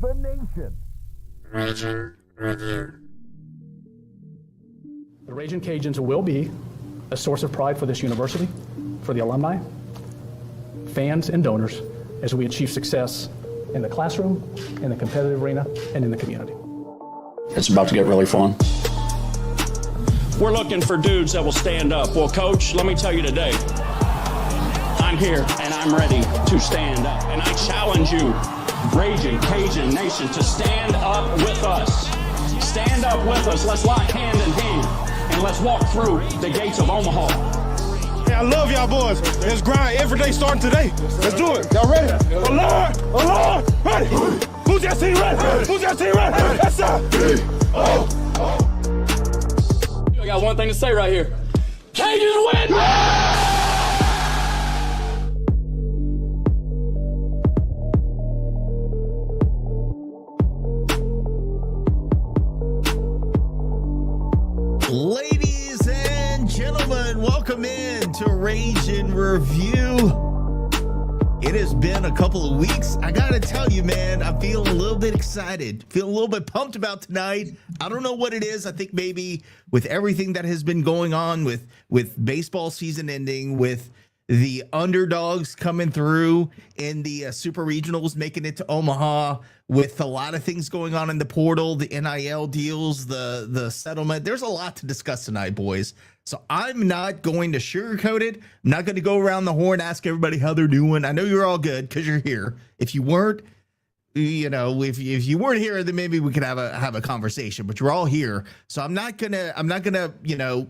the nation. Raging Review. The Raging Cajuns will be a source of pride for this university, for the alumni, fans, and donors as we achieve success in the classroom, in the competitive arena, and in the community. It's about to get really fun. We're looking for dudes that will stand up. Well, Coach, let me tell you today, I'm here and I'm ready to stand up. And I challenge you, Raging Cajun Nation, to stand up with us. Stand up with us. Let's lock hand in hand and let's walk through the gates of Omaha. Hey, I love y'all boys. Let's grind every day starting today. Let's do it. Y'all ready? Alert! Ready? Who's that team ready? Who's that team ready? Yes, sir. I got one thing to say right here. Cajuns win! Ladies and gentlemen, welcome in to Rage and Review. It has been a couple of weeks. I gotta tell you, man, I'm feeling a little bit excited, feeling a little bit pumped about tonight. I don't know what it is. I think maybe with everything that has been going on with baseball season ending, with the underdogs coming through in the super regionals, making it to Omaha, with a lot of things going on in the portal, the NIL deals, the settlement. There's a lot to discuss tonight, boys. So I'm not going to sugarcoat it. I'm not going to go around the horn, ask everybody how they're doing. I know you're all good because you're here. If you weren't, you know, if you weren't here, then maybe we could have a conversation. But you're all here, so I'm not gonna you know,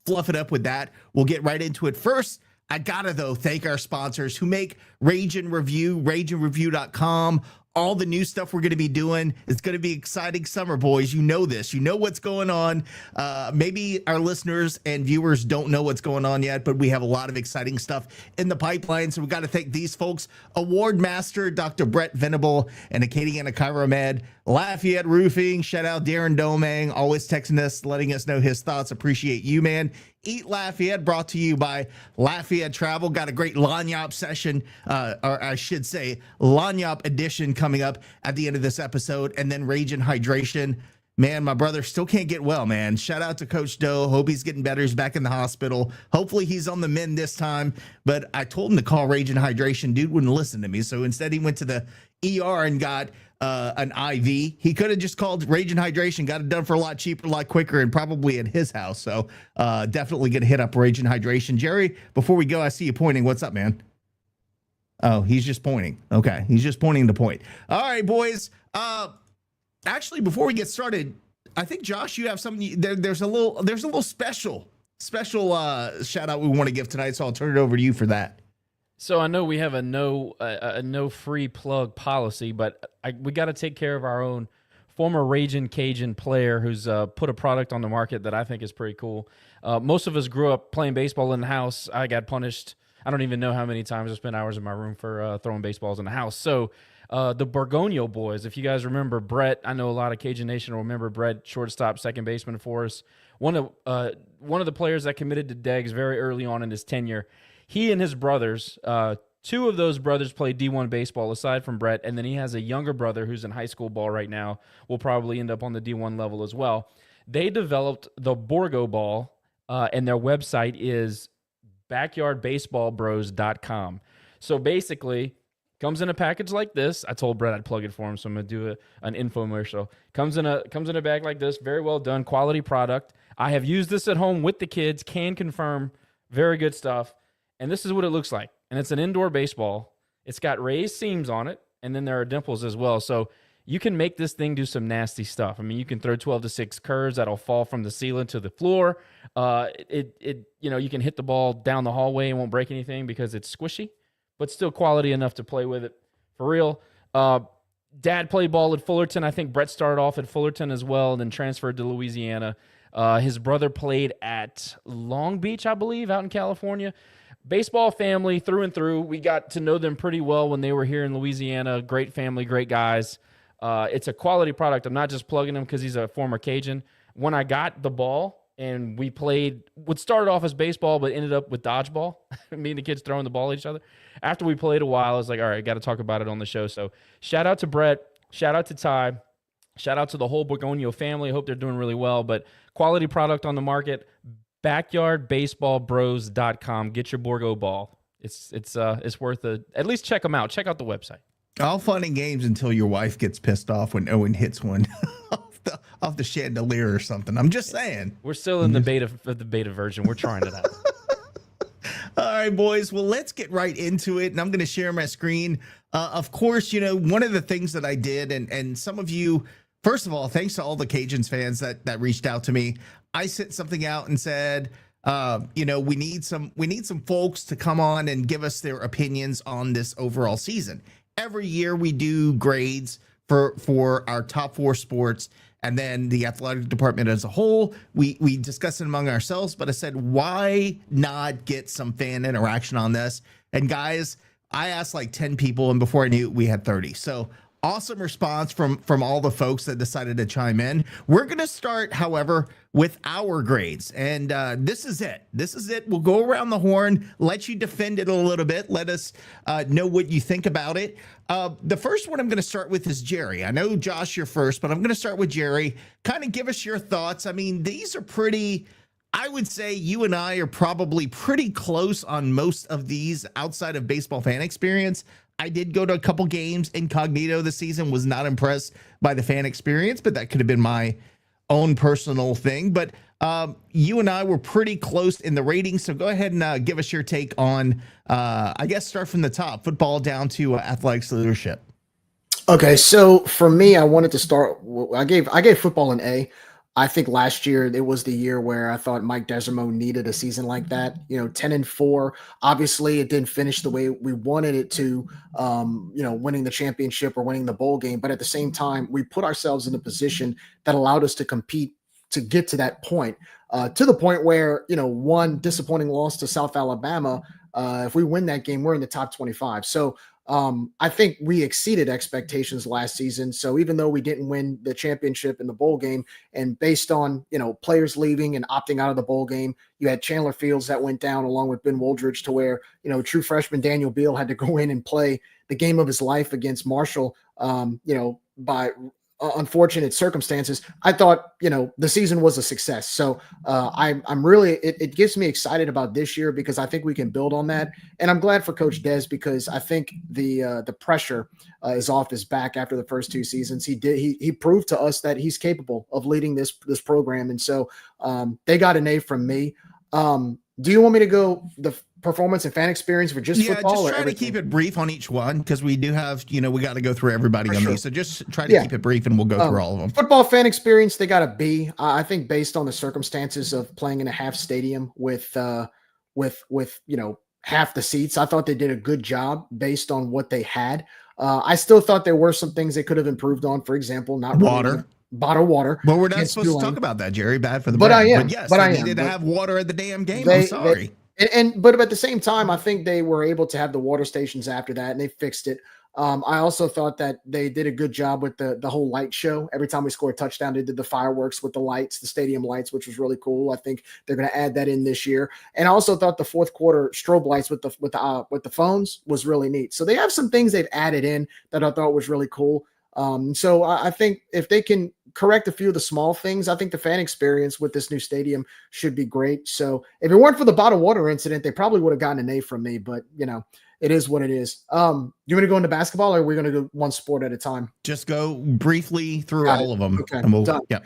fluff it up with that. We'll get right into it. First, I gotta though thank our sponsors who make Rage and Review, rageandreview.com. All the new stuff we're going to be doing. It's going to be exciting summer, boys. You know this. You know what's going on. Maybe our listeners and viewers don't know what's going on yet, but we have a lot of exciting stuff in the pipeline. So we got to thank these folks. Award Master, Dr. Brett Venable, and Acadiana Chiromed. Lafayette Roofing. Shout out Darren Domang. Always texting us, letting us know his thoughts. Appreciate you, man. Eat Lafayette, brought to you by Lafayette Travel. Got a great Lanyap session, or I should say Lanyap edition coming up at the end of this episode. And then Rage and Hydration. Man, my brother still can't get well, man. Shout out to Coach Doe. Hope he's getting better. He's back in the hospital. Hopefully he's on the mend this time. But I told him to call Rage and Hydration. Dude wouldn't listen to me. So instead he went to the ER and got an IV. He could have just called Rage and Hydration, got it done for a lot cheaper, a lot quicker, and probably at his house. So definitely going to hit up Rage and Hydration. Jerry, before we go, I see you pointing. What's up, man? Oh, he's just pointing. Okay, he's just pointing to point. All right, boys. Actually, before we get started, I think Josh, you have something. There's a little special shout out we want to give tonight. So I'll turn it over to you for that. So I know we have a no free plug policy, but we got to take care of our own former Raging Cajun player who's put a product on the market that I think is pretty cool. Most of us grew up playing baseball in the house. I got punished. I don't even know how many times I spent hours in my room for throwing baseballs in the house. So the Borgonio boys, if you guys remember Brett, I know a lot of Cajun Nation will remember Brett, shortstop, second baseman for us. One of the players that committed to Degs very early on in his tenure. He and his brothers, two of those brothers play D1 baseball aside from Brett, and then he has a younger brother who's in high school ball right now, will probably end up on the D1 level as well. They developed the Borgo ball, and their website is backyardbaseballbros.com. So basically, comes in a package like this. I told Brett I'd plug it for him, so I'm going to do an infomercial. Comes in a bag like this, very well done, quality product. I have used this at home with the kids, can confirm, very good stuff. And this is what it looks like. And it's an indoor baseball. It's got raised seams on it, and then there are dimples as well. So you can make this thing do some nasty stuff. I mean, you can throw 12 to 6 curves that'll fall from the ceiling to the floor. You can hit the ball down the hallway and won't break anything because it's squishy, but still quality enough to play with it for real. Dad played ball at Fullerton. I think Brett started off at Fullerton as well and then transferred to Louisiana. His brother played at Long Beach, I believe, out in California. Baseball family through and through. We got to know them pretty well when they were here in Louisiana. Great family, great guys. It's a quality product. I'm not just plugging him because he's a former Cajun. When I got the ball and we played, what started off as baseball but ended up with dodgeball, me and the kids throwing the ball at each other. After we played a while, I was like, all right, got to talk about it on the show. So shout out to Brett. Shout out to Ty. Shout out to the whole Borgonio family. Hope they're doing really well. But quality product on the market. Backyardbaseballbros.com. Get your Borgo ball. It's worth it. At least check them out. Check out the website. All fun and games until your wife gets pissed off when Owen hits one off the chandelier or something. I'm just saying. We're still in the beta version. We're trying it out. All right, boys. Well, let's get right into it. And I'm going to share my screen. Of course, one of the things that I did, and some of you, first of all, thanks to all the Cajuns fans that reached out to me. I sent something out and said, we need some folks to come on and give us their opinions on this overall season. Every year we do grades for our top 4 sports, and then the athletic department as a whole. We discuss it among ourselves, but I said, why not get some fan interaction on this? And guys, I asked like 10 people, and before I knew it, we had 30. So awesome response from all the folks that decided to chime in. We're going to start, however, with our grades. And this is it. We'll go around the horn, let you defend it a little bit. Let us know what you think about it. The first one I'm going to start with is Jerry. I know, Josh, you're first, but I'm going to start with Jerry. Kind of give us your thoughts. I mean, these are pretty... I would say you and I are probably pretty close on most of these outside of baseball fan experience. I did go to a couple games incognito this season, was not impressed by the fan experience, but that could have been my own personal thing. But you and I were pretty close in the ratings. So go ahead and give us your take on, I guess, start from the top, football down to athletics leadership. Okay, so for me, I wanted to start. I gave football an A. I think last year it was the year where I thought Mike Desormeaux needed a season like that. 10-4. Obviously, it didn't finish the way we wanted it to. Winning the championship or winning the bowl game, but at the same time, we put ourselves in a position that allowed us to compete to get to that point. To the point where one disappointing loss to South Alabama. If we win that game, we're in the top 25. So. I think we exceeded expectations last season. So even though we didn't win the championship in the bowl game, and based on, players leaving and opting out of the bowl game, you had Chandler Fields that went down along with Ben Woldridge, to where, true freshman Daniel Beal had to go in and play the game of his life against Marshall, by unfortunate circumstances. I thought, the season was a success. So I'm really, it gets me excited about this year because I think we can build on that. And I'm glad for Coach Des because I think the pressure is off his back after the first 2 seasons. He proved to us that he's capable of leading this program. And so they got an A from me. Do you want me to go the performance and fan experience for just football? Just try to keep it brief on each one because we do have, we got to go through everybody on these. So just try to keep it brief and we'll go through all of them. Football fan experience, they got a B. I think based on the circumstances of playing in a half stadium with half the seats, I thought they did a good job based on what they had. I still thought there were some things they could have improved on. For example, not water. Bottled water. Well, we're not supposed to talk about that, Jerry. Bad for the but brand. I am. But yes, but they I needed to have water at the damn game. I'm sorry. But at the same time, I think they were able to have the water stations after that, and they fixed it. I also thought that they did a good job with the whole light show. Every time we scored a touchdown, they did the fireworks with the lights, the stadium lights, which was really cool. I think they're going to add that in this year. And I also thought the fourth quarter strobe lights with the phones was really neat. So they have some things they've added in that I thought was really cool. So I think if they can correct a few of the small things, I think the fan experience with this new stadium should be great. So if it weren't for the bottled water incident, they probably would have gotten an A from me, but it is what it is. You want me to go into basketball or are we going to go one sport at a time? Just go briefly through all of them. Okay. And we'll, done. Yeah.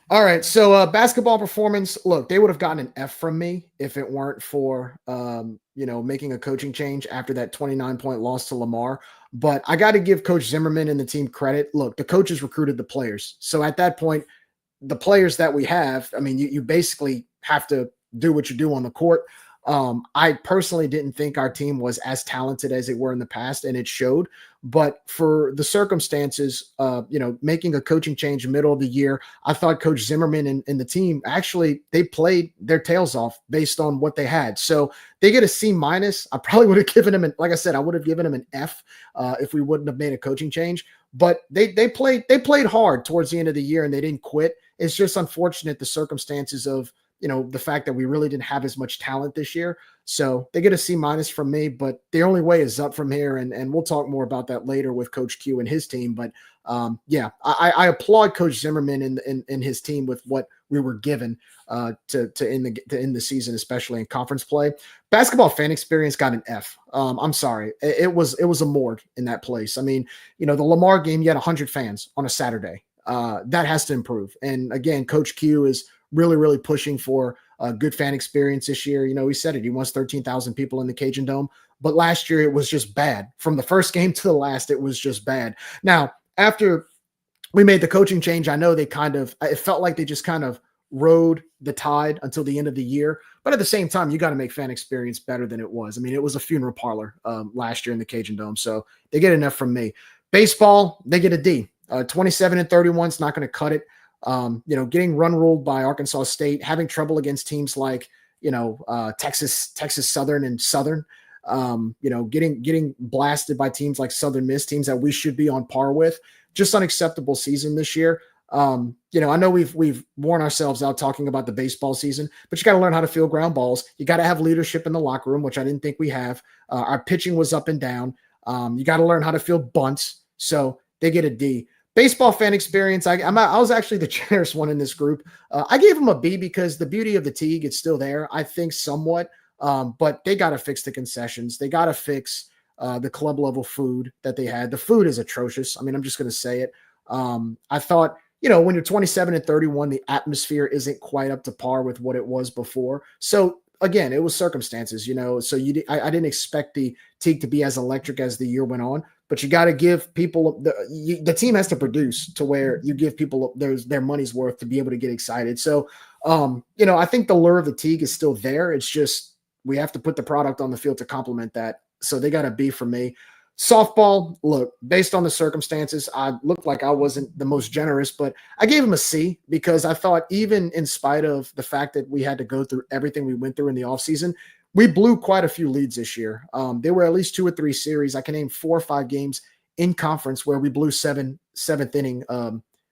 All right. So basketball performance, look, they would have gotten an F from me if it weren't for, making a coaching change after that 29-point loss to Lamar. But I got to give Coach Zimmerman and the team credit. Look, the coaches recruited the players. So at that point, the players that we have, I mean, you basically have to do what you do on the court. I personally didn't think our team was as talented as it were in the past, and it showed. But for the circumstances, making a coaching change middle of the year, I thought Coach Zimmerman and the team actually they played their tails off based on what they had. So they get a C-. I probably would have given him, like I said, I would have given him an F if we wouldn't have made a coaching change. But they played hard towards the end of the year and they didn't quit. It's just unfortunate the circumstances of the fact that we really didn't have as much talent this year. So they get a C- from me, but the only way is up from here. And we'll talk more about that later with Coach Q and his team. But Yeah, I applaud Coach Zimmerman and his team with what we were given to end the season, especially in conference play. Basketball fan experience got an F. I'm sorry, it was a morgue in that place. I mean, the Lamar game, you had 100 fans on a Saturday. That has to improve. And again, Coach Q is really pushing for a good fan experience this year. He said it. He wants 13,000 people in the Cajun Dome. But last year it was just bad. From the first game to the last, it was just bad. Now, after we made the coaching change, I know it felt like they just kind of rode the tide until the end of the year. But at the same time, you got to make fan experience better than it was. I mean, it was a funeral parlor last year in the Cajun Dome. So they get an F from me. Baseball, they get a D. 27-31 is not going to cut it. Getting run ruled by Arkansas State, having trouble against teams like, Texas Southern and Southern, getting blasted by teams like Southern Miss, teams that we should be on par with. Just unacceptable season this year. I know we've worn ourselves out talking about the baseball season, but you got to learn how to field ground balls. You got to have leadership in the locker room, which I didn't think we have. Our pitching was up and down. You got to learn how to field bunts. So they get a D. Baseball fan experience, I was actually the generous one in this group. I gave them a B because the beauty of the Teague, it's still there, I think, somewhat. But they got to fix the concessions. They got to fix the club level food that they had. The food is atrocious. I mean, I'm just going to say it. I thought, when you're 27-31, the atmosphere isn't quite up to par with what it was before. So again, it was circumstances, so I didn't expect the Teague to be as electric as the year went on. But you got to give people the team has to produce to where you give people their money's worth to be able to get excited. So, I think the lure of the Teague is still there. It's just we have to put the product on the field to complement that. So they got a B from me. Softball, look, based on the circumstances, I looked like I wasn't the most generous, but I gave him a C because I thought even in spite of the fact that we had to go through everything we went through in the offseason, we blew quite a few leads this year. There were at least 2 or 3 series. I can name 4 or 5 games in conference where we blew seventh inning.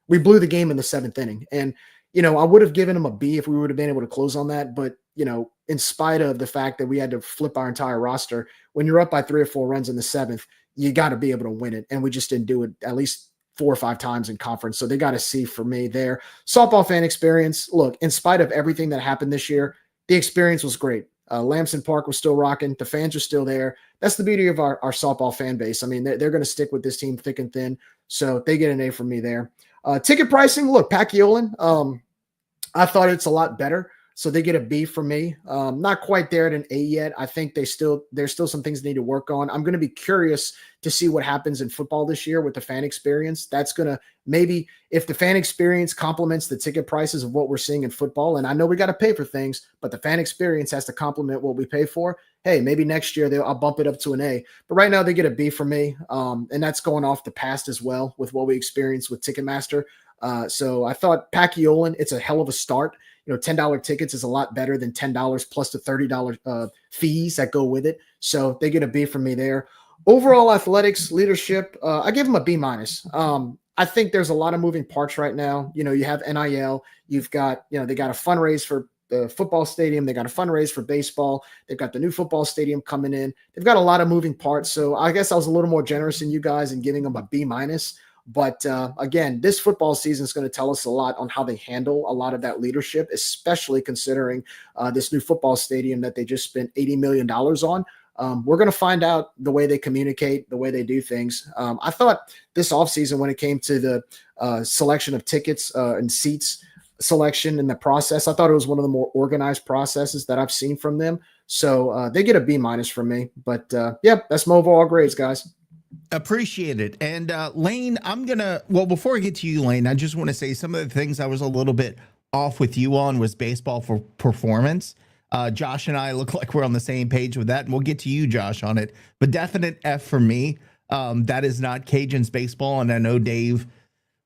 We blew the game in the 7th inning. And, I would have given him a B if we would have been able to close on that. But, in spite of the fact that we had to flip our entire roster, when you're up by 3 or 4 runs in the 7th, you got to be able to win it. And we just didn't do it at least 4 or 5 times in conference. So they got a C for me there. Softball fan experience. Look, in spite of everything that happened this year, the experience was great. Lamson Park was still rocking. The fans are still there. That's the beauty of our softball fan base. I mean, they're going to stick with this team thick and thin. So they get an A from me there. Ticket pricing, look, Pacquiolin, I thought it's a lot better. So they get a B from me. Not quite there at an A yet. I think there's still some things they need to work on. I'm going to be curious to see what happens in football this year with the fan experience. That's going to maybe if the fan experience complements the ticket prices of what we're seeing in football, and I know we got to pay for things, but the fan experience has to complement what we pay for. Hey, maybe next year I'll bump it up to an A. But right now they get a B from me, and that's going off the past as well with what we experienced with Ticketmaster. So I thought Pacquiolin, it's a hell of a start. $10 tickets is a lot better than $10 plus the $30 fees that go with it. So they get a B from me there. Overall athletics, leadership, I give them a B minus. I think there's a lot of moving parts right now. You have NIL. You've got, they got a fundraise for the football stadium. They got a fundraise for baseball. They've got the new football stadium coming in. They've got a lot of moving parts. So I guess I was a little more generous than you guys in giving them a B minus. But again, this football season is going to tell us a lot on how they handle a lot of that leadership, especially considering this new football stadium that they just spent $80 million on. We're going to find out the way they communicate, the way they do things. I thought this offseason when it came to the selection of tickets and seats selection and the process, I thought it was one of the more organized processes that I've seen from them. So they get a B minus from me. But yeah, that's my overall grades, guys. Appreciate it. And Lane, before I get to you, Lane, I just want to say some of the things I was a little bit off with you on was baseball for performance. Josh and I look like we're on the same page with that, and we'll get to you, Josh, on it. But definite F for me. That is not Cajuns baseball, and I know Dave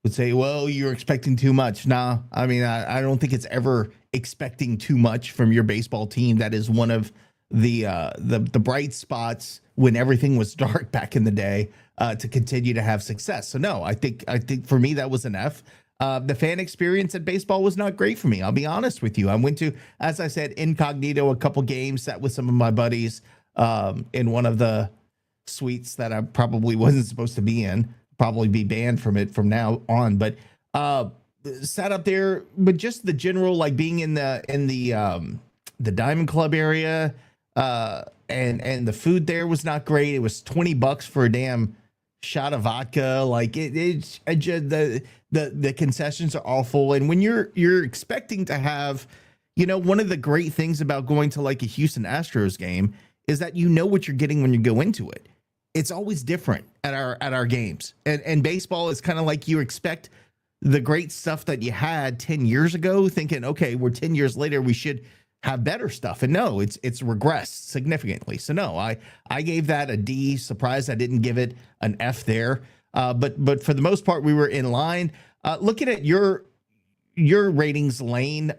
would say, well, you're expecting too much. Nah, I mean, I don't think it's ever expecting too much from your baseball team. That is one of the bright spots when everything was dark back in the day to continue to have success. So no, I think for me that was an F. The fan experience at baseball was not great for me. I'll be honest with you. I went to, as I said, incognito a couple games, sat with some of my buddies in one of the suites that I probably wasn't supposed to be in. probably be banned from it from now on. But sat up there, but just the general, like being in the Diamond Club area, and the food there was not great. It was $20 for a damn shot of vodka. Like the concessions are awful. And when you're expecting to have, one of the great things about going to like a Houston Astros game is that what you're getting when you go into it. It's always different at our games. And baseball is kind of like you expect the great stuff that you had 10 years ago, thinking, okay, we're 10 years later, we should have better stuff. And no, it's regressed significantly. So no, I gave that a D. Surprised I didn't give it an F there. But for the most part, we were in line. Looking at your ratings, Lane,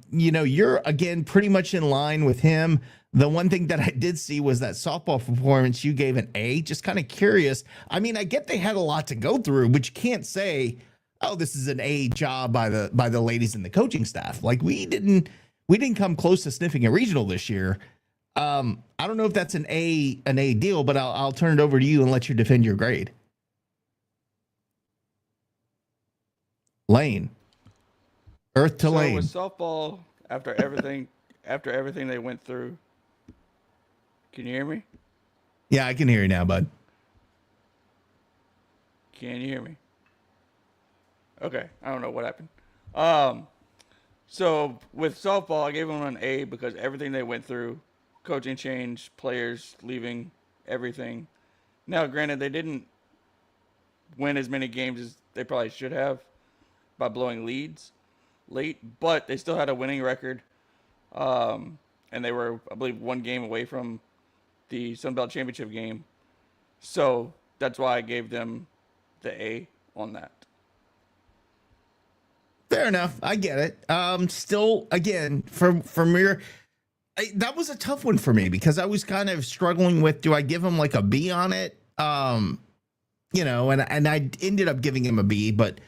you're again pretty much in line with him. The one thing that I did see was that softball performance you gave an A. Just kind of curious. I mean, I get they had a lot to go through, but you can't say, oh, this is an A job by the ladies in the coaching staff. Like we didn't come close to sniffing a regional this year. I don't know if that's an A deal, but I'll turn it over to you and let you defend your grade. Lane. Earth to Lane. With softball, after everything they went through, can you hear me? Yeah, I can hear you now, bud. Can you hear me? Okay, I don't know what happened. So with softball, I gave them an A because everything they went through, coaching change, players leaving, everything. Now, granted, they didn't win as many games as they probably should have by blowing leads late, but they still had a winning record. And they were, I believe, one game away from the Sun Belt Championship game. So that's why I gave them the A on that. Fair enough. I get it. Still, again, from your, that was a tough one for me because I was kind of struggling with, do I give him like a B on it? And I ended up giving him a B, but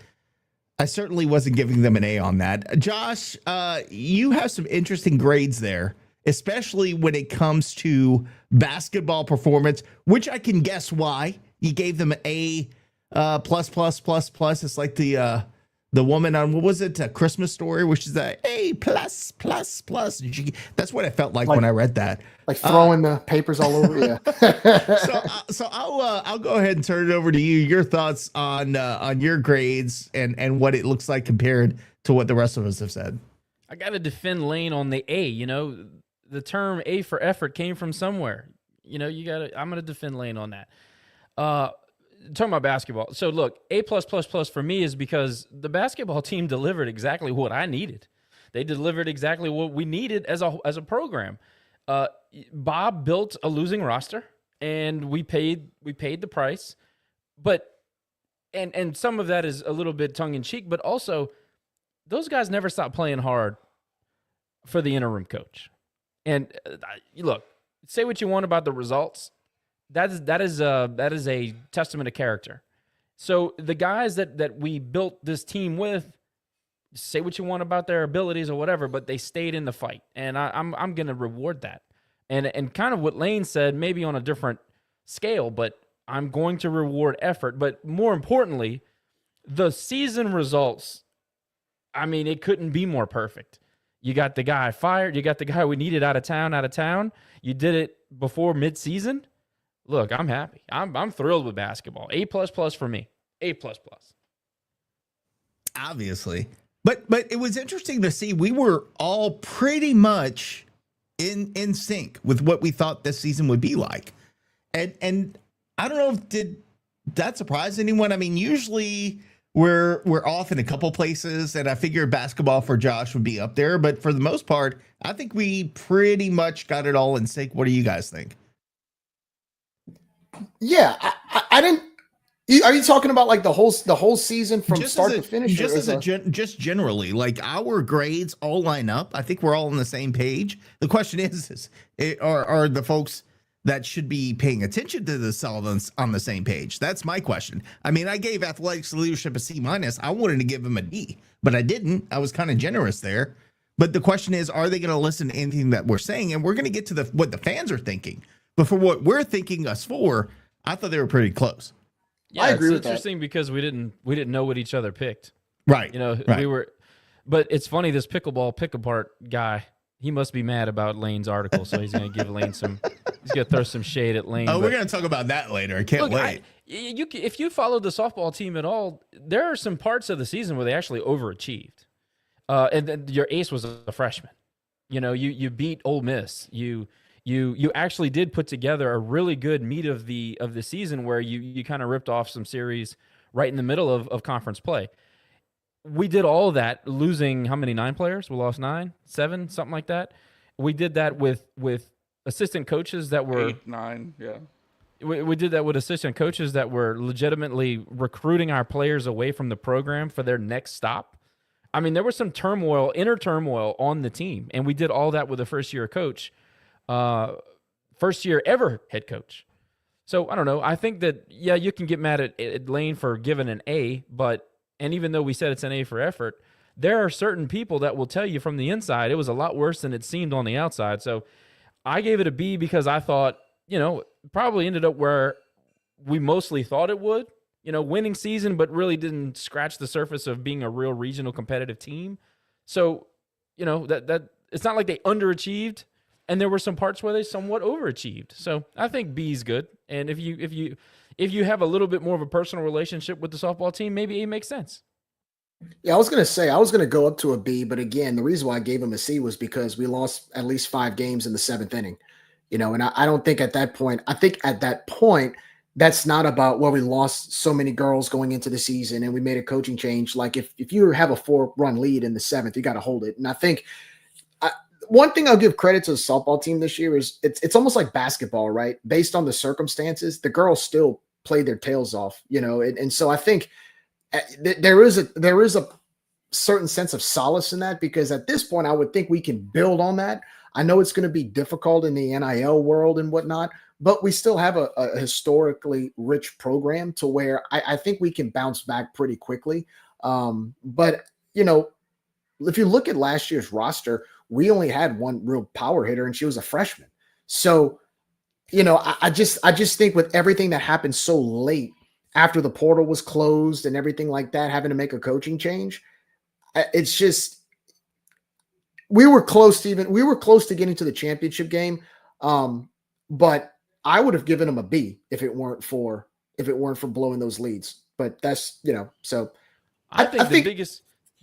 I certainly wasn't giving them an A on that. Josh, you have some interesting grades there, especially when it comes to basketball performance, which I can guess why you gave them an A plus. It's like the woman on, what was it, A Christmas Story, which is A plus. That's what it felt like when I read that. Like throwing the papers all over. Yeah. So I'll go ahead and turn it over to you. Your thoughts on your grades and what it looks like compared to what the rest of us have said. I got to defend Lane on the A. The term A for effort came from somewhere. I'm going to defend Lane on that. Talking about basketball. So look, A+++ for me is because the basketball team delivered exactly what I needed. They delivered exactly what we needed as a program. Bob built a losing roster, and we paid the price. But and some of that is a little bit tongue in cheek, but also those guys never stopped playing hard for the interim coach. And look, say what you want about the results. That is a testament of character. So the guys that we built this team with, say what you want about their abilities or whatever, but they stayed in the fight, and I'm going to reward that. And kind of what Lane said, maybe on a different scale, but I'm going to reward effort. But more importantly, the season results. I mean, it couldn't be more perfect. You got the guy fired. You got the guy we needed out of town. You did it before midseason. Look, I'm happy. I'm thrilled with basketball. A++ for me. A++. Obviously. But it was interesting to see we were all pretty much in sync with what we thought this season would be like. And I don't know if did that surprise anyone. I mean, usually we're off in a couple places, and I figured basketball for Josh would be up there, but for the most part, I think we pretty much got it all in sync. What do you guys think? Yeah, I didn't. Are you talking about like the whole season from start to finish? Just generally, like our grades all line up. I think we're all on the same page. The question is are the folks that should be paying attention to this all on the same page? That's my question. I mean, I gave athletics leadership a C-. I wanted to give them a D, but I didn't. I was kind of generous there. But the question is, are they going to listen to anything that we're saying? And we're going to get to what the fans are thinking. But for what we're thinking us for, I thought they were pretty close. Yeah, I agree it's with that. interesting because we didn't know what each other picked. Right. You know, right. we were, but it's funny. This pickleball pick apart guy, he must be mad about Lane's article, so he's going to give Lane some. He's going to throw some shade at Lane. Oh, we're going to talk about that later. I can't wait. If you followed the softball team at all, there are some parts of the season where they actually overachieved. And then your ace was a freshman. You know, you beat Ole Miss. You actually did put together a really good meat of the season where you kind of ripped off some series right in the middle of conference play. We did all that, losing how many? 9 players? We lost 9, 7, something like that. We did that with assistant coaches that were 8, 9, yeah. We did that with assistant coaches that were legitimately recruiting our players away from the program for their next stop. I mean, there was some turmoil, inner turmoil on the team, and we did all that with a first-year coach, first-year ever head coach. So, I don't know. I think that, yeah, you can get mad at Lane for giving an A, and even though we said it's an A for effort, there are certain people that will tell you from the inside it was a lot worse than it seemed on the outside. So I gave it a B because I thought, you know, probably ended up where we mostly thought it would. You know, winning season, but really didn't scratch the surface of being a real regional competitive team. So, you know, that it's not like they underachieved, and there were some parts where they somewhat overachieved. So I think B is good. And if you have a little bit more of a personal relationship with the softball team, maybe A makes sense. Yeah, I was going to say, I was going to go up to a B, but again, the reason why I gave him a C was because we lost at least 5 games in the 7th inning, you know, and I don't think at that point, that's not about, well, we lost so many girls going into the season and we made a coaching change. Like if you have a 4-run lead in the 7th, you got to hold it. And I think one thing I'll give credit to the softball team this year is it's almost like basketball, right? Based on the circumstances, the girls still played their tails off, you know? And so I think there is a certain sense of solace in that, because at this point I would think we can build on that. I know it's going to be difficult in the NIL world and whatnot, but we still have a historically rich program to where I think we can bounce back pretty quickly. But, you know, if you look at last year's roster, we only had one real power hitter, and she was a freshman. So, you know, I just think with everything that happened so late after the portal was closed and everything like that, having to make a coaching change, it's just we were close to getting to the championship game. But I would have given him a B if it weren't for blowing those leads. But that's, you know, so I think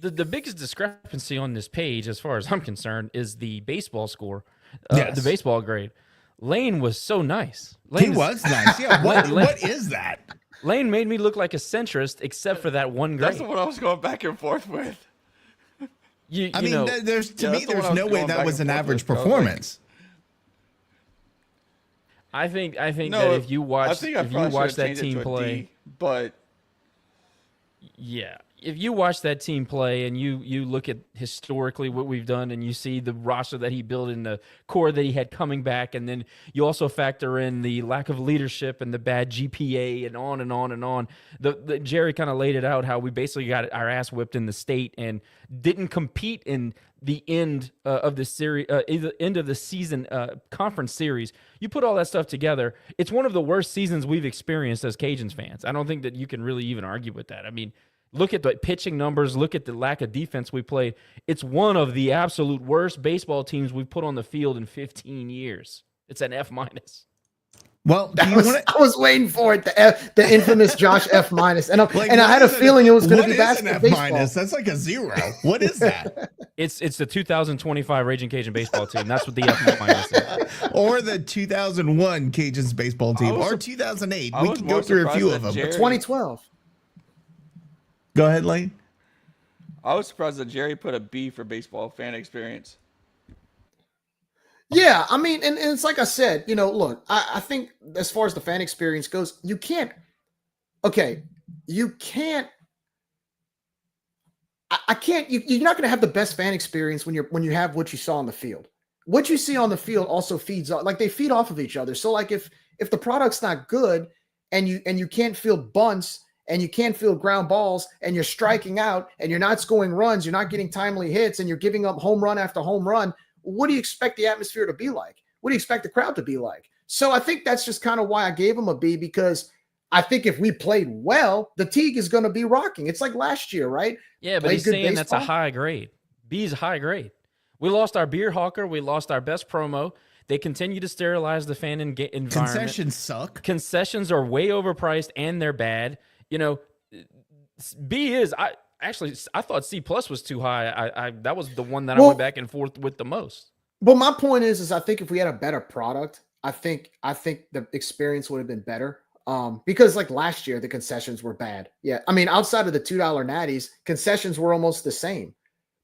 the biggest discrepancy on this page, as far as I'm concerned, is the baseball score, the baseball grade. Lane was so nice. He was nice. Yeah. What is that? Lane made me look like a centrist, except for that one grade. That's what I was going back and forth with. There's no way that was an average performance. I think that if you watch that team play, D, but yeah, if you watch that team play and you look at historically what we've done, and you see the roster that he built and the core that he had coming back, and then you also factor in the lack of leadership and the bad GPA and on and on and on. The Jerry kind of laid it out how we basically got our ass whipped in the state and didn't compete in the end of the series, end of the season conference series. You put all that stuff together, it's one of the worst seasons we've experienced as Cajuns fans. I don't think that you can really even argue with that. I mean, look at the pitching numbers, look at the lack of defense we played. It's one of the absolute worst baseball teams we've put on the field in 15 years. It's an F-. Well, I was waiting for it, the infamous Josh F-, and I had a feeling it was going to be basketball. F-? That's like a 0. What is that? It's the 2025 Raging Cajun baseball team. That's what the F- is. Or the 2001 Cajuns baseball team, or 2008. We can go through a few of them. 2012. Go ahead, Lane. I was surprised that Jerry put a B for baseball fan experience. Yeah, I mean, and it's like I said, you know, look, I think as far as the fan experience goes, you're not going to have the best fan experience when you have what you saw on the field. What you see on the field also feeds off, like they feed off of each other. So like if the product's not good and you can't field bunts and you can't field ground balls and you're striking out and you're not scoring runs, you're not getting timely hits, and you're giving up home run after home run, what do you expect the atmosphere to be like? What do you expect the crowd to be like? So I think that's just kind of why I gave him a B, because I think if we played well, the Teague is going to be rocking. It's like last year, right? Yeah, but Played he's good saying that's a baseball. high grade. B is high grade. We lost our beer hawker. We lost our best promo. They continue to sterilize the fan environment. Concessions suck. Concessions are way overpriced and they're bad. You know, B is I thought C plus was too high. I that was the one that I went back and forth with the most. But my point is I think if we had a better product, I think the experience would have been better. Because like last year, the concessions were bad. Yeah. I mean, outside of the $2 natties, concessions were almost the same.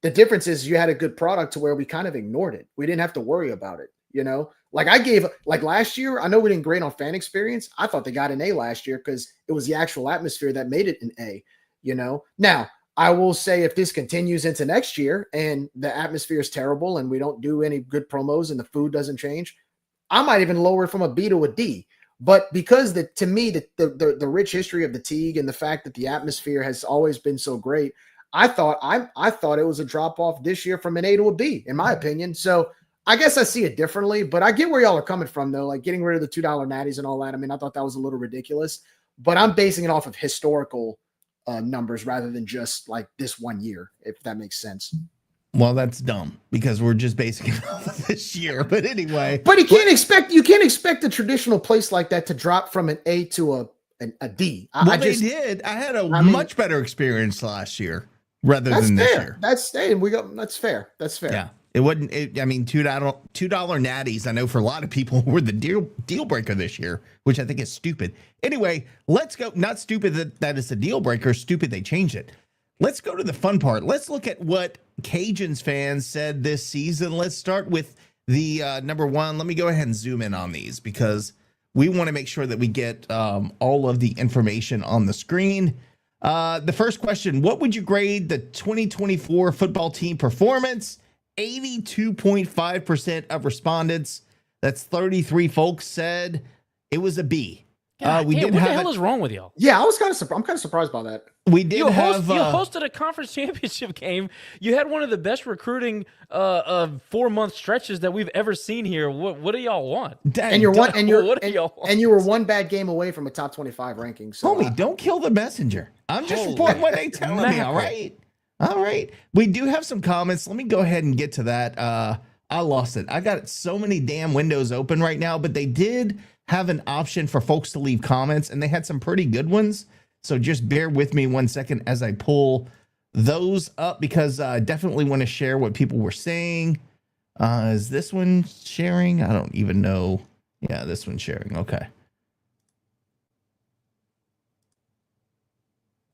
The difference is you had a good product to where we kind of ignored it. We didn't have to worry about it. You know, like last year, I know we didn't grade on fan experience. I thought they got an A last year because it was the actual atmosphere that made it an A, you know. Now, I will say if this continues into next year and the atmosphere is terrible and we don't do any good promos and the food doesn't change, I might even lower it from a B to a D. But because to me, the rich history of the Teague and the fact that the atmosphere has always been so great, I thought it was a drop off this year from an A to a B, in my opinion. So I guess I see it differently, but I get where y'all are coming from, though. Like getting rid of the $2 natties and all that. I mean, I thought that was a little ridiculous, but I'm basing it off of historical numbers rather than just like this one year, if that makes sense. Well, that's dumb because we're just basing it off of this year. But anyway, but you can't expect a traditional place like that to drop from an A to a D. They did. I had much better experience last year rather than this year. That's fair. That's fair. Yeah. It wasn't. I mean, $2 natties. I know for a lot of people were the deal breaker this year, which I think is stupid. Anyway, let's go. Not stupid that it's a deal breaker. Stupid they changed it. Let's go to the fun part. Let's look at what Cajuns fans said this season. Let's start with the number one. Let me go ahead and zoom in on these because we want to make sure that we get all of the information on the screen. The first question: what would you grade the 2024 football team performance? 82.5% of respondents, that's 33 folks, said it was a B. What the hell is wrong with y'all? Yeah, I'm kind of surprised by that. We did you hosted a conference championship game. You had one of the best recruiting 4-month stretches that we've ever seen here. What do y'all want? And you were one bad game away from a top 25 ranking. So homie, don't kill the messenger. I'm just reporting what they telling me. All right. All right. We do have some comments. Let me go ahead and get to that. I lost it. I got so many damn windows open right now, but they did have an option for folks to leave comments, and they had some pretty good ones. So just bear with me 1 second as I pull those up because I definitely want to share what people were saying. Is this one sharing? I don't even know. Yeah, this one's sharing. Okay.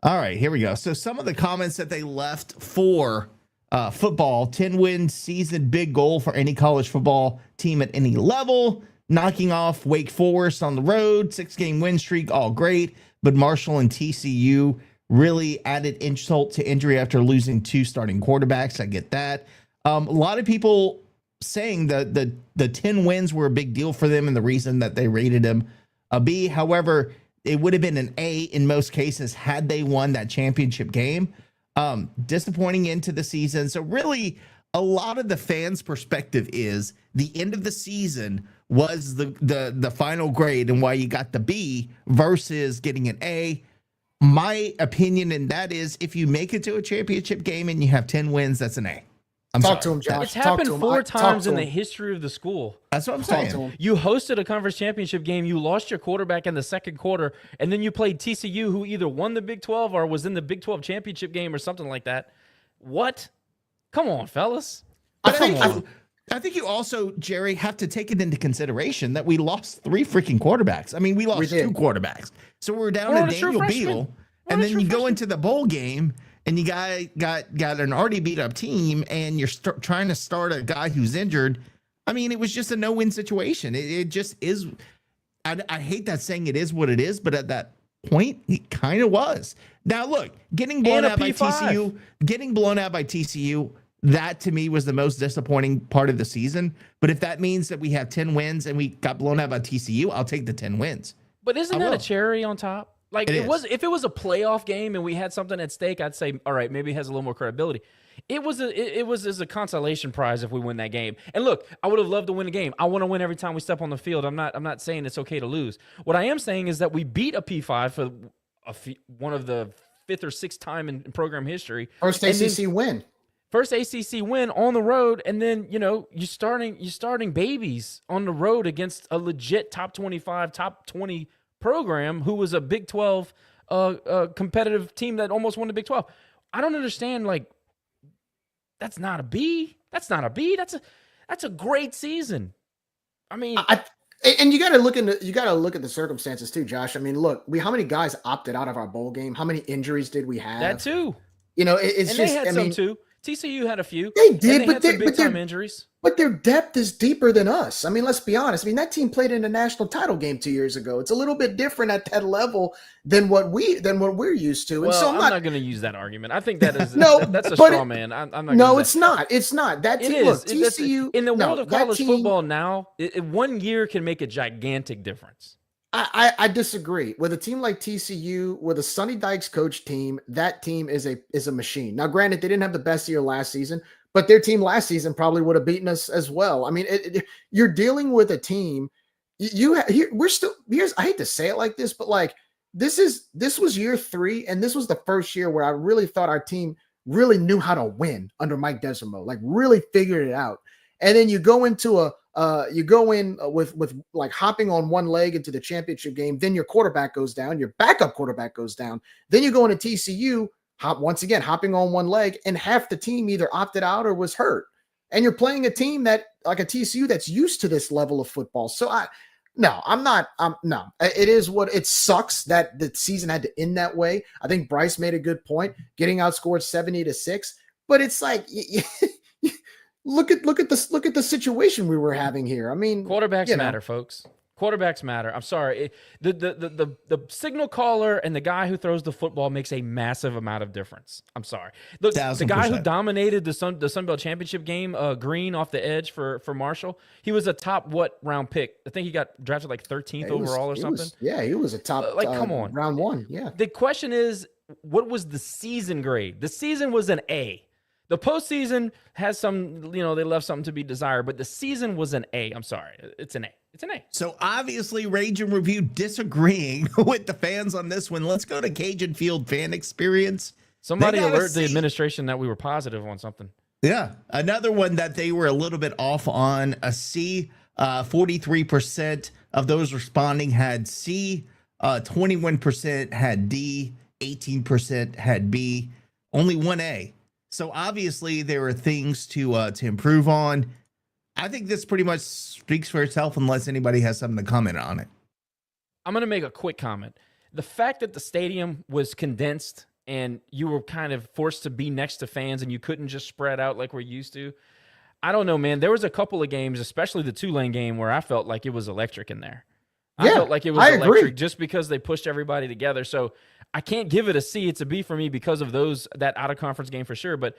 All right, here we go. So some of the comments that they left for football: 10-win season, big goal for any college football team at any level. Knocking off Wake Forest on the road, 6-game win streak, all great. But Marshall and TCU really added insult to injury after losing 2 starting quarterbacks. I get that. A lot of people saying that the 10 wins were a big deal for them and the reason that they rated them a B. However, it would have been an A in most cases had they won that championship game. Disappointing into the season. So really, a lot of the fans' perspective is the end of the season was the final grade and why you got the B versus getting an A. My opinion in that is if you make it to a championship game and you have 10 wins, that's an A. Talk to him, Josh. It's happened 4 times in the history of the school. That's what I'm saying. You hosted a conference championship game. You lost your quarterback in the second quarter, and then you played TCU, who either won the Big 12 or was in the Big 12 championship game or something like that. What? Come on, fellas. I think you also, Jerry, have to take it into consideration that we lost 3 freaking quarterbacks. I mean, we lost 2 quarterbacks. So we're down to Daniel Beal, and then you go into the bowl game, and you got an already beat up team, and you're trying to start a guy who's injured. I mean, it was just a no-win situation. It just is. I hate that saying it is what it is, but at that point, it kind of was. Now, look, getting blown out by TCU, that to me was the most disappointing part of the season. But if that means that we have 10 wins and we got blown out by TCU, I'll take the 10 wins. But isn't that a cherry on top? Like if it was a playoff game and we had something at stake, I'd say, all right, maybe it has a little more credibility. It was as a consolation prize if we win that game. And look, I would have loved to win a game. I want to win every time we step on the field. I'm not saying it's okay to lose. What I am saying is that we beat a P5 for one of the fifth or sixth time in program history. First ACC win. First ACC win on the road, and then you're starting babies on the road against a legit top 25, top 20 program who was a Big 12 competitive team that almost won the Big 12. I don't understand. Like, that's not a B. That's not a B. That's a great season. I mean, and you got to look at the circumstances too, Josh. I mean, look, how many guys opted out of our bowl game? How many injuries did we have? that too. It's And just. they had I some mean, too. TCU had a few. They did, and but they had some big time injuries. But their depth is deeper than us. I mean, let's be honest. I mean, that team played in a national title game 2 years ago. It's a little bit different at that level than what we're used to. And Well, so I'm not going to use that argument. I think that is that's a straw man. I'm not. No, it's not. It's not. That It team. is. Look, TCU In the world of college team, football now, 1 year can make a gigantic difference. I disagree. With a team like TCU, with a Sonny Dykes coach team, that team is a machine. Now, granted, they didn't have the best year last season, but their team last season probably would have beaten us as well. I mean, you're dealing with a team. We're still. I hate to say it like this, but like this was year 3, and this was the first year where I really thought our team really knew how to win under Mike Desormeaux, like really figured it out. And then you go into with like hopping on one leg into the championship game. Then your quarterback goes down, your backup quarterback goes down. Then you go into TCU, hopping on one leg, and half the team either opted out or was hurt. And you're playing a team that like a TCU that's used to this level of football. So it is what it sucks that the season had to end that way. I think Bryce made a good point, getting outscored 70-6, but it's like, Look at the situation we were having here. I mean, quarterbacks matter, folks. Quarterbacks matter. I'm sorry. The signal caller and the guy who throws the football makes a massive amount of difference. I'm sorry. Look, the guy who dominated the Sun Belt Championship game, Green off the edge for Marshall, he was a top round pick? I think he got drafted like 13th overall or something. He was a top come on, round 1. Yeah. The question is, what was the season grade? The season was an A. The postseason has some, they left something to be desired, but the season was an A. I'm sorry. It's an A. It's an A. So obviously, Rage and Review disagreeing with the fans on this one. Let's go to Cajun Field fan experience. Somebody alert the administration that we were positive on something. Yeah. Another one that they were a little bit off on, a C. 43% of those responding had C. 21% had D. 18% had B. Only one A. So obviously there are things to improve on. I think this pretty much speaks for itself unless anybody has something to comment on it. I'm going to make a quick comment. The fact that the stadium was condensed and you were kind of forced to be next to fans and you couldn't just spread out like we're used to. I don't know, man. There was a couple of games, especially the Tulane game, where I felt like it was electric in there. I felt like it was electric just because they pushed everybody together. So I can't give it a C. It's a B for me because of that out-of-conference game for sure. But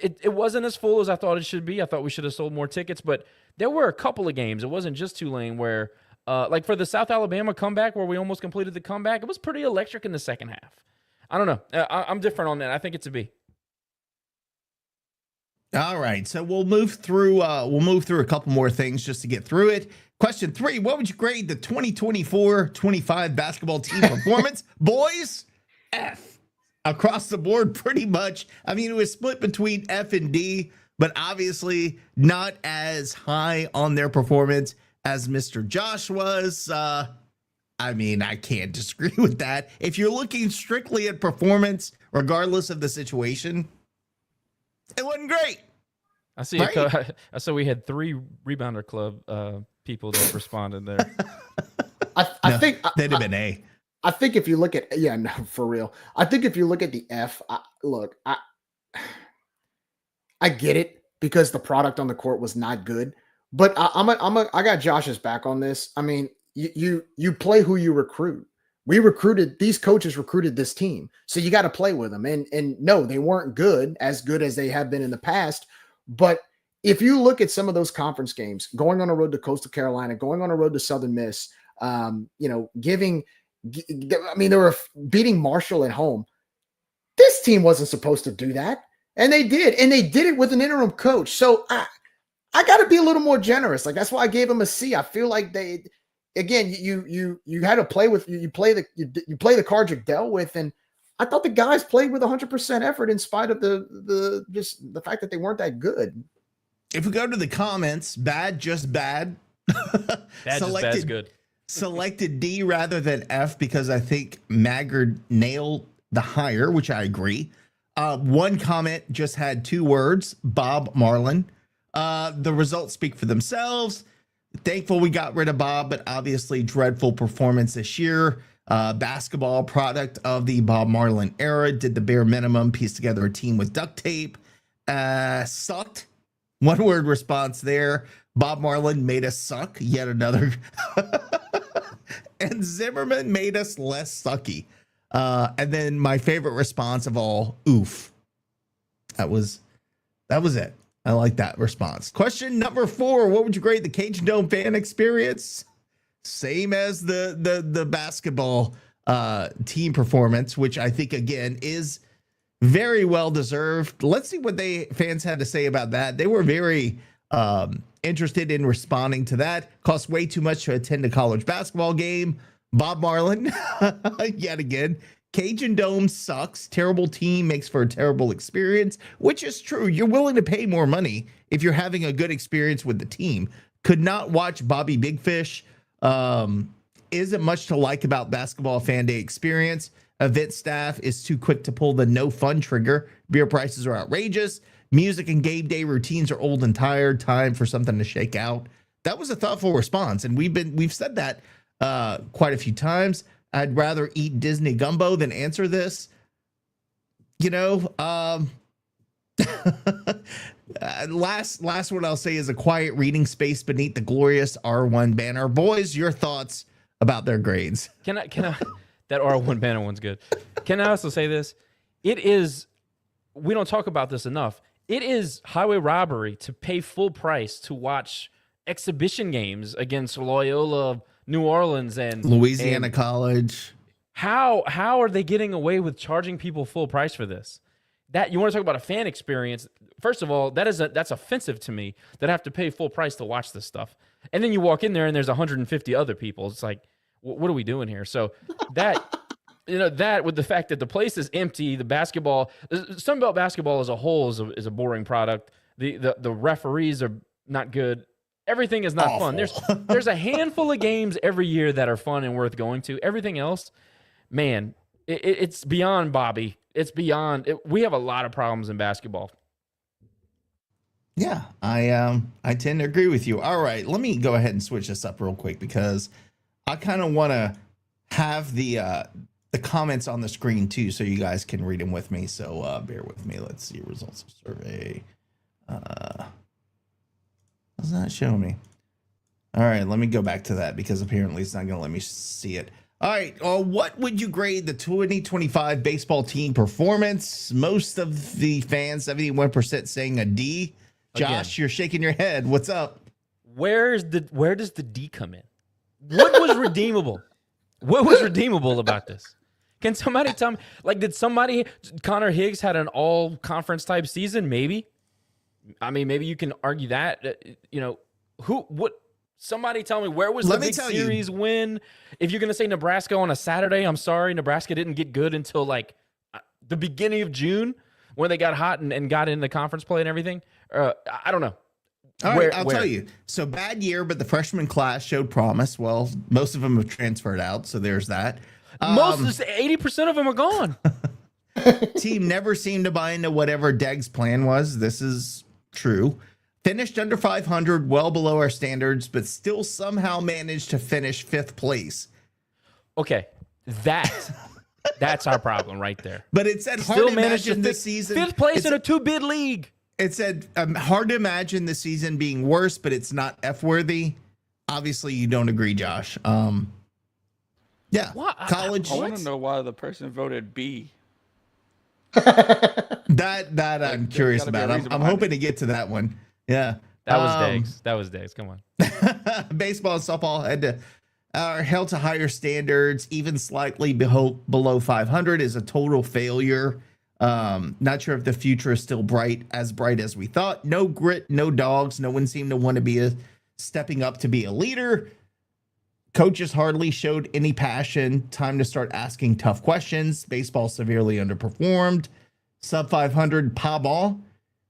it wasn't as full as I thought it should be. I thought we should have sold more tickets. But there were a couple of games. It wasn't just Tulane where, like for the South Alabama comeback where we almost completed the comeback, it was pretty electric in the second half. I don't know. I'm different on that. I think it's a B. All right, so we'll move through a couple more things just to get through it. Question 3, what would you grade the 2024-25 basketball team performance? Boys, F. Across the board, pretty much. I mean, it was split between F and D, but obviously not as high on their performance as Mr. Josh was. I mean, I can't disagree with that. If you're looking strictly at performance, regardless of the situation, it wasn't great. I see. Right? I saw we had 3 rebounder club people that responded there. I think they'd have been A. I think if you look at for real. I think if you look at the F, I get it because the product on the court was not good. But I got Josh's back on this. I mean, you play who you recruit. These coaches recruited this team. So you got to play with them. And no, they weren't as good as they have been in the past. But if you look at some of those conference games, going on a road to Coastal Carolina, going on a road to Southern Miss, giving I mean, they were beating Marshall at home. This team wasn't supposed to do that, and they did, and they did it with an interim coach. So I got to be a little more generous. Like that's why I gave them a C. I feel like they, again, you had to play with you play the cards you're dealt with, and I thought the guys played with 100% effort in spite of the fact that they weren't that good. If we go to the comments, bad, just bad. Bad, just bad is good. Selected D rather than F because I think Maggard nailed the higher, which I agree. One comment just had 2 words, Bob Marlin. The results speak for themselves. Thankful we got rid of Bob, but obviously dreadful performance this year. Basketball product of the Bob Marlin era, did the bare minimum, pieced together a team with duct tape. Sucked. 1 word response there. Bob Marlin made us suck. Yet another. And Zimmerman made us less sucky. And then my favorite response of all, oof. That was it. I like that response. Question number 4. What would you grade the Cajun Dome fan experience? Same as the basketball team performance, which I think, again, is very well deserved. Let's see what fans had to say about that. They were very interested in responding to that. Cost way too much to attend a college basketball game. Bob Marlin, yet again. Cajun Dome sucks. Terrible team makes for a terrible experience, which is true. You're willing to pay more money if you're having a good experience with the team. Could not watch Bobby Big Fish. Isn't much to like about basketball fan day experience. Event staff is too quick to pull the no fun trigger. Beer prices are outrageous. Music and game day routines are old and tired. Time for something to shake out. That was a thoughtful response, and we've said that quite a few times. I'd rather eat Disney gumbo than answer this. You know, last one I'll say is a quiet reading space beneath the glorious R1 banner. Boys, your thoughts about their grades? Can I that R1 banner one's good. Can I also say this? It is, we don't talk about this enough. It is highway robbery to pay full price to watch exhibition games against Loyola, New Orleans, and Louisiana College. How are they getting away with charging people full price for this? That, you want to talk about a fan experience? First of all, that's offensive to me that I have to pay full price to watch this stuff. And then you walk in there and there's 150 other people. It's like, what are we doing here? So that, that with the fact that the place is empty, the basketball, something about basketball as a whole is a boring product. The referees are not good. Everything is not fun. There's a handful of games every year that are fun and worth going to. Everything else, man, it's beyond Bobby. It's beyond. We have a lot of problems in basketball. Yeah, I tend to agree with you. All right, let me go ahead and switch this up real quick because I kind of want to have the comments on the screen too, so you guys can read them with me. So bear with me. Let's see results of survey. Does not show me. All right, let me go back to that because apparently it's not going to let me see it. All right, what would you grade the 2025 baseball team performance? Most of the fans, 71%, saying a D. Josh, you're shaking your head. What's up? Where does the D come in? What was redeemable? What was redeemable about this? Can somebody tell me? Like, Connor Higgs had an all-conference type season? Maybe. I mean, maybe you can argue that. Somebody tell me, where was the big series win? If you're going to say Nebraska on a Saturday, I'm sorry. Nebraska didn't get good until like the beginning of June when they got hot and got into conference play and everything. I don't know. All right, I'll tell you. So bad year, but the freshman class showed promise. Well, most of them have transferred out, so there's that. 80% of them are gone. Team never seemed to buy into whatever Deg's plan was. This is true. Finished under 500, well below our standards, but still somehow managed to finish 5th place. Okay, that's our problem right there. But it said hard to imagine this season. 5th place in a 2-bid league. It said hard to imagine the season being worse, but it's not F-worthy. Obviously, you don't agree, Josh. Yeah, college. I want to know why the person voted B. That I'm curious about. I'm hoping to get to that one. Yeah, that was Dags. That was Dags. Come on. Baseball and softball had to are held to higher standards, even slightly below 500 is a total failure. Not sure if the future is still bright as we thought. No grit, no dogs. No one seemed to want to be stepping up to be a leader. Coaches hardly showed any passion. Time to start asking tough questions. Baseball severely underperformed. Sub 500 ball.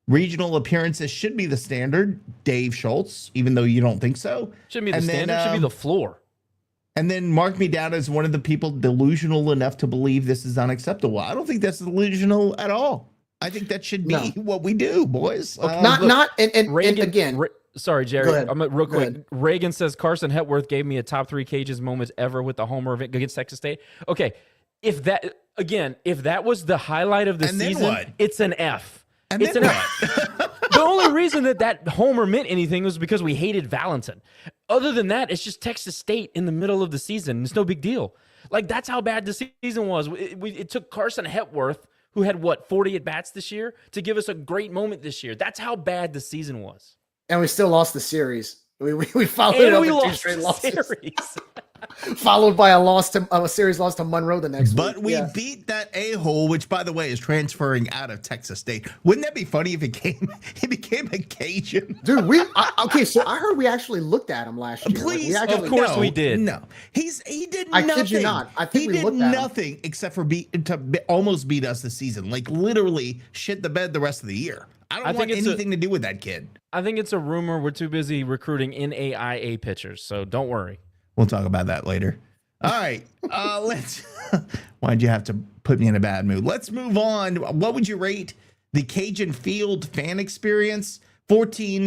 Regional appearances should be the standard. Dave Schultz, even though you don't think so. Shouldn't be the standard. Should be the floor. And then mark me down as one of the people delusional enough to believe this is unacceptable. I don't think that's delusional at all. I think that should be what we do, boys. Reagan, again. Sorry, Jerry. Real quick. Reagan says Carson Hetworth gave me a top 3 Cajuns moments ever with the homer against Texas State. Okay, if that was the highlight of the season, it's an F. It's an F. The only reason that homer meant anything was because we hated Valentin. Other than that, it's just Texas State in the middle of the season. It's no big deal. Like, that's how bad the season was. It took Carson Hetworth, who had, 40 at-bats this year, to give us a great moment this year. That's how bad the season was. And we still lost the series. We followed it up with 2 straight losses. Followed by a series loss to Monroe the next week. But we beat that a-hole, which, by the way, is transferring out of Texas State. Wouldn't that be funny if he became a Cajun? Dude, okay, so I heard we actually looked at him last year. Please, of course we did. No, he did nothing. I kid you not. I think he did nothing except for almost beat us this season. Like, literally shit the bed the rest of the year. I don't want anything to do with that kid. I think it's a rumor. We're too busy recruiting NAIA pitchers, so don't worry. We'll talk about that later. All right. Why'd you have to put me in a bad mood? Let's move on. What would you rate the Cajun Field fan experience? 14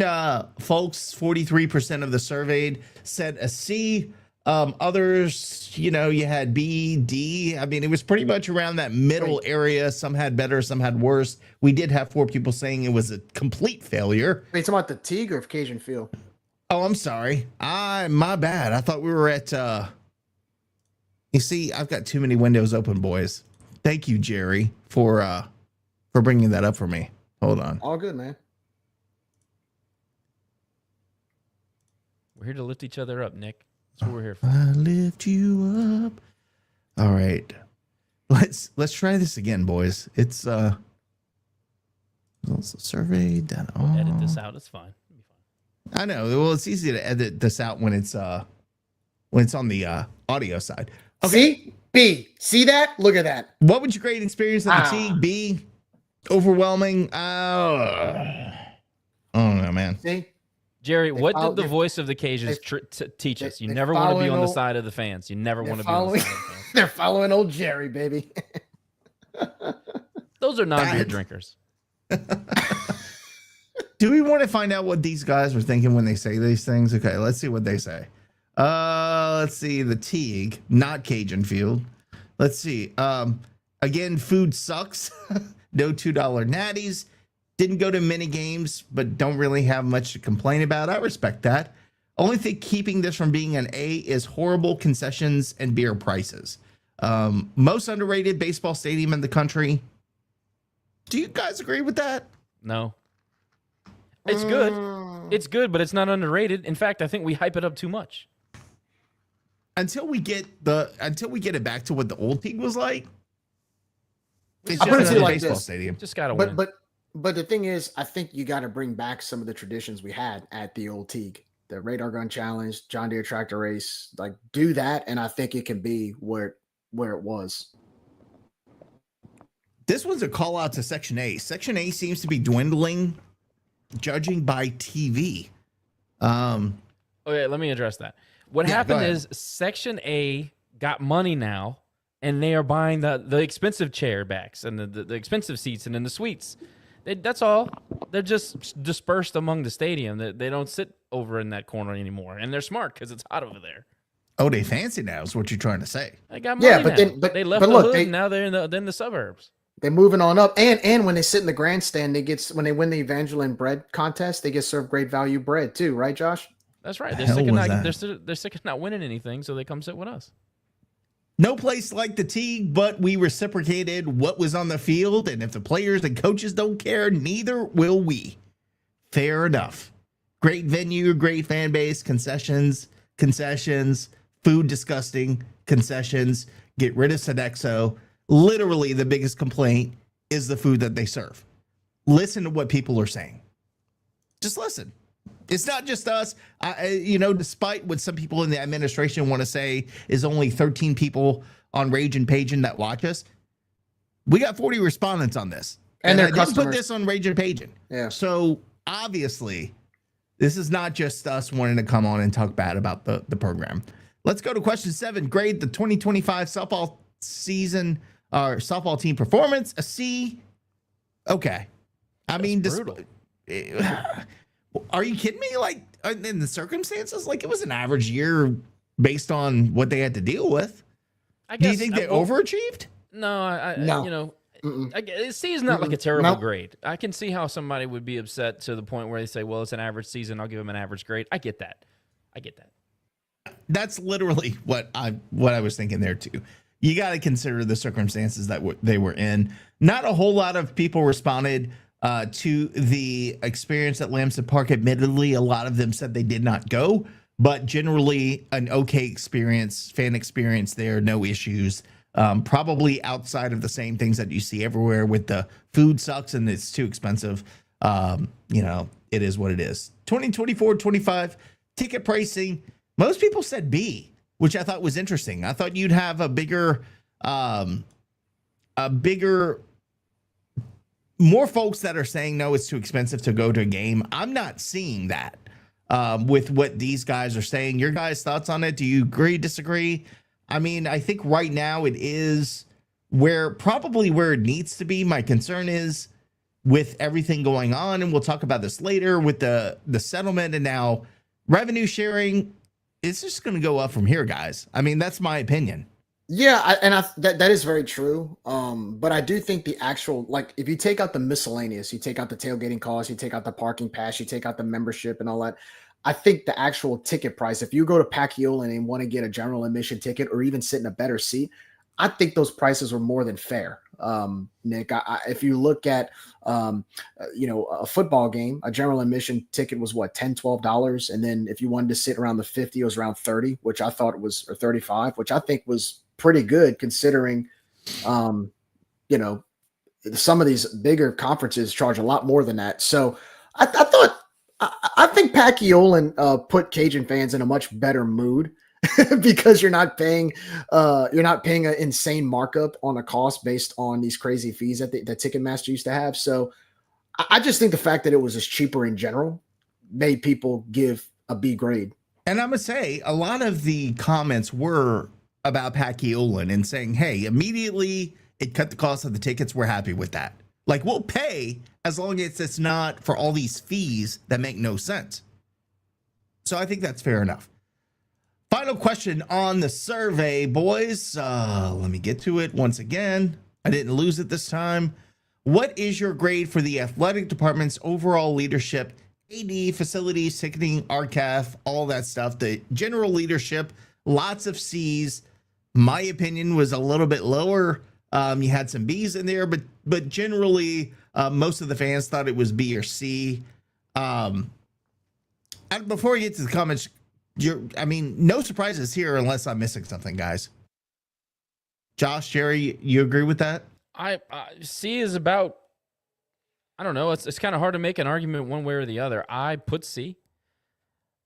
folks, 43% of the surveyed said a C. Others, you had B, D. I mean, it was pretty much around that middle area. Some had better, some had worse. We did have 4 people saying it was a complete failure. Wait, talking about the Teague or Cajun Field? Oh, I'm sorry. My bad. I thought we were at, you see, I've got too many windows open, boys. Thank you, Jerry, for bringing that up for me. Hold on. All good, man. We're here to lift each other up, Nick. That's what we're here for. I lift you up. All right. Let's try this again, boys. It's survey done. Edit this out. It's fine. It'll be fine. I know. Well, it's easy to edit this out when it's on the audio side. Okay. See? B. See that? Look at that. What would you grade experience at the T? B. Overwhelming. I don't know, man. See? Jerry, what did the voice of the Cajuns teach us? You never want to be on the side of the fans. You never want to be on the side of the fans. They're following old Jerry, baby. Those are non-beer drinkers. Do we want to find out what these guys are thinking when they say these things? Okay, let's see what they say. Let's see. The Teague, not Cajun Field. Let's see. Again, food sucks. No $2 natties. Didn't go to many games, but don't really have much to complain about. I respect that. Only thing keeping this from being an A is horrible concessions and beer prices. Most underrated baseball stadium in the country. Do you guys agree with that? No. It's good. It's good, but it's not underrated. In fact, I think we hype it up too much. Until we get it back to what the old Teague was like. It's I'm gonna just say a like baseball this. stadium. Just gotta win. But the thing is, I think you got to bring back some of the traditions we had at the old Teague. The radar gun challenge, John Deere tractor race, like do that, and I think it can be where it was. This one's a call out to Section A. Section A seems to be dwindling, judging by TV. Okay, let me address that. What happened is Section A got money now, and they are buying the expensive chair backs and the expensive seats and then the suites. That's all. They're just dispersed among the stadium. They don't sit over in that corner anymore, and they're smart because it's hot over there. Oh, they fancy now is what you're trying to say. They got money now. They left the hood, and now they're in the suburbs. They're moving on up, and when they sit in the grandstand, when they win the Evangeline bread contest, they get served great value bread too, right, Josh? That's right. They're sick of not winning anything, so they come sit with us. No place like the Teague, but we reciprocated what was on the field, and if the players and coaches don't care, neither will we. Fair enough. Great venue, great fan base, concessions, food disgusting, concessions, get rid of Sodexo. Literally, the biggest complaint is the food that they serve. Listen to what people are saying. Just listen. It's not just us. Despite what some people in the administration want to say is only 13 people on Rage and Pagin that watch us, we got 40 respondents on this. And I didn't put this on Rage and Pagin. Yeah. So obviously, this is not just us wanting to come on and talk bad about the program. Let's go to question 7. Grade the 2025 softball season or softball team performance. A C. Okay. I mean, brutal. Are you kidding me? Like, in the circumstances, like it was an average year based on what they had to deal with. Do you think they overachieved? No, No. You know, C is not like a terrible grade. I can see how somebody would be upset to the point where they say, well, it's an average season, I'll give them an average grade. I get that. That's literally what I was thinking there too. You got to consider the circumstances that they were in. Not a whole lot of people responded to the experience at Lamson Park. Admittedly, a lot of them said they did not go, but generally an okay experience, fan experience there, no issues. Probably outside of the same things that you see everywhere with the food sucks and it's too expensive. It is what it is. 2024-25 ticket pricing. Most people said B, which I thought was interesting. I thought you'd have a bigger, more folks that are saying, no, it's too expensive to go to a game. I'm not seeing that with what these guys are saying. Your guys' thoughts on it? Do you agree, disagree? I mean, I think right now it is probably where it needs to be. My concern is with everything going on, and we'll talk about this later with the settlement and now revenue sharing, it's just going to go up from here, guys. I mean, that's my opinion. Yeah, that is very true. But I do think the actual, like, if you take out the miscellaneous, you take out the tailgating costs, you take out the parking pass, you take out the membership and all that, I think the actual ticket price, if you go to Pacquiao and want to get a general admission ticket or even sit in a better seat, I think those prices were more than fair. Nick, if you look at, a football game, a general admission ticket was what, $10, $12. And then if you wanted to sit around the 50, it was around 30, which I thought was, or 35, which I think was pretty good considering, some of these bigger conferences charge a lot more than that. So I think Pacquiao put Cajun fans in a much better mood because you're not paying an insane markup on a cost based on these crazy fees that Ticketmaster used to have. So I just think the fact that it was just cheaper in general made people give a B grade. And I'm going to say a lot of the comments were about Pacquiao and saying, hey, immediately it cut the cost of the tickets. We're happy with that. Like, we'll pay as long as it's not for all these fees that make no sense. So I think that's fair enough. Final question on the survey, boys. Let me get to it once again. I didn't lose it this time. What is your grade for the athletic department's overall leadership, AD, facilities, ticketing, RCAF, all that stuff, the general leadership, lots of C's. My opinion was a little bit lower. You had some B's in there, but generally, most of the fans thought it was B or C. And before we get to the comments, no surprises here unless I'm missing something, guys. Josh, Jerry, you agree with that? C is about, I don't know. It's kind of hard to make an argument one way or the other. I put C.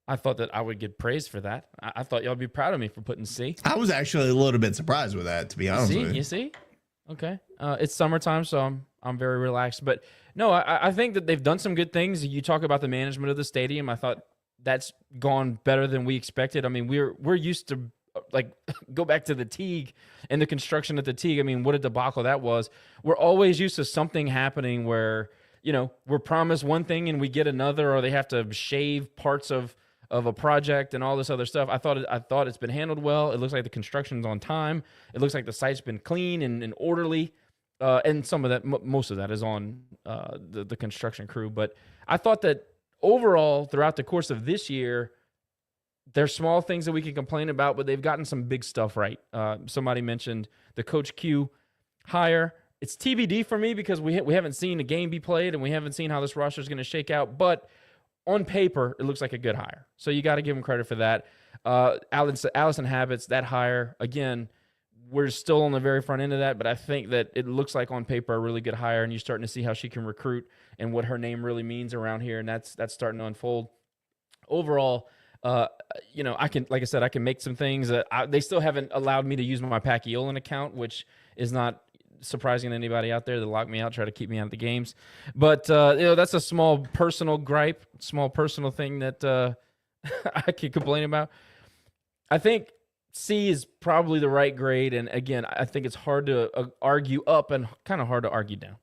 I thought that I would get praised for that. I thought y'all would be proud of me for putting C. I was actually a little bit surprised with that, to be honest with you. You see? Okay. It's summertime, so I'm very relaxed. But no, I think that they've done some good things. You talk about the management of the stadium. I thought that's gone better than we expected. I mean, we're used to, like, go back to the Teague and the construction at the Teague. I mean, what a debacle that was. We're always used to something happening where, we're promised one thing and we get another, or they have to shave parts of a project and all this other stuff. I thought it's been handled well. It looks like the construction's on time. It looks like the site's been clean and orderly. And some of that, most of that is on the construction crew. But I thought that overall, throughout the course of this year, there's small things that we can complain about, but they've gotten some big stuff right. Somebody mentioned the Coach Q hire. It's TBD for me because we haven't seen a game be played and we haven't seen how this roster is going to shake out. But on paper, it looks like a good hire. So you got to give him credit for that. Allison Habits, that hire, again, we're still on the very front end of that, but I think that it looks like on paper a really good hire, and you're starting to see how she can recruit and what her name really means around here, and that's starting to unfold. Overall, I can, like I said, I can make some things. They still haven't allowed me to use my Pacquiolin account, which is not surprising to anybody out there. They lock me out, try to keep me out of the games. But that's a small personal gripe, small personal thing that I could complain about. I think C is probably the right grade, and again, I think it's hard to argue up and kind of hard to argue down.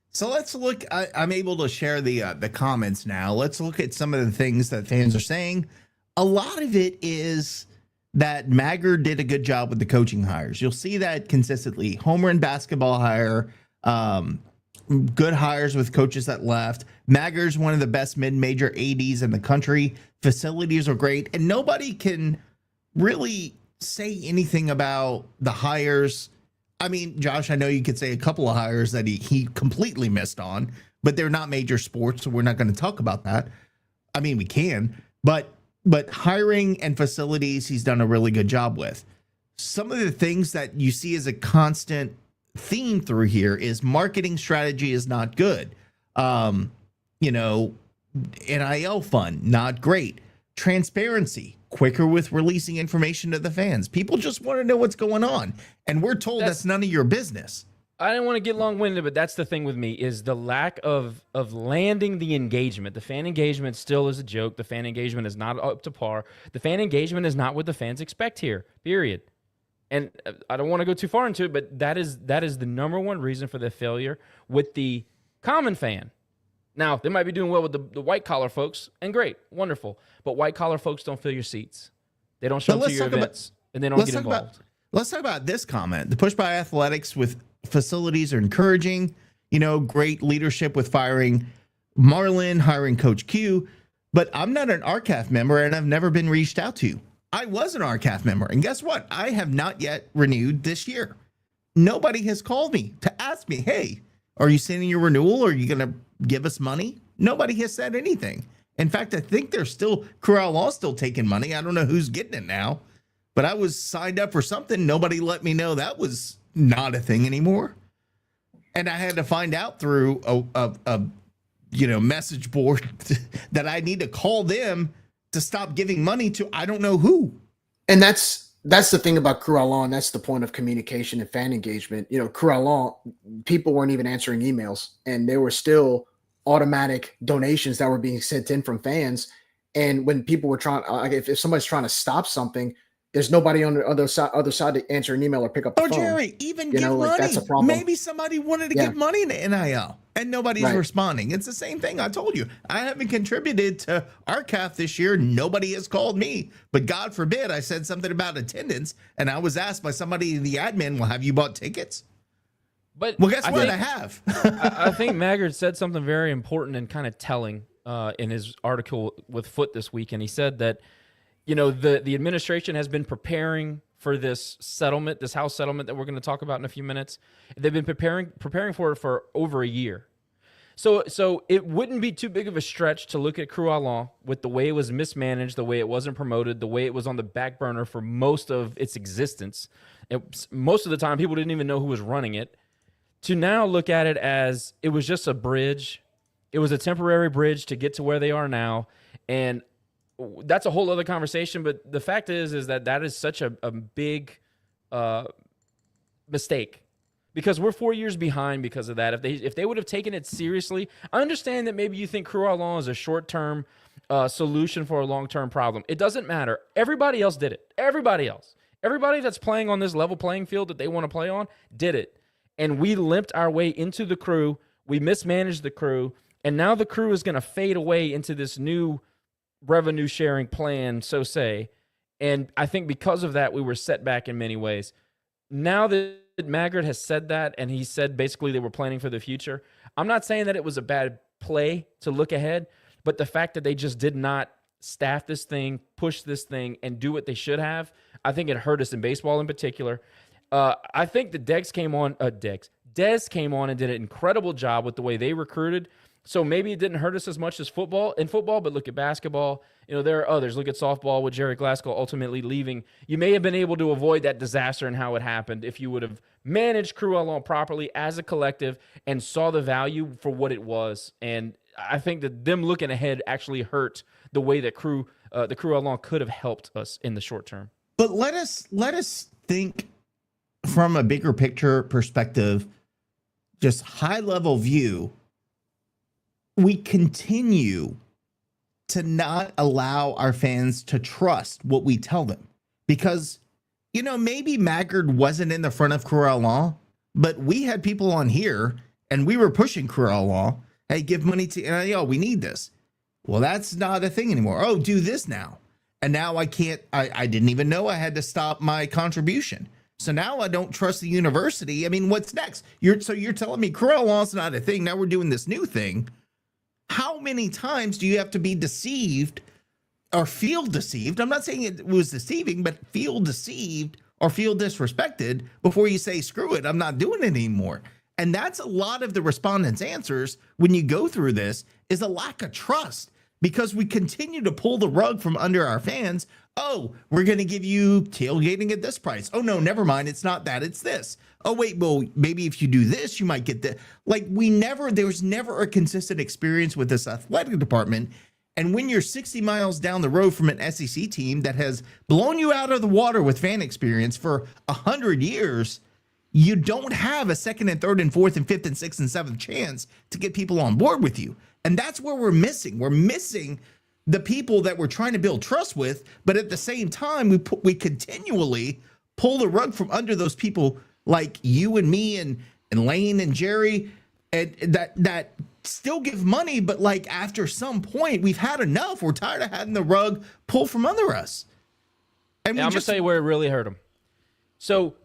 So let's look. I'm able to share the comments now. Let's look at some of the things that fans are saying. A lot of it is that Maggard did a good job with the coaching hires. You'll see that consistently. Home run basketball hire, good hires with coaches that left. Maggard's one of the best mid-major ADs in the country. Facilities are great, and nobody can really say anything about the hires. I mean, Josh, I know you could say a couple of hires that he completely missed on, but they're not major sports, so we're not going to talk about that. I mean, we can, but hiring and facilities, he's done a really good job with. Some of the things that you see as a constant theme through here is marketing strategy is not good. NIL fund, not great. Transparency, quicker with releasing information to the fans. People just want to know what's going on, and we're told that's none of your business. I didn't want to get long-winded, but that's the thing with me is the lack of landing the engagement. The fan engagement still is a joke. The fan engagement is not up to par. The fan engagement is not what the fans expect here, period. And I don't want to go too far into it, but that is the number one reason for the failure with the common fan. Now, they might be doing well with the white-collar folks, and great, wonderful. But white-collar folks don't fill your seats. They don't show up to your events, and they don't get involved. Let's talk about this comment. The push by athletics with facilities are encouraging. Great leadership with firing Marlin, hiring Coach Q. But I'm not an RCAF member, and I've never been reached out to. I was an RCAF member, and guess what? I have not yet renewed this year. Nobody has called me to ask me, hey, are you sending your renewal? Or are you going to give us money? Nobody has said anything. In fact, I think they're still, Corral Law still taking money. I don't know who's getting it now, but I was signed up for something. Nobody let me know that was not a thing anymore. And I had to find out through a message board that I need to call them to stop giving money to I don't know who. And that's the thing about Corral Law, and that's the point of communication and fan engagement. Corral Law, people weren't even answering emails, and there were still automatic donations that were being sent in from fans. And when people were trying, if somebody's trying to stop something, there's nobody on the other side to answer an email or pick up the phone. Jerry, even give money. That's a problem. Maybe somebody wanted to give money to NIL and nobody's responding. It's the same thing. I told you, I haven't contributed to RCAF this year. Nobody has called me, but God forbid I said something about attendance and I was asked by somebody, the admin, well, have you bought tickets? But well, guess what? I have. I think Maggard said something very important and kind of telling in his article with Foot this week. And he said that, the administration has been preparing for this settlement, this House settlement that we're going to talk about in a few minutes. They've been preparing for it for over a year. So it wouldn't be too big of a stretch to look at Crew Law with the way it was mismanaged, the way it wasn't promoted, the way it was on the back burner for most of its existence. Most of the time, people didn't even know who was running it. To now look at it as it was just a bridge. It was a temporary bridge to get to where they are now. And that's a whole other conversation, but the fact is that is such a big mistake because we're 4 years behind because of that. If they would have taken it seriously, I understand that maybe you think Crew Law is a short-term solution for a long-term problem. It doesn't matter. Everybody else did it. Everybody else. Everybody that's playing on this level playing field that they want to play on did it. And we limped our way into the Crew. We mismanaged the Crew, and now the Crew is going to fade away into this new revenue sharing plan, so say. And I think because of that, we were set back in many ways. Now that Maggard has said that, and he said basically they were planning for the future, I'm not saying that it was a bad play to look ahead, but the fact that they just did not staff this thing, push this thing, and do what they should have, I think it hurt us in baseball in particular. I think the Dez came on and did an incredible job with the way they recruited. So maybe it didn't hurt us as much as football, but look at basketball. There are others. Look at softball with Jerry Glasgow ultimately leaving. You may have been able to avoid that disaster and how it happened if you would have managed Crew Along properly as a collective and saw the value for what it was. And I think that them looking ahead actually hurt the way that the Crew Along could have helped us in the short term. But let us think from a bigger picture perspective, just high level view. We continue to not allow our fans to trust what we tell them because, maybe Maggard wasn't in the front of Crew Law, but we had people on here and we were pushing Crew Law. Hey, give money to NIL. We need this. Well, that's not a thing anymore. Oh, do this now. And now I can't, I didn't even know I had to stop my contribution. So now I don't trust the university. I mean, what's next? You're telling me Crew Law is not a thing. Now we're doing this new thing. How many times do you have to be deceived or feel deceived? I'm not saying it was deceiving, but feel deceived or feel disrespected before you say, screw it, I'm not doing it anymore. And that's a lot of the respondents' answers when you go through this is a lack of trust because we continue to pull the rug from under our fans. Oh, we're going to give you tailgating at this price. Oh, no, never mind. It's not that. It's this. Oh, wait, well, maybe if you do this, you might get that. Like there was never a consistent experience with this athletic department. And when you're 60 miles down the road from an SEC team that has blown you out of the water with fan experience for 100 years, you don't have a second and third and fourth and fifth and sixth and seventh chance to get people on board with you. And that's where we're missing. We're missing the people that we're trying to build trust with, but at the same time, we continually pull the rug from under those people like you and me and Lane and Jerry, and that still give money, but like after some point, we've had enough. We're tired of having the rug pulled from under us. And I'm gonna tell you where it really hurt them. So,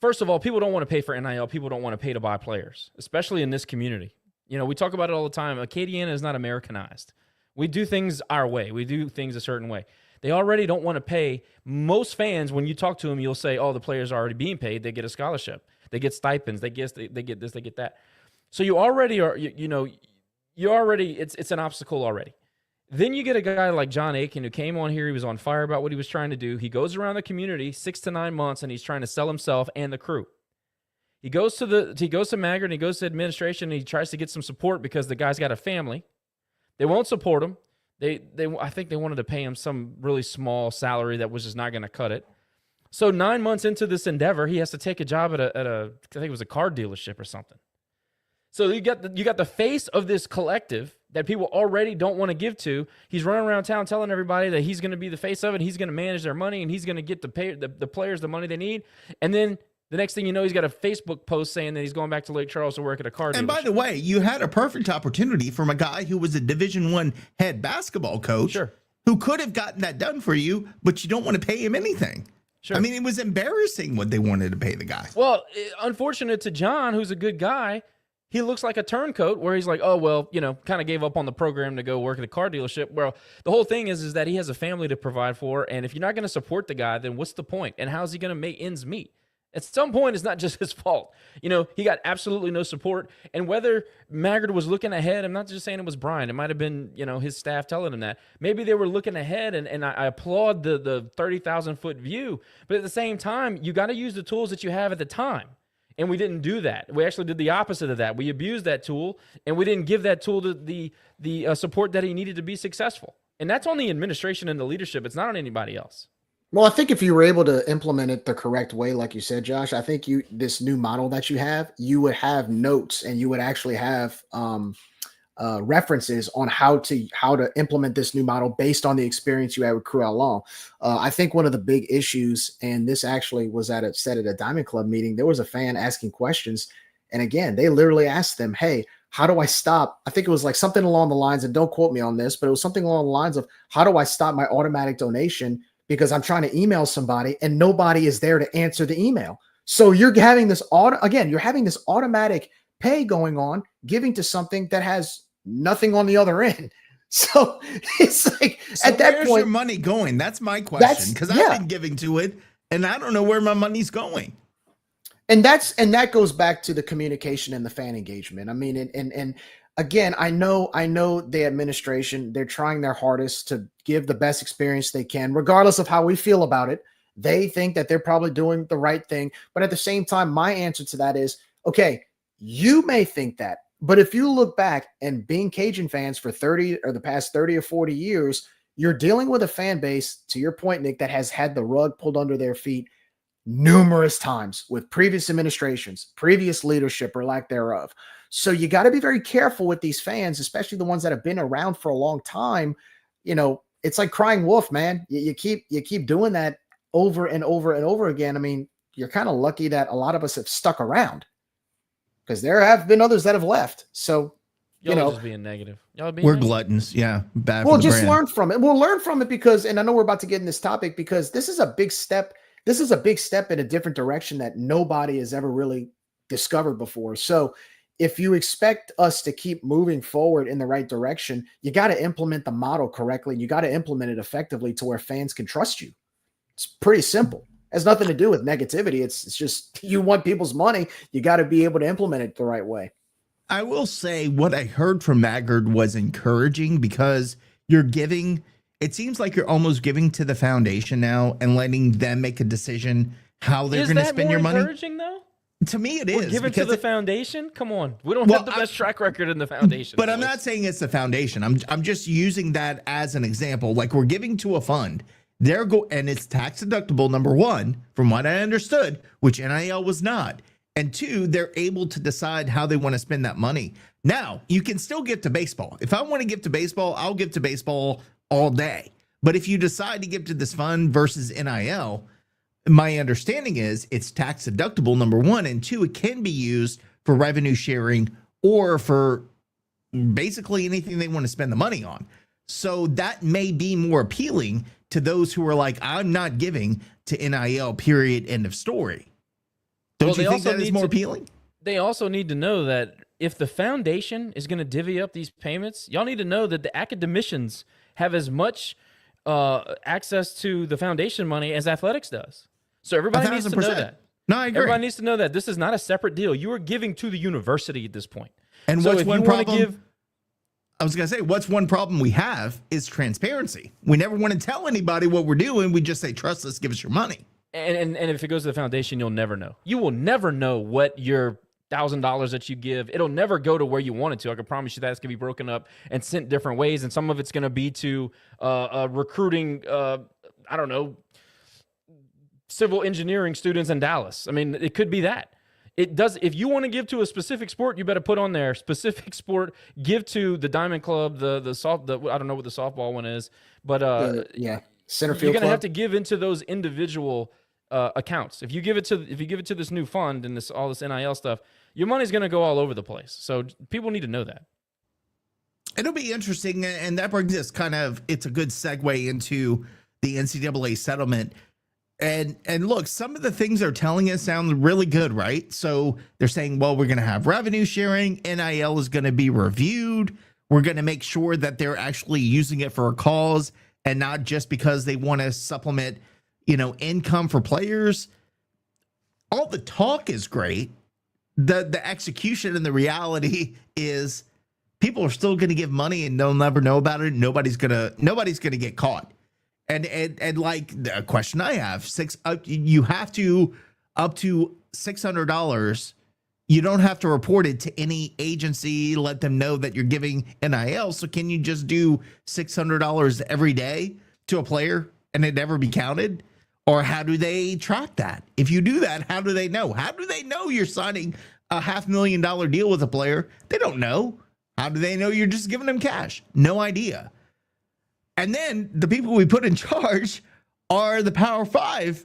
first of all, people don't want to pay for NIL. People don't want to pay to buy players, especially in this community. We talk about it all the time. Acadiana is not Americanized. We do things our way. We do things a certain way. They already don't want to pay. Most fans, when you talk to them, you'll say, oh, the players are already being paid. They get a scholarship. They get stipends. They get this, they get that. So you already are, it's an obstacle already. Then you get a guy like John Aiken who came on here. He was on fire about what he was trying to do. He goes around the community 6 to 9 months, and he's trying to sell himself and the crew. He goes to Maggard, and he goes to administration, and he tries to get some support because the guy's got a family. They won't support him. I think they wanted to pay him some really small salary that was just not going to cut it. So 9 months into this endeavor, he has to take a job at I think it was a car dealership or something. So you got the face of this collective that people already don't want to give to. He's running around town telling everybody that he's going to be the face of it. He's going to manage their money, and he's going to get the players the money they need. And then the next thing you know, he's got a Facebook post saying that he's going back to Lake Charles to work at a car dealership. And by the way, you had a perfect opportunity from a guy who was a Division I head basketball coach, sure, who could have gotten that done for you, but you don't want to pay him anything. Sure. I mean, it was embarrassing what they wanted to pay the guy. Well, unfortunate to John, who's a good guy, he looks like a turncoat where he's like, oh, well, kind of gave up on the program to go work at a car dealership. Well, the whole thing is that he has a family to provide for, and if you're not going to support the guy, then what's the point? And how's he going to make ends meet? At some point, it's not just his fault. He got absolutely no support. And whether Maggard was looking ahead, I'm not just saying it was Brian. It might have been, his staff telling him that. Maybe they were looking ahead, and I applaud the 30,000-foot view. But at the same time, you got to use the tools that you have at the time. And we didn't do that. We actually did the opposite of that. We abused that tool, and we didn't give that tool the support that he needed to be successful. And that's on the administration and the leadership. It's not on anybody else. Well, I think if you were able to implement it the correct way, like you said, Josh, I think this new model that you would have notes, and you would actually have references on how to implement this new model based on the experience you had with Crew Law. I think one of the big issues, and this actually was said at a Diamond Club meeting, there was a fan asking questions, and again, they literally asked them, "Hey, how do I stop?" I think it was like something along the lines, and don't quote me on this, but it was something along the lines of, "How do I stop my automatic donation because I'm trying to email somebody and nobody is there to answer the email?" So you're having this automatic pay going on, giving to something that has nothing on the other end. So it's like, at that where's point, your money going? That's my question, because I've been giving to it and I don't know where my money's going. And that goes back to the communication and the fan engagement. I mean, and again, I know the administration, they're trying their hardest to give the best experience they can, regardless of how we feel about it. They think that they're probably doing the right thing. But at the same time, my answer to that is, okay, you may think that, but if you look back and being Cajun fans for 30 or the past 30 or 40 years, you're dealing with a fan base, to your point, Nick, that has had the rug pulled under their feet numerous times with previous administrations, previous leadership or lack thereof. So you got to be very careful with these fans, especially the ones that have been around for a long time. You know, it's like crying wolf, man. You keep doing that over and over and over again. I mean, you're kind of lucky that a lot of us have stuck around, because there have been others that have left. So, Y'all just being negative. Y'all being We're negative. gluttons. Yeah. Bad. we'll for the just brand. learn from it. We'll learn from it because, and I know we're about to get in this topic, because this is a big step. This is a big step in a different direction that nobody has ever really discovered before. So if you expect us to keep moving forward in the right direction, you got to implement the model correctly. You got to implement it effectively to where fans can trust you. It's pretty simple. It has nothing to do with negativity. It's just, you want people's money. You got to be able to implement it the right way. I will say what I heard from Maggard was encouraging, because you're giving, it seems like you're almost giving to the foundation now and letting them make a decision how they're going to spend your money. Encouraging though? To me, it We're is. giving to because the foundation? Come on. We don't Well, have the best track record in the foundation. But I'm boys. not saying it's the foundation. I'm just using that as an example. Like, we're giving to a fund. And it's tax deductible, number one, from what I understood, which NIL was not. And two, they're able to decide how they want to spend that money. Now, you can still give to baseball. If I want to give to baseball, I'll give to baseball all day. But if you decide to give to this fund versus NIL, my understanding is it's tax deductible, number one, and two, it can be used for revenue sharing or for basically anything they want to spend the money on. So that may be more appealing to those who are like, I'm not giving to NIL, period, end of story. Don't you think that is more appealing? They also need to know that if the foundation is going to divvy up these payments, y'all need to know that the academicians have as much access to the foundation money as athletics does. So everybody needs to know 1,000%. that. No, I agree. Everybody needs to know that this is not a separate deal. You are giving to the university at this point. And so what's if one you want to problem? give, I was going to say, what's one problem we have is transparency. We never want to tell anybody what we're doing. We just say, trust us, give us your money. and if it goes to the foundation, you'll never know. You will never know what your $1,000 that you give. It'll never go to where you want it to. I can promise you that it's going to be broken up and sent different ways. And some of it's going to be to recruiting, I don't know, civil engineering students in Dallas. I mean, it could be that. It does. If you want to give to a specific sport, you better put on there specific sport. Give to the Diamond Club, the I don't know what the softball one is, but center field. You're gonna club. have to give into those individual accounts. If you give it to this new fund and all this NIL stuff, your money's gonna go all over the place. So people need to know that. It'll be interesting, and that brings us it's a good segue into the NCAA settlement. And look, some of the things they're telling us sound really good, right? So they're saying, well, we're going to have revenue sharing. NIL is going to be reviewed. We're going to make sure that they're actually using it for a cause and not just because they want to supplement, income for players. All the talk is great. The execution and the reality is people are still going to give money and they'll never know about it. Nobody's going to get caught. And like the question I have, you have to up to $600. You don't have to report it to any agency, let them know that you're giving NIL. So can you just do $600 every day to a player and it never be counted? Or how do they track that? If you do that, how do they know? How do they know you're signing a $500,000 deal with a player? They don't know. How do they know you're just giving them cash? No idea. And then the people we put in charge are the Power Five.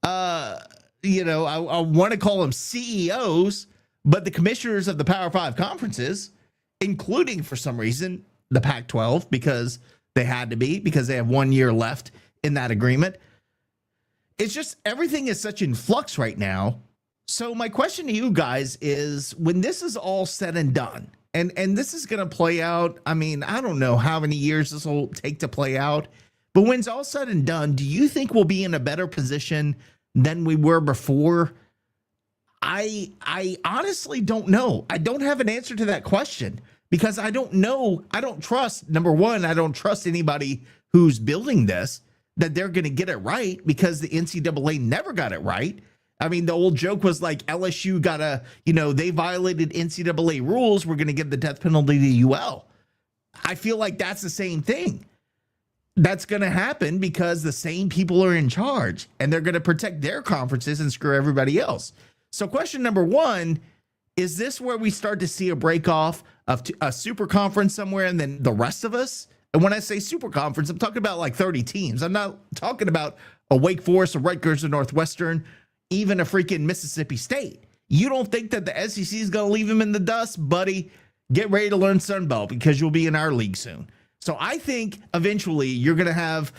I want to call them CEOs, but the commissioners of the Power Five conferences, including for some reason the Pac-12, because they had to be, because they have 1 year left in that agreement. It's just everything is such in flux right now. So my question to you guys is, when this is all said and done, and this is going to play out, I mean, I don't know how many years this will take to play out, but when it's all said and done, do you think we'll be in a better position than we were before? I honestly don't know. I don't have an answer to that question, because I don't know. I don't trust, number one, I don't trust anybody who's building this, that they're going to get it right, because the NCAA never got it right. I mean, the old joke was like LSU they violated NCAA rules. We're going to give the death penalty to UL. I feel like that's the same thing. That's going to happen because the same people are in charge, and they're going to protect their conferences and screw everybody else. So question number one, is this where we start to see a break off of a super conference somewhere and then the rest of us? And when I say super conference, I'm talking about like 30 teams. I'm not talking about a Wake Forest, a Rutgers, a Northwestern, even a freaking Mississippi State. You don't think that the SEC is going to leave them in the dust? Buddy, get ready to learn Sunbelt, because you'll be in our league soon. So I think eventually you're going to have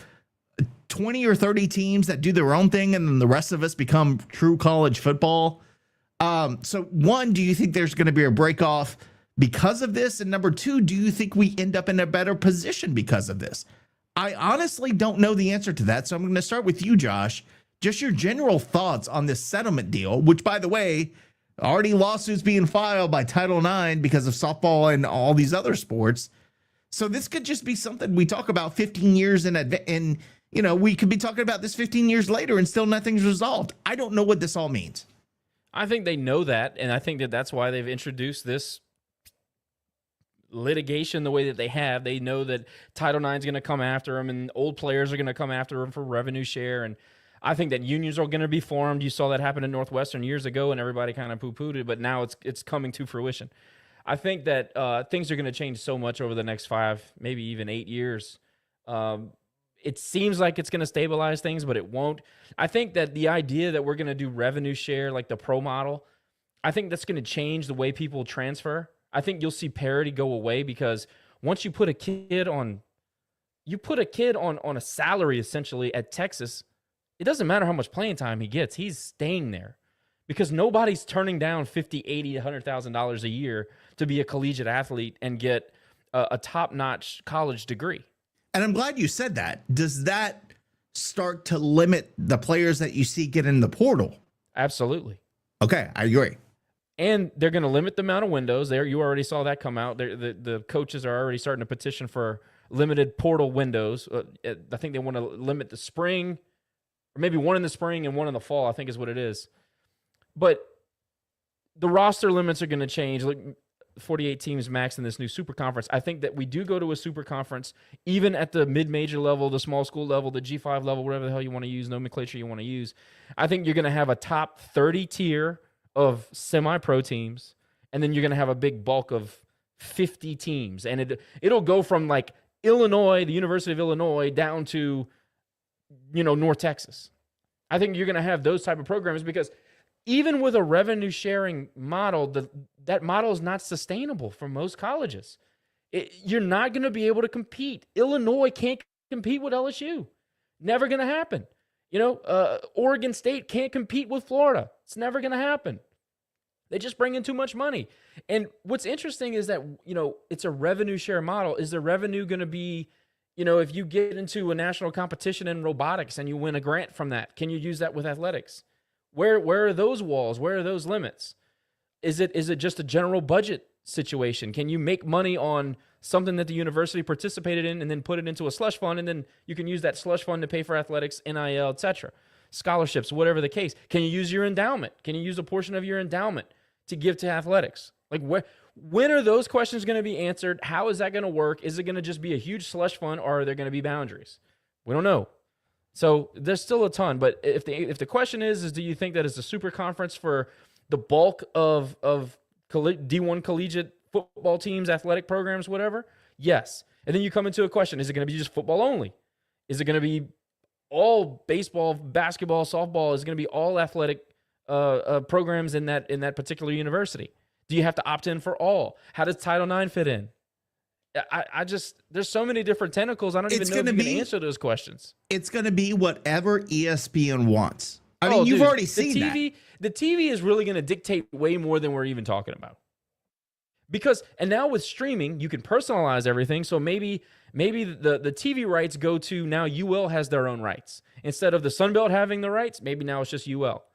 20 or 30 teams that do their own thing, and then the rest of us become true college football. So one, do you think there's going to be a break off because of this? And number two, do you think we end up in a better position because of this? I honestly don't know the answer to that. So I'm going to start with you, Josh. Just your general thoughts on this settlement deal, which, by the way, already lawsuits being filed by Title IX because of softball and all these other sports. So this could just be something we talk about 15 years in advance, and we could be talking about this 15 years later and still nothing's resolved. I don't know what this all means. I think they know that, and I think that that's why they've introduced this litigation the way that they have. They know that Title IX is going to come after them, and old players are going to come after them for revenue share, and I think that unions are going to be formed. You saw that happen at Northwestern years ago, and everybody kind of poo-pooed it, but now it's coming to fruition. I think that things are going to change so much over the next 5, maybe even 8 years. It seems like it's going to stabilize things, but it won't. I think that the idea that we're going to do revenue share like the pro model, I think that's going to change the way people transfer. I think you'll see parity go away, because once you put a kid on a salary essentially at Texas, it doesn't matter how much playing time he gets. He's staying there, because nobody's turning down $50,000, $80,000, $100,000 a year to be a collegiate athlete and get a top-notch college degree. And I'm glad you said that. Does that start to limit the players that you see get in the portal? Absolutely. Okay, I agree. And they're going to limit the amount of windows. There, you already saw that come out. The coaches are already starting to petition for limited portal windows. I think they want to limit the spring, or maybe one in the spring and one in the fall, I think is what it is. But the roster limits are going to change. Like 48 teams max in this new super conference. I think that we do go to a super conference, even at the mid-major level, the small school level, the G5 level, whatever the hell you want to use, nomenclature you want to use. I think you're going to have a top 30 tier of semi-pro teams, and then you're going to have a big bulk of 50 teams. And it'll go from like Illinois, the University of Illinois, down to, North Texas. I think you're going to have those type of programs, because even with a revenue sharing model, that model is not sustainable for most colleges. You're not going to be able to compete. Illinois can't compete with LSU. Never going to happen. Oregon State can't compete with Florida. It's never going to happen. They just bring in too much money. And what's interesting is that, it's a revenue share model. Is the revenue going to be, if you get into a national competition in robotics and you win a grant from that, can you use that with athletics? Where are those walls? Where are those limits? Is it just a general budget situation? Can you make money on something that the university participated in and then put it into a slush fund, and then you can use that slush fund to pay for athletics, NIL, etc., scholarships, whatever the case? Can you use your endowment? Can you use a portion of your endowment to give to athletics? Like, when are those questions going to be answered? How is that going to work? Is it going to just be a huge slush fund, or are there going to be boundaries? We don't know. So there's still a ton, but if the question is do you think that it's a super conference for the bulk of D1 collegiate football teams, athletic programs, whatever? Yes. And then you come into a question, is it going to be just football only? Is it going to be all baseball, basketball, softball? Is it going to be all athletic programs in that particular university? Do you have to opt in for all? How does Title IX fit in? There's so many different tentacles. I don't even know if you can answer those questions. It's going to be whatever ESPN wants. I mean, you've already seen that. The TV is really going to dictate way more than we're even talking about. And now with streaming, you can personalize everything. So maybe the TV rights go to, now UL has their own rights. Instead of the Sun Belt having the rights, maybe now it's just UL.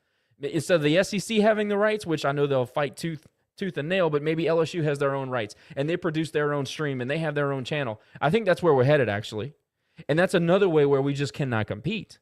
Instead of the SEC having the rights, which I know they'll fight tooth tooth and nail, but maybe LSU has their own rights and they produce their own stream and they have their own channel. I think that's where we're headed, actually. And that's another way where we just cannot compete.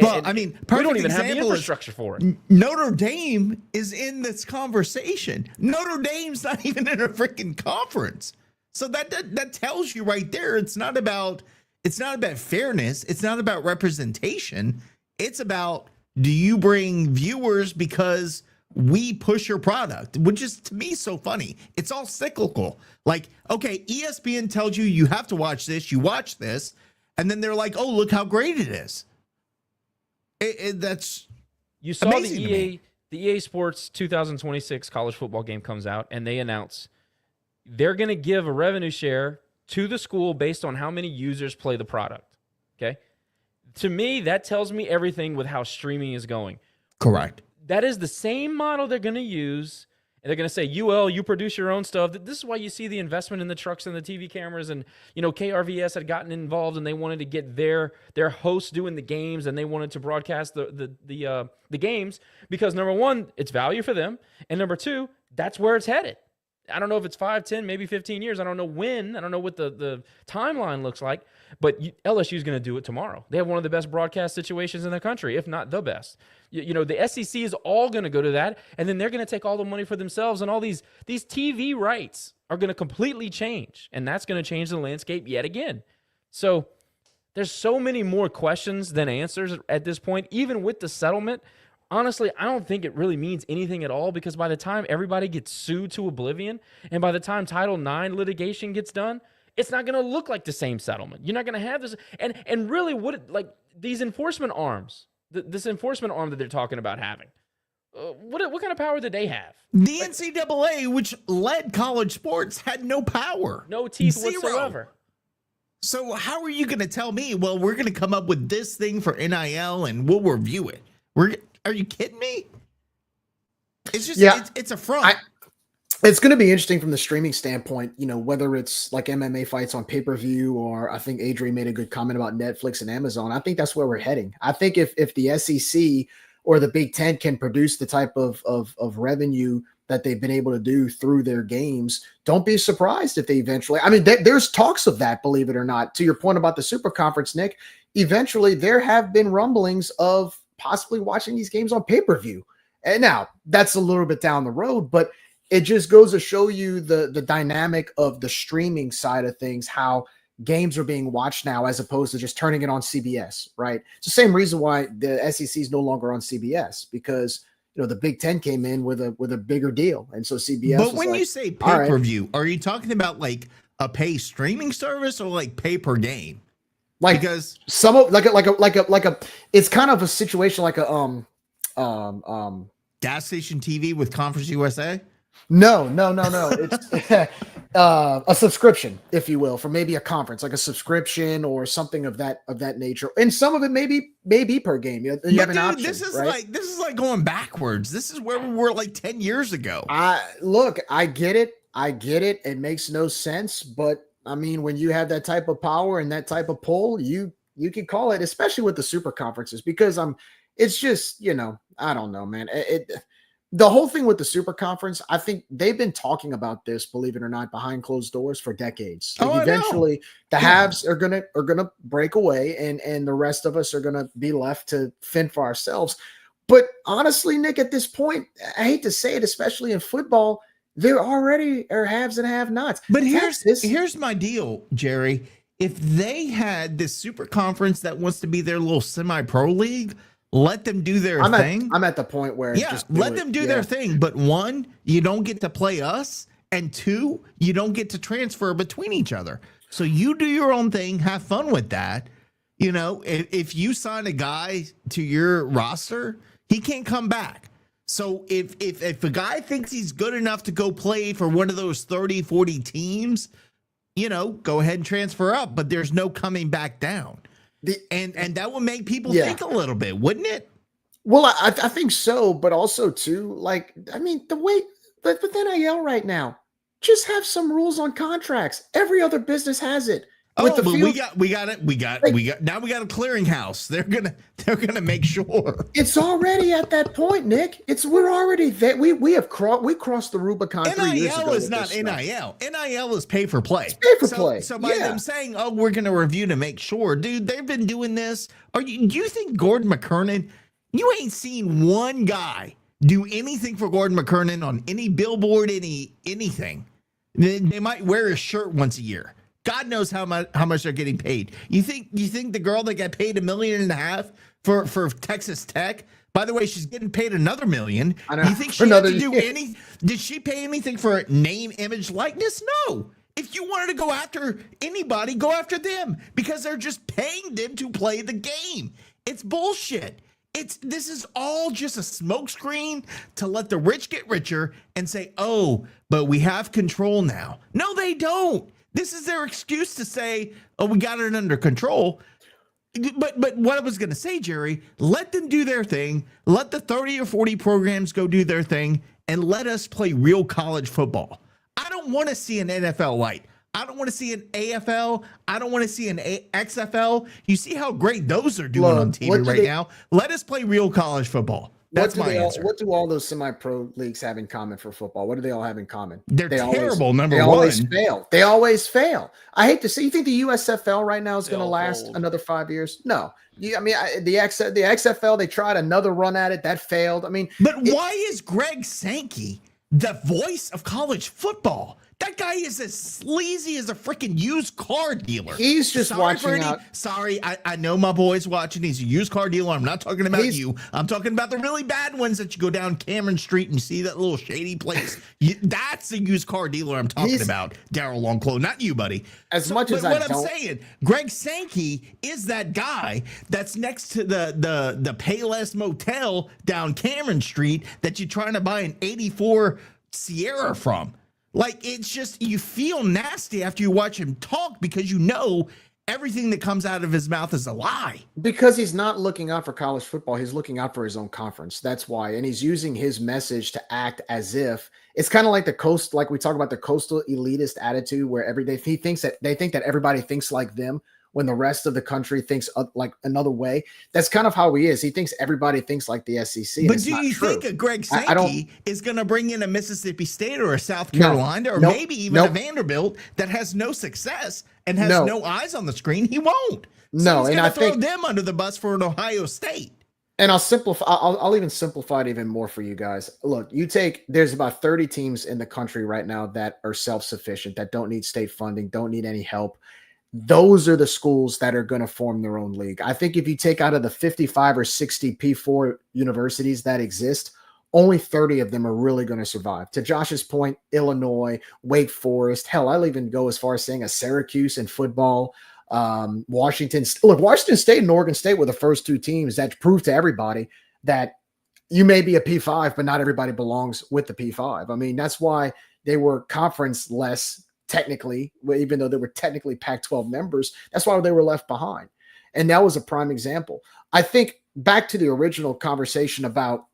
Well, I mean, we don't perfect even have the example is infrastructure for it. Notre Dame is in this conversation. Notre Dame's not even in a freaking conference. So that tells you right there, it's not about fairness. It's not about representation. It's about, do you bring viewers because we push your product, which is to me so funny. It's all cyclical. Like, okay, ESPN tells you have to watch this, you watch this, and then they're like, oh, look how great it is. That's you saw the EA Sports 2026 college football game comes out, and they announce they're going to give a revenue share to the school based on how many users play the product. Okay, to me, that tells me everything with how streaming is going. Correct. That is the same model they're going to use. And they're going to say, UL, you produce your own stuff. This is why you see the investment in the trucks and the TV cameras. And, KRVS had gotten involved and they wanted to get their hosts doing the games and they wanted to broadcast the games because, number one, it's value for them. And number two, that's where it's headed. I don't know if it's 5, 10, maybe 15 years. I don't know when. I don't know what the timeline looks like. But LSU is going to do it tomorrow. They have one of the best broadcast situations in the country, if not the best. The SEC is all going to go to that, and then they're going to take all the money for themselves, and all these TV rights are going to completely change, and that's going to change the landscape yet again. So there's so many more questions than answers at this point, even with the settlement. Honestly, I don't think it really means anything at all because by the time everybody gets sued to oblivion and by the time Title IX litigation gets done, it's not going to look like the same settlement. You're not going to have this. And really, these enforcement arms, this enforcement arm that they're talking about having, what kind of power did they have? The NCAA, which led college sports, had no power. No teeth 0 whatsoever. So how are you going to tell me, well, we're going to come up with this thing for NIL and we'll review it? Are you kidding me? It's just, it's a front. It's going to be interesting from the streaming standpoint, whether it's like MMA fights on pay-per-view or I think Adrian made a good comment about Netflix and Amazon. I think that's where we're heading. I think if the SEC or the Big Ten can produce the type of revenue that they've been able to do through their games, don't be surprised if they eventually, there's talks of that, believe it or not. To your point about the Super Conference, Nick, eventually there have been rumblings of possibly watching these games on pay-per-view. And now that's a little bit down the road, but it just goes to show you the dynamic of the streaming side of things, how games are being watched now as opposed to just turning it on CBS, right? It's the same reason why the SEC is no longer on CBS because, the Big Ten came in with a bigger deal. And so CBS But when you say pay-per-view, are you talking about like a pay streaming service or like pay per game? Like because some of like a it's kind of a situation like a gas station TV with Conference USA? No. It's a subscription, if you will, for maybe a conference, like a subscription or something of that nature. And some of it may be per game. You have an option. This is right? this is like going backwards. This is where we were like 10 years ago. I get it. It makes no sense, but when you have that type of power and that type of pull, you can call it, especially with the super conferences, because it's just, I don't know, man. The whole thing with the super conference, I think they've been talking about this, believe it or not, behind closed doors for decades. Eventually the haves are gonna break away and the rest of us are gonna be left to fend for ourselves. But honestly, Nick, at this point, I hate to say it, especially in football, there already are haves and have-nots. But here's my deal, Jerry. If they had this super conference that wants to be their little semi-pro league, let them do their thing. I'm at the point where let them do their thing. But one, you don't get to play us, and two, you don't get to transfer between each other. So you do your own thing, have fun with that. If you sign a guy to your roster, he can't come back. So if a guy thinks he's good enough to go play for one of those 30, 40 teams, go ahead and transfer up, but there's no coming back down. And that would make people think a little bit, wouldn't it? Well, I think so, but also too, the way with NIL right now, just have some rules on contracts. Every other business has it. With the but field, we got now we got a clearinghouse. They're gonna make sure. it's already at that point, Nick. We're already there. We crossed the Rubicon 3 years ago. NIL is not NIL. NIL is pay for play. It's pay for play. So by them saying, "Oh, we're gonna review to make sure," dude, they've been doing this. Do you think Gordon McKernan? You ain't seen one guy do anything for Gordon McKernan on any billboard, anything. They might wear his shirt once a year. God knows how much they're getting paid. You think the girl that got paid $1.5 million for Texas Tech? By the way, she's getting paid another $1 million. I know. You think she had to do any? Did she pay anything for name, image, likeness? No. If you wanted to go after anybody, go after them because they're just paying them to play the game. It's bullshit. This is all just a smokescreen to let the rich get richer and say, "Oh, but we have control now." No, they don't. This is their excuse to say, "Oh, we got it under control." But what I was going to say, Jerry, let them do their thing. Let the 30 or 40 programs go do their thing and let us play real college football. I don't want to see an NFL light. I don't want to see an AFL. I don't want to see an XFL. You see how great those are doing on TV right now? Let us play real college football. That's my answer. What do all those semi-pro leagues have in common for football? What do they all have in common? They're terrible, number one. They always fail. They always fail. I hate to say. You think the USFL right now is going to last another 5 years? No. The XFL, they tried another run at it. That failed. I mean, but why is Greg Sankey the voice of college football? That guy is as sleazy as a freaking used car dealer. He's just watching out. Sorry, I know my boy's watching. He's a used car dealer. I'm not talking about you. I'm talking about the really bad ones that you go down Cameron Street and you see that little shady place. That's a used car dealer I'm talking about, Daryl Longclaw, not you, buddy. What I'm saying, Greg Sankey is that guy that's next to the Payless Motel down Cameron Street that you're trying to buy an 84 Sierra from. Like, it's just, you feel nasty after you watch him talk because you know everything that comes out of his mouth is a lie. Because he's not looking out for college football. He's looking out for his own conference. That's why. And he's using his message to act as if it's kind of like like we talk about the coastal elitist attitude where they think that everybody thinks like them when the rest of the country thinks like another way. That's kind of how he is. He thinks everybody thinks like the SEC. But do you think a Greg Sankey is going to bring in a Mississippi State or a South Carolina or maybe even a Vanderbilt that has no success and has no eyes on the screen? He won't. So he's going to throw them under the bus for an Ohio State. And I'll simplify. I'll even simplify it even more for you guys. Look, there's about 30 teams in the country right now that are self-sufficient, that don't need state funding, don't need any help. Those are the schools that are going to form their own league. I think if you take out of the 55 or 60 P4 universities that exist, only 30 of them are really going to survive. To Josh's point, Illinois, Wake Forest, hell, I'll even go as far as saying a Syracuse in football, Washington. Look, Washington State and Oregon State were the first two teams that proved to everybody that you may be a P5, but not everybody belongs with the P5. I mean, that's why they were conference-less technically, even though they were technically Pac-12 members. That's why they were left behind. And that was a prime example. I think back to the original conversation about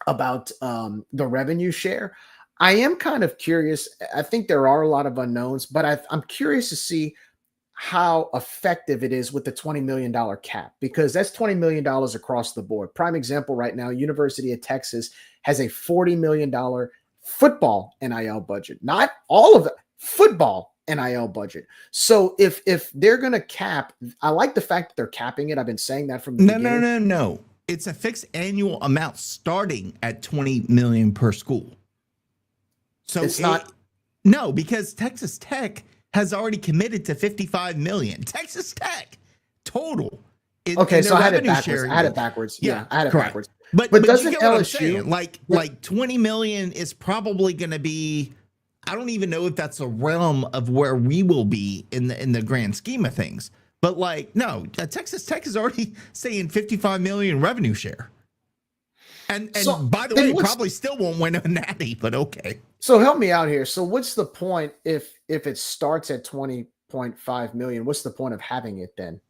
the revenue share, I am kind of curious. I think there are a lot of unknowns, but I'm curious to see how effective it is with the $20 million cap, because that's $20 million across the board. Prime example right now, University of Texas has a $40 million football NIL budget, not all of it. Football NIL budget. So if they're going to cap, I like the fact that they're capping it. I've been saying that from the beginning. No. It's a fixed annual amount starting at $20 million per school. So it's not. No, because Texas Tech has already committed to $55 million. Texas Tech total. So I had it backwards. Yeah, I had it backwards. But doesn't LSU like $20 million is probably going to be? I don't even know if that's a realm of where we will be in the grand scheme of things. But Texas Tech is already saying $55 million revenue share. And so, by the way, probably still won't win a natty, but okay. So help me out here. So what's the point if it starts at 20.5 million? What's the point of having it then?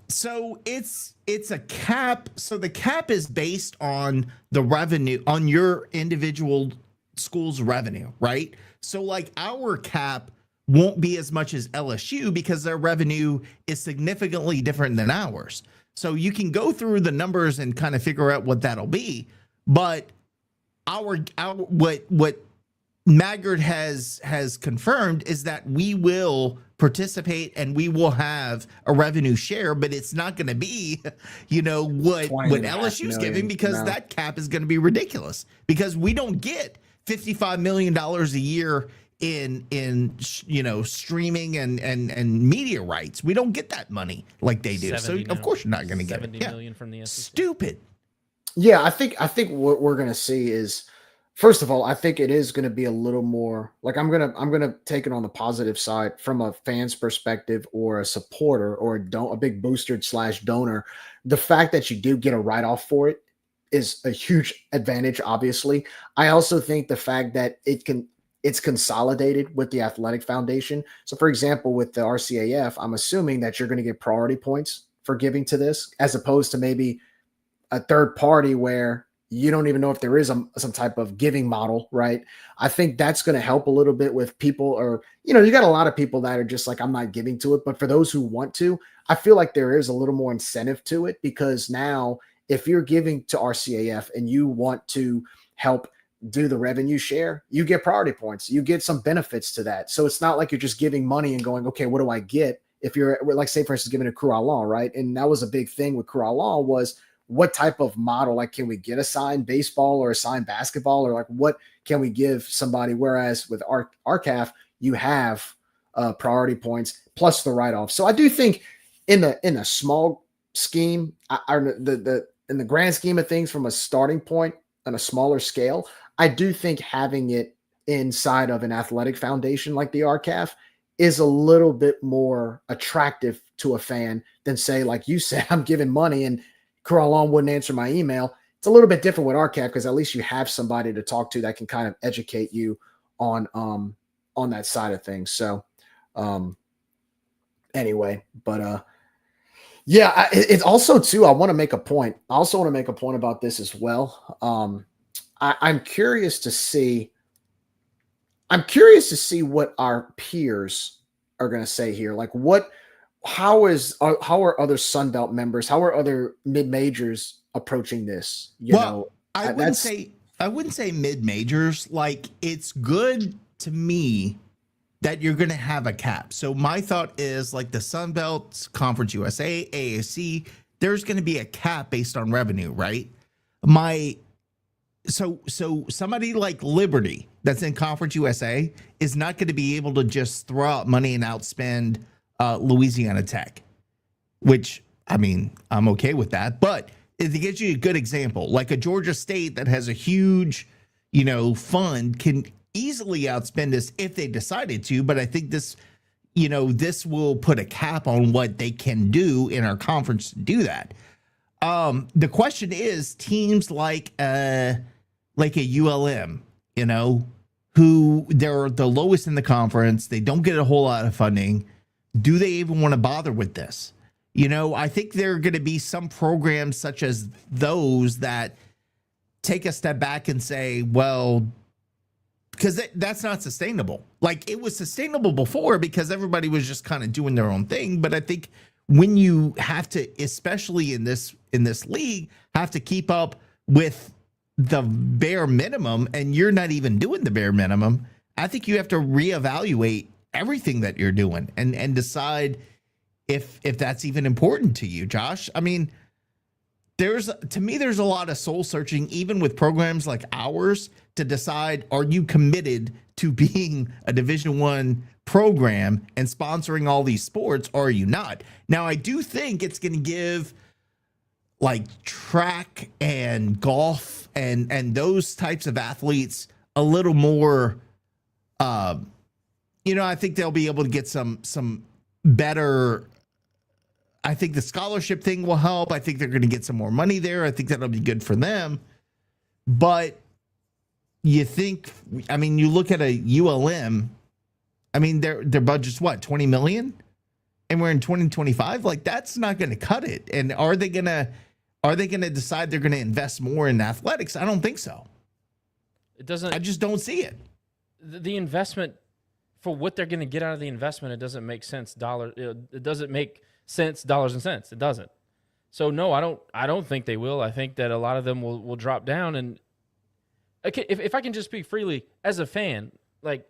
So it's a cap. So the cap is based on the revenue, on your individual school's revenue, right? So like our cap won't be as much as LSU because their revenue is significantly different than ours. So you can go through the numbers and kind of figure out what that'll be. But what Maggard has confirmed is that we will participate and we will have a revenue share, but it's not going to be, what LSU's giving, because that cap is going to be ridiculous, because we don't get $55 million a year in streaming and media rights. We don't get that money like they do. So of course you're not going to get $70 million from the SEC. Stupid. Yeah, I think what we're going to see is, first of all, I think it is going to be a little more like I'm gonna take it on the positive side from a fan's perspective or a supporter or a big booster / donor. The fact that you do get a write-off for it is a huge advantage, obviously. I also think the fact that it's consolidated with the athletic foundation. So for example, with the RCAF, I'm assuming that you're going to get priority points for giving to this, as opposed to maybe a third party where you don't even know if there is some type of giving model, right? I think that's going to help a little bit with people, or, you got a lot of people that are just like, I'm not giving to it. But for those who want to, I feel like there is a little more incentive to it, because now if you're giving to RCAF and you want to help do the revenue share, you get priority points, you get some benefits to that. So it's not like you're just giving money and going, okay, what do I get? If you're like, say for instance, giving a Crew Alon, right? And that was a big thing with Crew Alon, was what type of model, like, can we get a signed baseball or a signed basketball, or like what can we give somebody? Whereas with RCAF, you have priority points plus the write-off. So I do think in a small scheme, in the grand scheme of things, from a starting point on a smaller scale, I do think having it inside of an athletic foundation like the RCAF is a little bit more attractive to a fan than, say, like you said, I'm giving money and Alon wouldn't answer my email. It's a little bit different with RCAF, because at least you have somebody to talk to that can kind of educate you on that side of things. So anyway, but yeah, it's also too, I want to make a point. I also want to make a point about this as well. I'm curious to see what our peers are going to say here. Like, how are other Sun Belt members, how are other mid majors approaching this? I wouldn't say mid majors. Like, it's good to me that you're going to have a cap. So my thought is, like, the Sun Belt, Conference USA, AAC, there's going to be a cap based on revenue, right? So somebody like Liberty that's in Conference USA is not going to be able to just throw out money and outspend Louisiana Tech, which, I mean, I'm okay with that. But to get you a good example, like a Georgia State that has a huge, fund, can easily outspend us if they decided to. But I think this will put a cap on what they can do in our conference to do that. The question is, teams like a ULM, who they're the lowest in the conference, they don't get a whole lot of funding. Do they even want to bother with this? I think there are going to be some programs such as those that take a step back and say, well, because that's not sustainable. Like, it was sustainable before because everybody was just kind of doing their own thing. But I think when you have to, especially in this league, have to keep up with the bare minimum, and you're not even doing the bare minimum, I think you have to reevaluate everything that you're doing and decide if that's even important to you, Josh. I mean, there's a lot of soul searching, even with programs like ours, to decide, are you committed to being a Division I program and sponsoring all these sports, or are you not? Now, I do think it's going to give, like, track and golf and those types of athletes a little more, I think they'll be able to get some better. I think the scholarship thing will help. I think they're going to get some more money there. I think that'll be good for them. But you look at a ULM, their budget's what, 20 million? And we're in 2025. Like, that's not going to cut it. And are they going to decide they're going to invest more in athletics? I don't think so. It doesn't. I just don't see it. The investment for what they're going to get out of the investment, it doesn't make sense. It doesn't make sense dollars and cents. It doesn't. So no, I don't think they will. I think that a lot of them will drop down. And okay, if I can just speak freely as a fan, like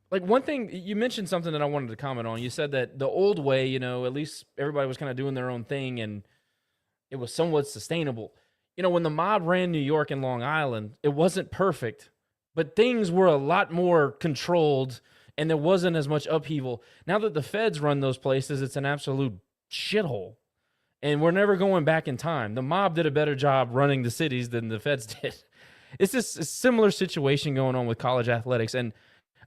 one thing you mentioned something that I wanted to comment on. You said that the old way, you know, at least everybody was kind of doing their own thing and it was somewhat sustainable. You know, when the mob ran New York and Long Island, it wasn't perfect, but things were a lot more controlled and there wasn't as much upheaval. Now that the feds run those places, it's an absolute shithole. And we're never going back in time. The mob did a better job running the cities than the feds did. It's just a similar situation going on with college athletics. And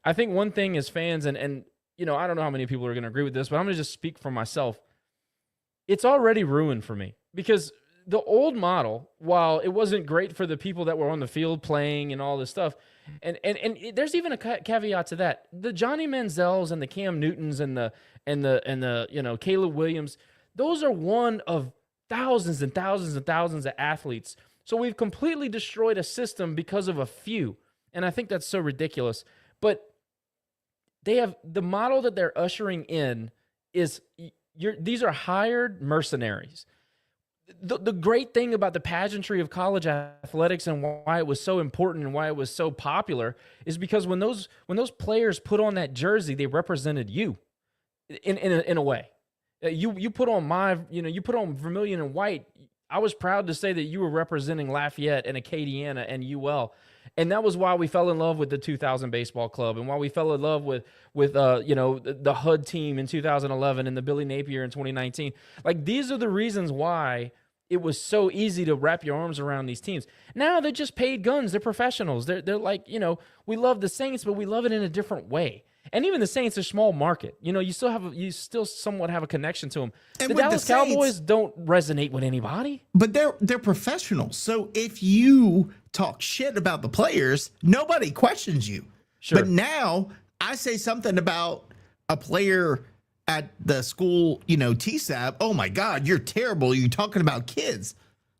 I think one thing as fans, and you know, I don't know how many people are going to agree with this, but I'm going to just speak for myself. It's already ruined for me because the old model, while it wasn't great for the people that were on the field playing and all this stuff, and there's even a caveat to that. The Johnny Manziels and the Cam Newtons and the you know, Caleb Williams, those are one of thousands and thousands and thousands of athletes. So we've completely destroyed a system because of a few. And I think that's so ridiculous. But they have the model that they're ushering in is these are hired mercenaries. The great thing about the pageantry of college athletics and why it was so important and why it was so popular is because when those players put on that jersey, they represented you in a way. You put on you put on vermilion and white. I was proud to say that you were representing Lafayette and Acadiana and UL. And that was why we fell in love with the 2000 baseball club and why we fell in love with you know, the HUD team in 2011 and the Billy Napier in 2019. Like, these are the reasons why it was so easy to wrap your arms around these teams. Now they're just paid guns. They're professionals. They're like, you know, we love the Saints, but we love it in a different way. And even the Saints are a small market. You know, you still somewhat have a connection to them. And the Dallas Cowboys don't resonate with anybody. But they're professionals. So if you talk shit about the players, nobody questions you. Sure. But now I say something about a player at the school, you know, TSAB. Oh my God, you're terrible. You're talking about kids.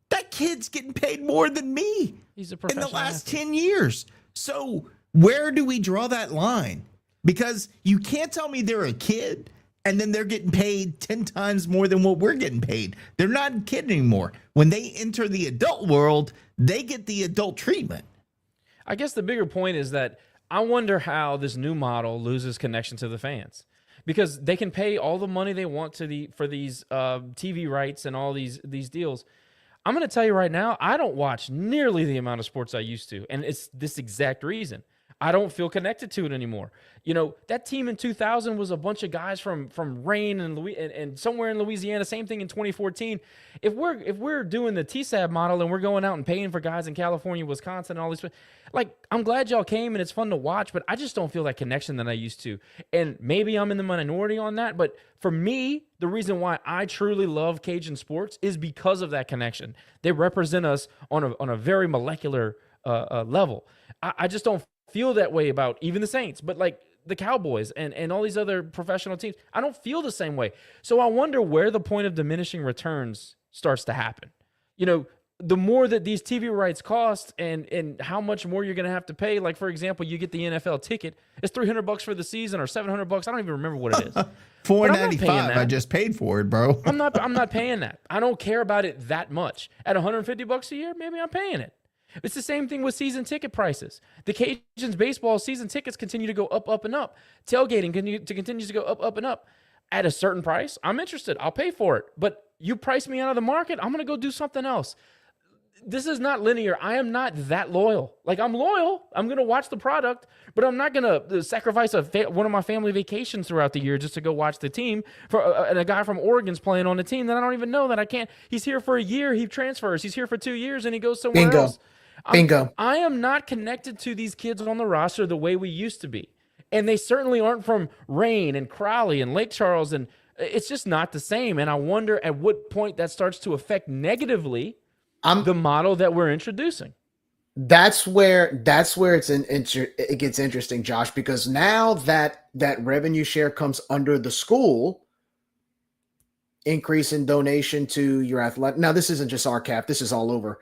That kid's getting paid more than me. He's a in professional the last athlete. 10 years. So where do we draw that line? Because you can't tell me they're a kid and then they're getting paid 10 times more than what we're getting paid. They're not a kid anymore. When they enter the adult world, they get the adult treatment. I guess the bigger point is that I wonder how this new model loses connection to the fans, because they can pay all the money they want for these TV rights and all these deals. I'm going to tell you right now, I don't watch nearly the amount of sports I used to, and it's this exact reason. I don't feel connected to it anymore. You know, that team in 2000 was a bunch of guys from Rain and somewhere in Louisiana. Same thing in 2014. If we're doing the TSAB model and we're going out and paying for guys in California, Wisconsin, and all these, like, I'm glad y'all came and it's fun to watch, but I just don't feel that connection that I used to. And maybe I'm in the minority on that, but for me, the reason why I truly love Cajun sports is because of that connection. They represent us on a very molecular level. I just don't feel that way about even the Saints, but like the Cowboys and all these other professional teams. I don't feel the same way. So I wonder where the point of diminishing returns starts to happen. You know, the more that these TV rights cost and how much more you're going to have to pay. Like, for example, you get the NFL ticket. It's $300 for the season or $700. I don't even remember what it is. $495. I just paid for it, bro. I'm not paying that. I don't care about it that much. At $150 a year, maybe I'm paying it. It's the same thing with season ticket prices. The Cajuns baseball season tickets continue to go up, up, and up. Tailgating continues to go up, up, and up. At a certain price, I'm interested. I'll pay for it. But you price me out of the market, I'm going to go do something else. This is not linear. I am not that loyal. Like, I'm loyal. I'm going to watch the product, but I'm not going to sacrifice one of my family vacations throughout the year just to go watch the team. And a guy from Oregon's playing on the team that I don't even know, that I can't. He's here for a year. He transfers. He's here for 2 years, and he goes somewhere else. Bingo. I am not connected to these kids on the roster the way we used to be. And they certainly aren't from Rain and Crowley and Lake Charles. And it's just not the same. And I wonder at what point that starts to affect negatively the model that we're introducing. That's where it gets interesting, Josh, because now that revenue share comes under the school, increase in donation to your athletic. Now, this isn't just RCAP. This is all over.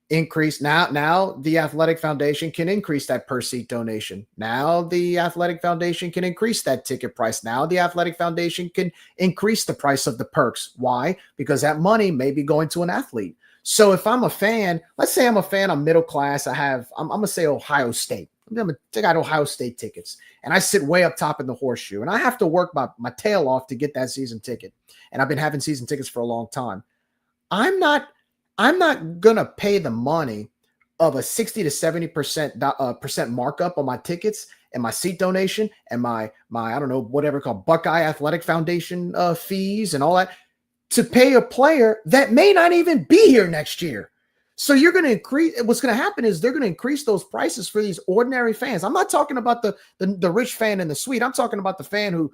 increase now the athletic foundation can increase that per seat donation. Now the athletic foundation can increase that ticket price. Now the athletic foundation can increase the price of the perks. Why? Because that money may be going to an athlete. So if I'm a fan, let's say I'm a fan, I'm middle class, I'm gonna say Ohio State. I got Ohio State tickets, and I sit way up top in the horseshoe, and I have to work my tail off to get that season ticket. And I've been having season tickets for a long time. I'm not gonna pay the money of a 60 to 70% markup on my tickets and my seat donation and my I don't know, whatever called Buckeye Athletic Foundation fees and all that to pay a player that may not even be here next year. So you're going to increase. What's going to happen is they're going to increase those prices for these ordinary fans. I'm not talking about the rich fan in the suite. I'm talking about the fan who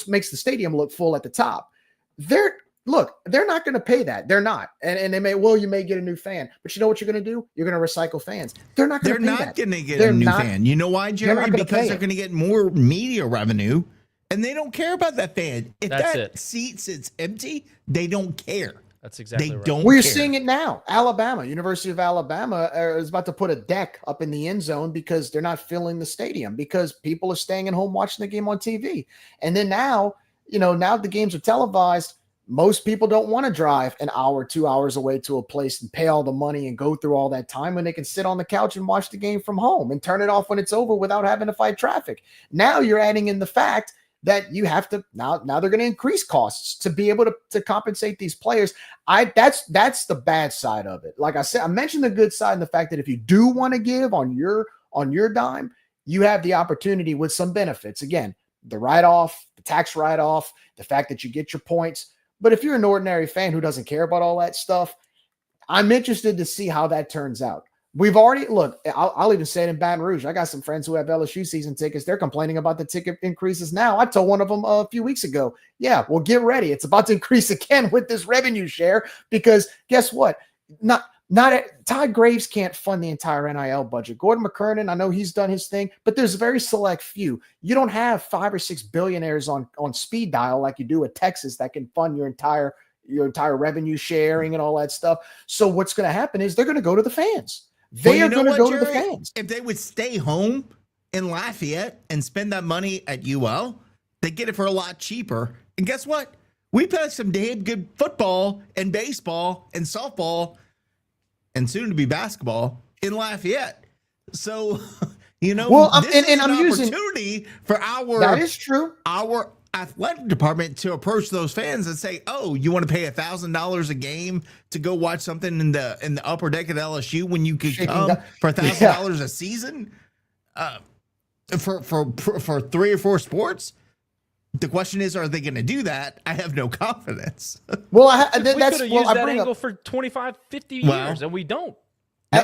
makes the stadium look full at the top. They're not going to pay that. They're not. And they you may get a new fan, but you know what you're going to do? You're going to recycle fans. They're not going to get a new fan. You know why, Jerry? Because they're going to get more media revenue, and they don't care about that fan. If seat sits empty, they don't care. That's exactly right. We're seeing it now. University of Alabama is about to put a deck up in the end zone because they're not filling the stadium because people are staying at home watching the game on TV. And then now the games are televised. Most people don't want to drive an hour, 2 hours away to a place and pay all the money and go through all that time when they can sit on the couch and watch the game from home and turn it off when it's over without having to fight traffic. Now you're adding in the fact that you have to now they're going to increase costs to be able to compensate these players. That's the bad side of it. Like I said, I mentioned the good side and the fact that if you do want to give on your dime, you have the opportunity with some benefits. Again, the write-off, the tax write-off, the fact that you get your points. But if you're an ordinary fan who doesn't care about all that stuff, I'm interested to see how that turns out. We've already I'll even say it in Baton Rouge. I got some friends who have LSU season tickets. They're complaining about the ticket increases now. I told one of them a few weeks ago, yeah, well, get ready. It's about to increase again with this revenue share because guess what? Todd Graves can't fund the entire NIL budget. Gordon McKernan, I know he's done his thing, but there's a very select few. You don't have 5 or 6 billionaires on speed dial like you do at Texas that can fund your entire revenue sharing and all that stuff. So what's going to happen is they're going to go to the fans. They are going to go to the fans. If they would stay home in Lafayette and spend that money at UL, they get it for a lot cheaper. And guess what? We play some damn good football and baseball and softball and soon to be basketball in Lafayette. So, this is an opportunity for that is true. Our athletic department to approach those fans and say, "Oh, you want to pay $1,000 a game to go watch something in the upper deck at LSU when you could come for $1,000 a season for 3 or 4 sports?" The question is, are they going to do that? I have no confidence. Well, we could have used that angle for 25, 50 years, and we don't. No,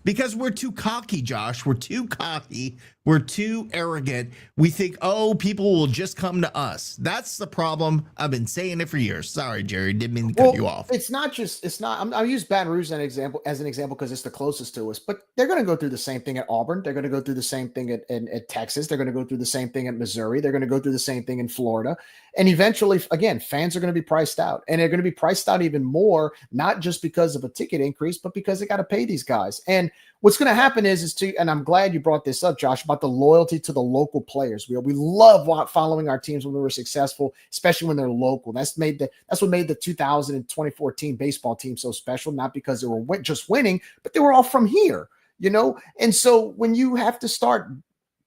because we're too cocky, Josh. We're too cocky. We're too arrogant. We think, people will just come to us. That's the problem. I've been saying it for years. Sorry, Jerry. Didn't mean to cut you off. I'll use Baton Rouge as an example because it's the closest to us, but they're going to go through the same thing at Auburn. They're going to go through the same thing at Texas. They're going to go through the same thing at Missouri. They're going to go through the same thing in Florida. And eventually, again, fans are going to be priced out, and they're going to be priced out even more, not just because of a ticket increase, but because they got to pay these guys. And what's going to happen and I'm glad you brought this up, Josh, about the loyalty to the local players. We love following our teams when we were successful, especially when they're local. That's what made the 2014 baseball team so special, not because they were just winning, but they were all from here, And so when you have to start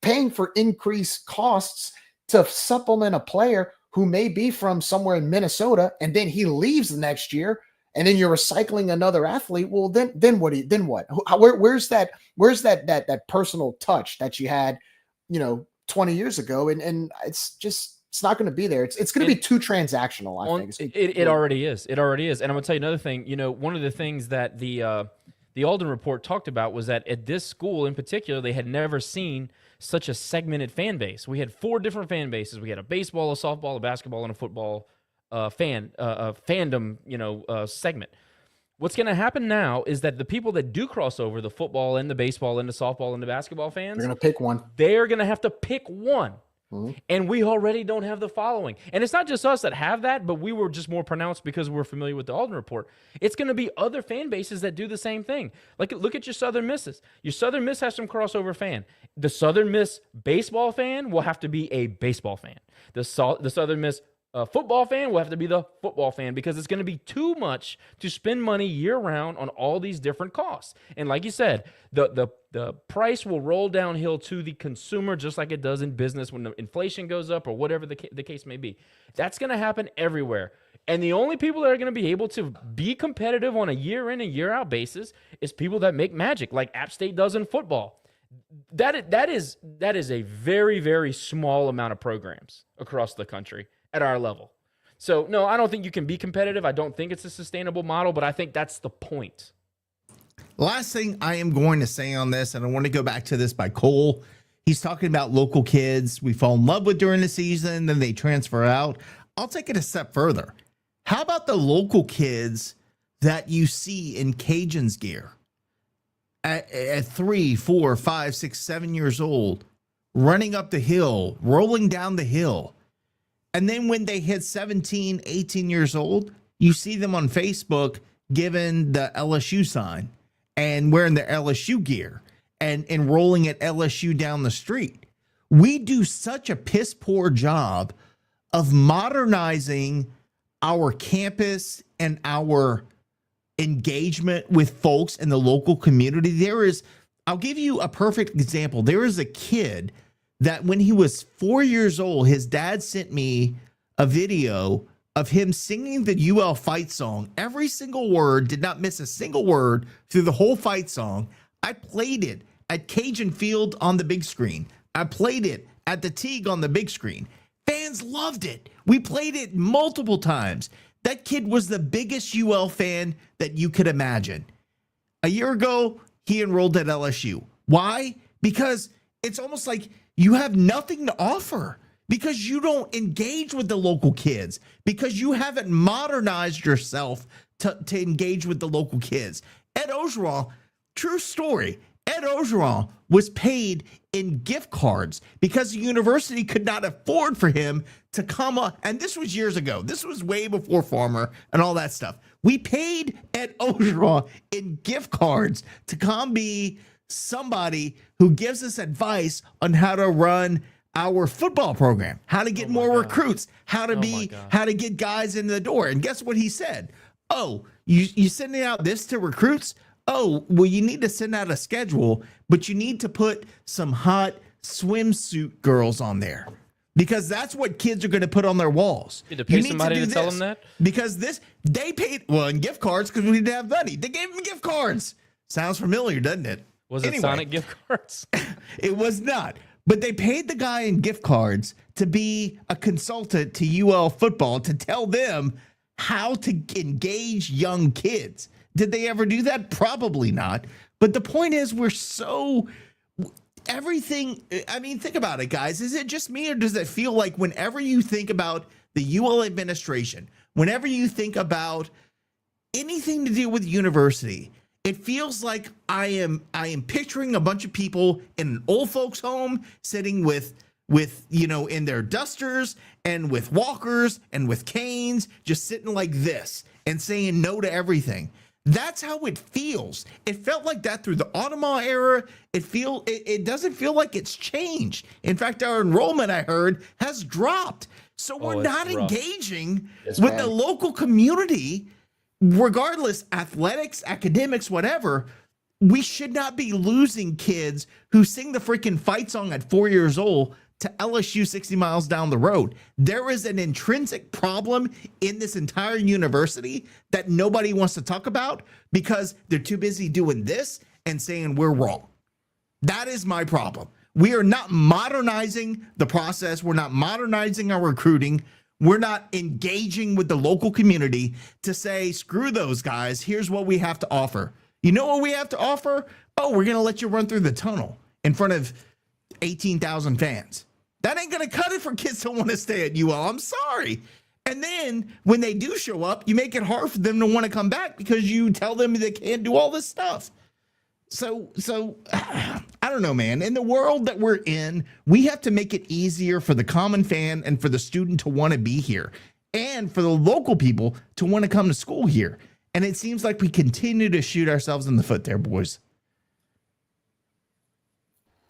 paying for increased costs to supplement a player who may be from somewhere in Minnesota, and then he leaves the next year, and then you're recycling another athlete. Well, then what? Where's that personal touch that you had, 20 years ago? And it's not going to be there. It's going to be too transactional. I think it already is. It already is. And I'm going to tell you another thing. One of the things that the Alden report talked about was that at this school in particular, they had never seen such a segmented fan base. We had 4 different fan bases. We had a baseball, a softball, a basketball, and a football fandom, segment. What's going to happen now is that the people that do cross over, the football and the baseball and the softball and the basketball fans, they're going to pick one. They're going to have to pick one. And we already don't have the following. And it's not just us that have that, but we were just more pronounced because we're familiar with the Alden Report. It's going to be other fan bases that do the same thing. Like, look at your Southern Misses. Your Southern Miss has some crossover fan. The Southern Miss baseball fan will have to be a baseball fan. The Southern Miss football fan will have to be the football fan, because it's going to be too much to spend money year-round on all these different costs. And like you said, the price will roll downhill to the consumer, just like it does in business when the inflation goes up or whatever the case may be. That's going to happen everywhere. And the only people that are going to be able to be competitive on a year-in and year-out basis is people that make magic, like App State does in football. That is a very, very small amount of programs across the country at our level. So, no, I don't think you can be competitive. I don't think it's a sustainable model, but I think that's the point. Last thing I am going to say on this, and I want to go back to this by Cole. He's talking about local kids we fall in love with during the season, then they transfer out. I'll take it a step further. How about the local kids that you see in Cajuns gear at 3, 4, 5, 6, 7 years old, running up the hill, rolling down the hill? And then when they hit 17, 18 years old, you see them on Facebook given the LSU sign and wearing their LSU gear and rolling at LSU down the street. We do such a piss poor job of modernizing our campus and our engagement with folks in the local community. I'll give you a perfect example. There is a kid that when he was 4 years old, his dad sent me a video of him singing the UL fight song. Every single word, did not miss a single word through the whole fight song. I played it at Cajun Field on the big screen. I played it at the Teague on the big screen. Fans loved it. We played it multiple times. That kid was the biggest UL fan that you could imagine. A year ago, he enrolled at LSU. Why? Because it's almost like you have nothing to offer, because you don't engage with the local kids, because you haven't modernized yourself to engage with the local kids. Ed Ogeron, true story, Ed Ogeron was paid in gift cards because the university could not afford for him to come up. And this was years ago. This was way before Farmer and all that stuff. We paid Ed Ogeron in gift cards to come be somebody who gives us advice on how to run our football program, how to get more recruits, how to get guys in the door. And guess what he said? Oh, you sending out this to recruits? Oh, well, you need to send out a schedule, but you need to put some hot swimsuit girls on there, because that's what kids are going to put on their walls. You need to pay somebody to tell them that? Because they paid, in gift cards, because we didn't have money. They gave them gift cards. Sounds familiar, doesn't it? Was it Sonic gift cards? It was not. But they paid the guy in gift cards to be a consultant to UL football, to tell them how to engage young kids. Did they ever do that? Probably not. But the point is, everything. I mean, think about it, guys. Is it just me, or does it feel like whenever you think about the UL administration, whenever you think about anything to do with university, it feels like I am picturing a bunch of people in an old folks home sitting with in their dusters and with walkers and with canes, just sitting like this and saying no to everything. That's how it feels. It felt like that through the Audemars era. It doesn't feel like it's changed. In fact, our enrollment, I heard, has dropped. So we're not engaging with the local community. Regardless, athletics, academics, whatever, we should not be losing kids who sing the freaking fight song at 4 years old to LSU 60 miles down the road. There is an intrinsic problem in this entire university that nobody wants to talk about because they're too busy doing this and saying we're wrong. That is my problem. We are not modernizing the process. We're not modernizing our recruiting. We're not engaging with the local community to say, screw those guys. Here's what we have to offer. You know what we have to offer? Oh, we're going to let you run through the tunnel in front of 18,000 fans. That ain't going to cut it for kids that want to stay at UL. I'm sorry. And then when they do show up, you make it hard for them to want to come back because you tell them they can't do all this stuff. So I don't know, man. In the world that we're in, we have to make it easier for the common fan and for the student to want to be here, and for the local people to want to come to school here. And it seems like we continue to shoot ourselves in the foot there, boys.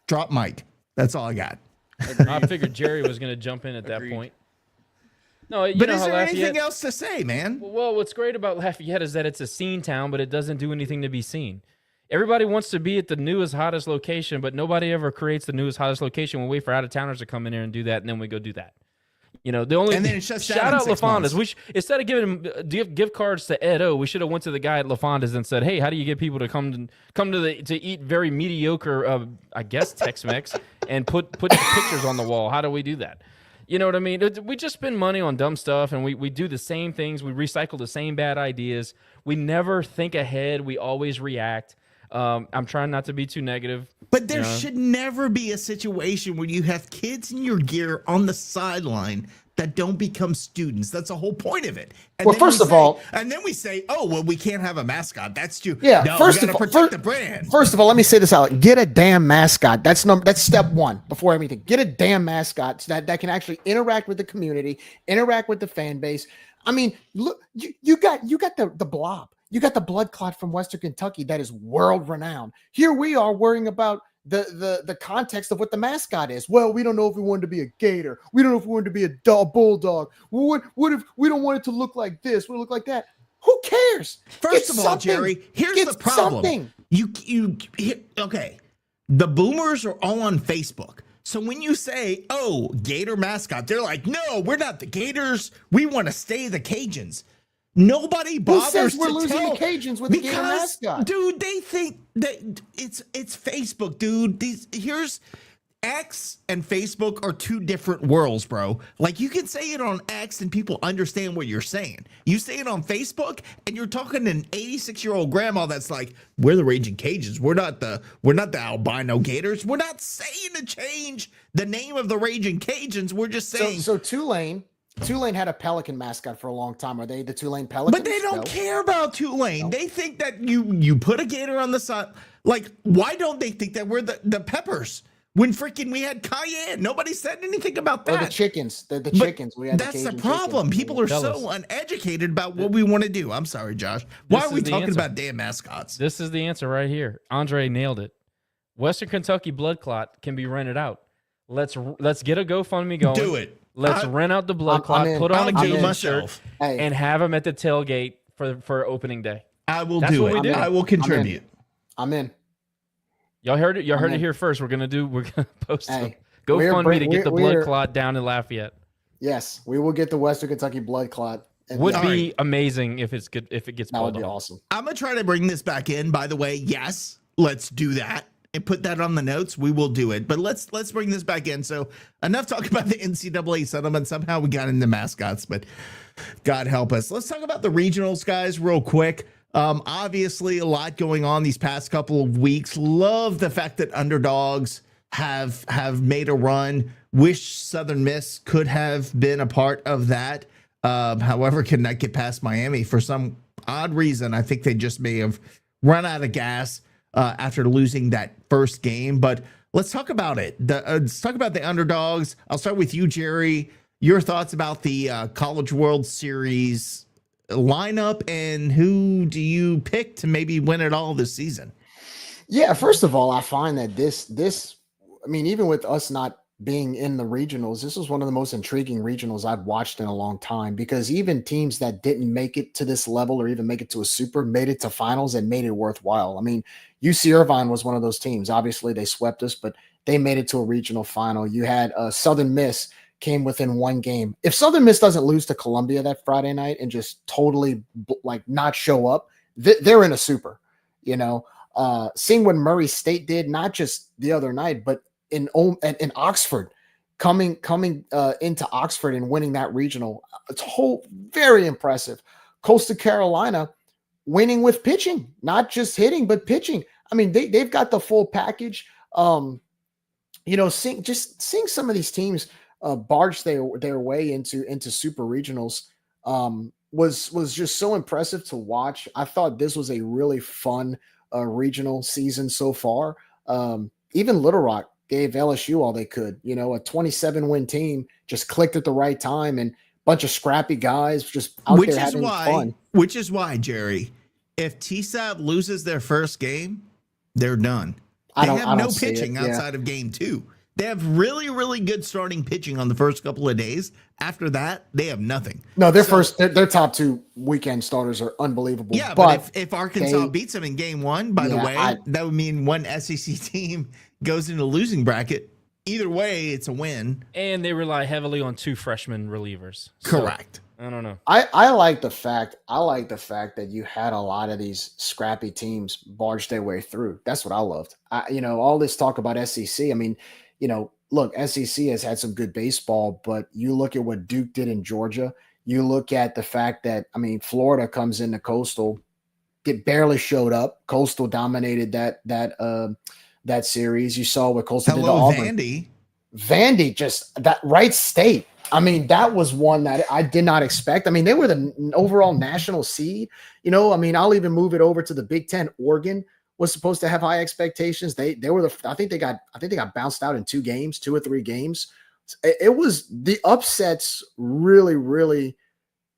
Drop mic. That's all I got. I figured Jerry was going to jump in at that point. No, but is there anything else to say, man? Well, what's great about Lafayette is that it's a scene town, but it doesn't do anything to be seen. Everybody wants to be at the newest, hottest location, but nobody ever creates the newest, hottest location. We wait for out-of-towners to come in here and do that, and then we go do that. You know, the only and then it shuts shout down out in 6 LaFonda's. months. Instead of giving gift cards to Ed O, we should have went to the guy at LaFonda's and said, "Hey, how do you get people to come to eat very mediocre, I guess Tex-Mex, and put pictures on the wall? How do we do that?" You know what I mean? We just spend money on dumb stuff, and we do the same things. We recycle the same bad ideas. We never think ahead. We always react. I'm trying not to be too negative. But there should never be a situation where you have kids in your gear on the sideline that don't become students. That's the whole point of it. And well, first of all, and then we say, "Oh, well, we can't have a mascot. That's too." Yeah. No, first we of gotta all, protect the brand. First of all, let me say this out. Get a damn mascot. That's step one before everything. Get a damn mascot so that can actually interact with the community, interact with the fan base. I mean, look, you got the blob. You got the blood clot from Western Kentucky that is world renowned. Here we are worrying about the context of what the mascot is. Well, we don't know if we wanted to be a gator. We don't know if we wanted to be a bulldog. What if we don't want it to look like this? What look like that? Who cares? First of all, Jerry, here's the problem. Okay. The boomers are all on Facebook. So when you say, "Oh, Gator mascot," they're like, "No, we're not the Gators. We want to stay the Cajuns." Nobody bothers Who says we're to losing tell, the Cajuns with the Gator mascot? Dude, they think that it's Facebook, dude. Here's X and Facebook are two different worlds, bro. Like, you can say it on X and people understand what you're saying. You say it on Facebook and you're talking to an 86-year-old grandma that's like, "We're the Raging Cajuns. We're not the albino Gators. We're not saying to change the name of the Raging Cajuns. We're just saying." So Tulane had a pelican mascot for a long time. Are they the Tulane Pelicans? But they don't care about Tulane. No. They think that you put a gator on the side. Like, why don't they think that we're the Peppers? When freaking we had Cayenne, nobody said anything about that. Or the chickens, the chickens. We had that's the problem. Chickens. People are so uneducated about what we want to do. I'm sorry, Josh. Why are we talking about damn mascots? This is the answer right here. Andre nailed it. Western Kentucky blood clot can be rented out. Let's get a GoFundMe going. Do it. Let's rent out the blood clot, put on a Cajuns shirt, and have them at the tailgate for opening day. I will do it. I will contribute. I'm in. Y'all heard it. Y'all heard it here first. We're gonna post some GoFundMe to get the blood clot down in Lafayette. Yes, we will get the Western Kentucky blood clot. Would be amazing if it's good. If it gets that would be awesome. I'm gonna try to bring this back in. By the way, yes, let's do that. And put that on the notes. We will do it. But let's bring this back in. So enough talk about the NCAA settlement. Somehow we got into mascots, but God help us. Let's talk about the regionals, guys, real quick. Obviously, a lot going on these past couple of weeks. Love the fact that underdogs have made a run. Wish Southern Miss could have been a part of that. However, could not get past Miami for some odd reason. I think they just may have run out of gas after losing that first game. But let's talk about it. Let's talk about the underdogs. I'll start with you, Jerry. Your thoughts about the College World Series lineup and who do you pick to maybe win it all this season? Yeah, first of all, I find that this, I mean, even with us not being in the regionals, this was one of the most intriguing regionals I've watched in a long time, because even teams that didn't make it to this level or even make it to a super made it to finals and made it worthwhile. I mean, UC Irvine was one of those teams. Obviously, they swept us, but they made it to a regional final. You had Southern Miss came within one game. If Southern Miss doesn't lose to Columbia that Friday night and just totally like not show up, they're in a super, you know. Seeing what Murray State did, not just the other night, but in Oxford, coming into Oxford and winning that regional, it's very impressive. Coastal Carolina winning with pitching, not just hitting, but pitching. I mean, they've got the full package. You know, seeing some of these teams barge their way into super regionals was just so impressive to watch. I thought this was a really fun regional season so far. even Little Rock gave LSU all they could. You know, a 27-win team just clicked at the right time, and a bunch of scrappy guys just out there having fun. Which is why, Jerry, if TSAT loses their first game, they're done. They have no pitching outside of game 2. They have really, really good starting pitching on the first couple of days. After that, they have nothing. No, their top 2 weekend starters are unbelievable. Yeah, but if Arkansas beats them in game 1, by the way, that would mean one SEC team goes into losing bracket. Either way, it's a win. And they rely heavily on 2 freshman relievers. Correct. So, I don't know. I like the fact that you had a lot of these scrappy teams barge their way through. That's what I loved. All this talk about SEC. I mean, look, SEC has had some good baseball, but you look at what Duke did in Georgia. You look at the fact that, Florida comes into Coastal, it barely showed up. Coastal dominated that series. You saw what Coastal did to Auburn. Vandy, just that Wright State. That was one that I did not expect. They were the overall national seed. I'll even move it over to the Big Ten. Oregon was supposed to have high expectations. They were I think they got bounced out in 2 or 3 games. It was the upsets really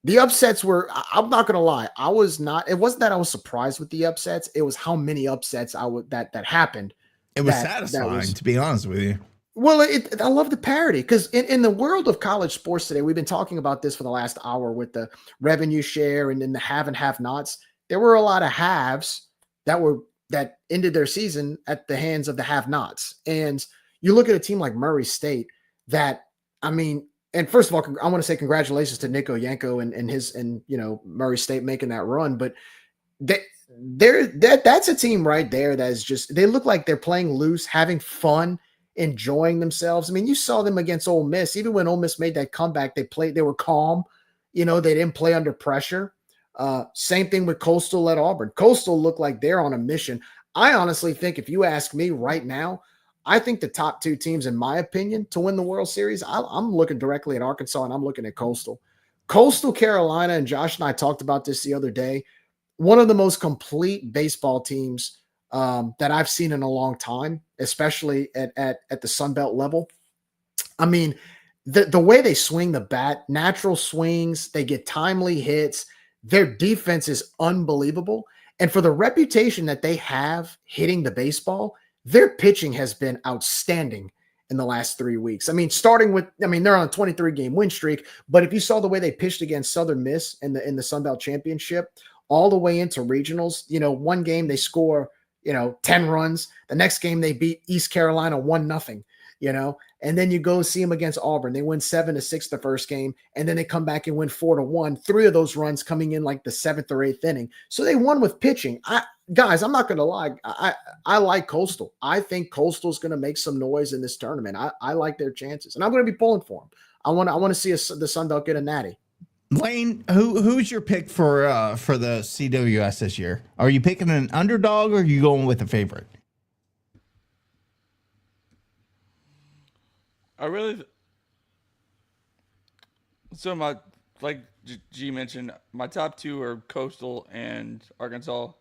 the upsets were, I'm not going to lie. It wasn't that I was surprised with the upsets. It was how many upsets that happened. It was satisfying, to be honest with you. Well, I love the parity because in the world of college sports today, we've been talking about this for the last hour with the revenue share and then the have and have nots. There were a lot of haves that ended their season at the hands of the have nots. And you look at a team like Murray State and first of all, I want to say congratulations to Nico Yanko and Murray State making that run. But that's a team right there that is just, they look like they're playing loose, having fun, enjoying themselves. You saw them against Ole Miss. Even when Ole Miss made that comeback, they were calm. They didn't play under pressure. Same thing with Coastal at Auburn. Coastal looked like they're on a mission. I honestly think, if you ask me right now, I think the top 2 teams, in my opinion, to win the World Series, I'm looking directly at Arkansas and I'm looking at Coastal. Coastal Carolina, and Josh and I talked about this the other day, one of the most complete baseball teams that I've seen in a long time, especially at the Sun Belt level. The way they swing the bat, natural swings, they get timely hits. Their defense is unbelievable. And for the reputation that they have hitting the baseball, their pitching has been outstanding in the last 3 weeks. Starting with, they're on a 23-game win streak, but if you saw the way they pitched against Southern Miss in the Sun Belt Championship, all the way into regionals, one game they score, 10 runs. The next game they beat East Carolina 1-0, and then you go see them against Auburn. They win 7-6 the first game, and then they come back and win 4-1. 3 of those runs coming in like the 7th or 8th inning. So they won with pitching. Guys, I'm not going to lie. I like Coastal. I think Coastal's going to make some noise in this tournament. I like their chances, and I'm going to be pulling for them. I want to see the Sun Belt get a natty. Lane, who's your pick for the CWS this year? Are you picking an underdog or are you going with a favorite? Like G mentioned, my top 2 are Coastal and Arkansas.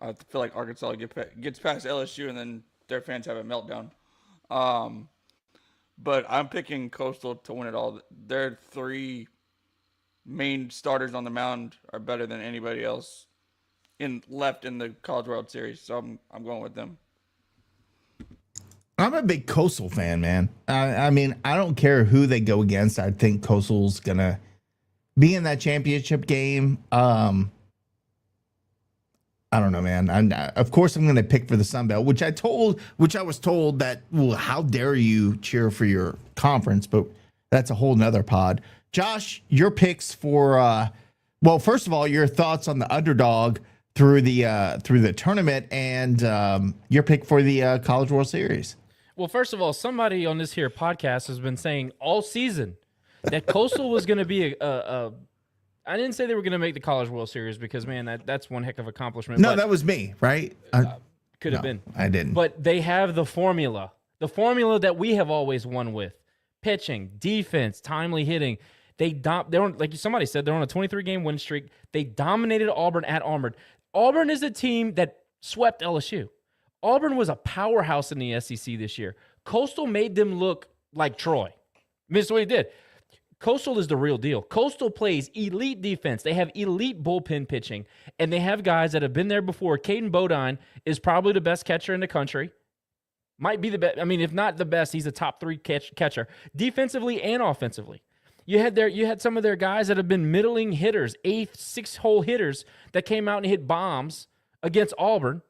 I feel like Arkansas gets past LSU and then their fans have a meltdown. But I'm picking Coastal to win it all. Their 3 main starters on the mound are better than anybody else left in the College World Series, so I'm going with them. I'm a big Coastal fan, man. I don't care who they go against. I think Coastal's gonna be in that championship game. I don't know, man. Of course, I'm gonna pick for the Sun Belt, which I was told that. Well, how dare you cheer for your conference? But that's a whole nother pod. Josh, your picks for first of all, your thoughts on the underdog through the tournament and your pick for the College World Series. Well, first of all, somebody on this here podcast has been saying all season that Coastal was going to be I didn't say they were going to make the College World Series because, man, that's one heck of accomplishment. No, that was me, right? Could have been. I didn't. But they have the formula that we have always won with: pitching, defense, timely hitting. They're on, like somebody said, they're on a 23-game win streak. They dominated Auburn at Auburn. Auburn is a team that swept LSU. Auburn was a powerhouse in the SEC this year. Coastal made them look like Troy. I mean, that's what he did. Coastal is the real deal. Coastal plays elite defense. They have elite bullpen pitching, and they have guys that have been there before. Caden Bodine is probably the best catcher in the country. Might be the best. I mean, if not the best, he's a top 3 catcher, defensively and offensively. You had some of their guys that have been middling hitters, 8th, 6th-hole hitters that came out and hit bombs against Auburn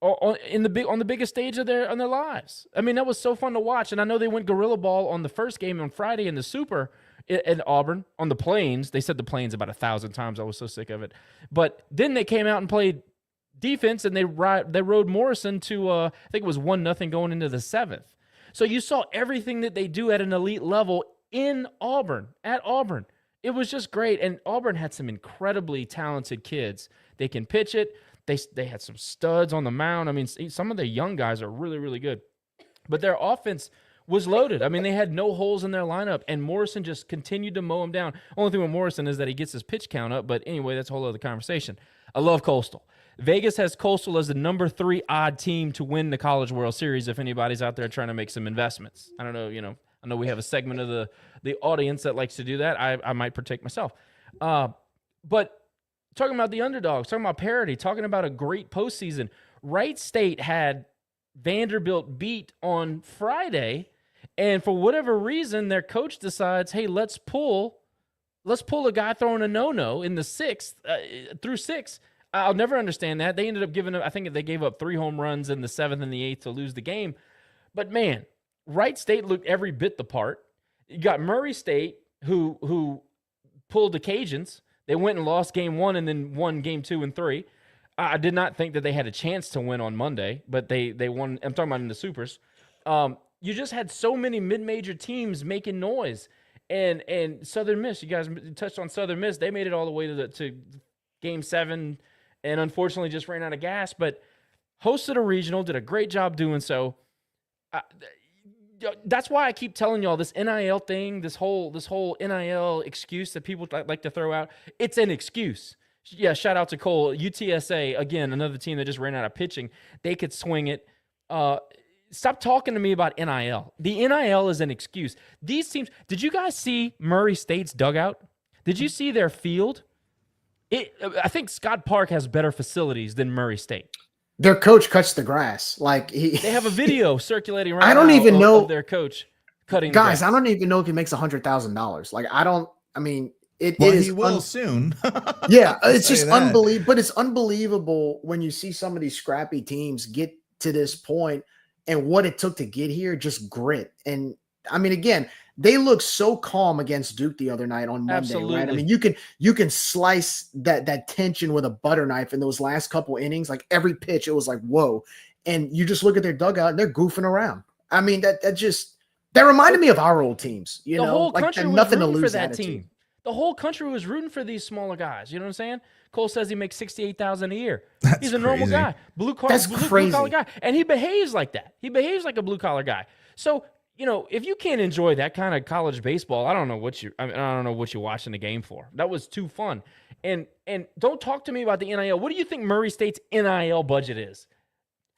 on the biggest stage of their lives. I mean, that was so fun to watch. And I know they went gorilla ball on the first game on Friday in the Super in Auburn on the Plains. They said the Plains about 1,000 times. I was so sick of it. But then they came out and played defense, and they rode Morrison to I think it was 1-0 going into the 7th. So you saw everything that they do at an elite level in Auburn, at Auburn. It was just great, and Auburn had some incredibly talented kids. They can pitch it. They had some studs on the mound. I mean, some of the young guys are really, really good. But their offense was loaded. I mean, they had no holes in their lineup, and Morrison just continued to mow them down. Only thing with Morrison is that he gets his pitch count up, but anyway, that's a whole other conversation. I love Coastal. Vegas has Coastal as the number 3 odd team to win the College World Series if anybody's out there trying to make some investments. I don't know, I know we have a segment of the audience that likes to do that. I might partake myself. But talking about the underdogs, talking about parity, talking about a great postseason, Wright State had Vanderbilt beat on Friday, and for whatever reason, their coach decides, hey, let's pull a guy throwing a no-no in the 6th through 6. I'll never understand that. They ended up I think they gave up 3 home runs in the 7th and the 8th to lose the game. But man, Wright State looked every bit the part. You got Murray State, who pulled the Cajuns. They went and lost game 1 and then won game 2 and 3. I did not think that they had a chance to win on Monday, but they won. I'm talking about in the Supers. You just had so many mid-major teams making noise. And Southern Miss, you guys touched on Southern Miss. They made it all the way to game 7 and unfortunately just ran out of gas, but hosted a regional, did a great job doing so. That's why I keep telling y'all this NIL thing, this whole NIL excuse that people like to throw out. It's an excuse. Yeah, shout out to Cole. UTSA, again, another team that just ran out of pitching. They could swing it. Stop talking to me about NIL. The NIL is an excuse. These teams, did you guys see Murray State's dugout? Did you see their field? I think Scott Park has better facilities than Murray State. Their coach cuts the grass. They have a video circulating right I don't now even know of their coach cutting guys, the grass. I don't even know if he makes $100,000. It will soon. Yeah, it's just unbelievable. But it's unbelievable when you see some of these scrappy teams get to this point and what it took to get here, just grit. And I mean, again, they look so calm against Duke the other night on Monday, Absolutely. right? I mean, you can slice that tension with a butter knife in those last couple innings. Like every pitch, it was like, whoa. And you just look at their dugout and they're goofing around. I mean, that reminded me of our old teams. The whole country was rooting for that team. The whole country was rooting for these smaller guys. You know what I'm saying? Cole says he makes $68,000 a year. He's a normal guy, blue collar guy, and he behaves like that. He behaves like a blue collar guy. So, if you can't enjoy that kind of college baseball, I don't know what you're watching the game for. That was too fun. And don't talk to me about the NIL. What do you think Murray State's NIL budget is?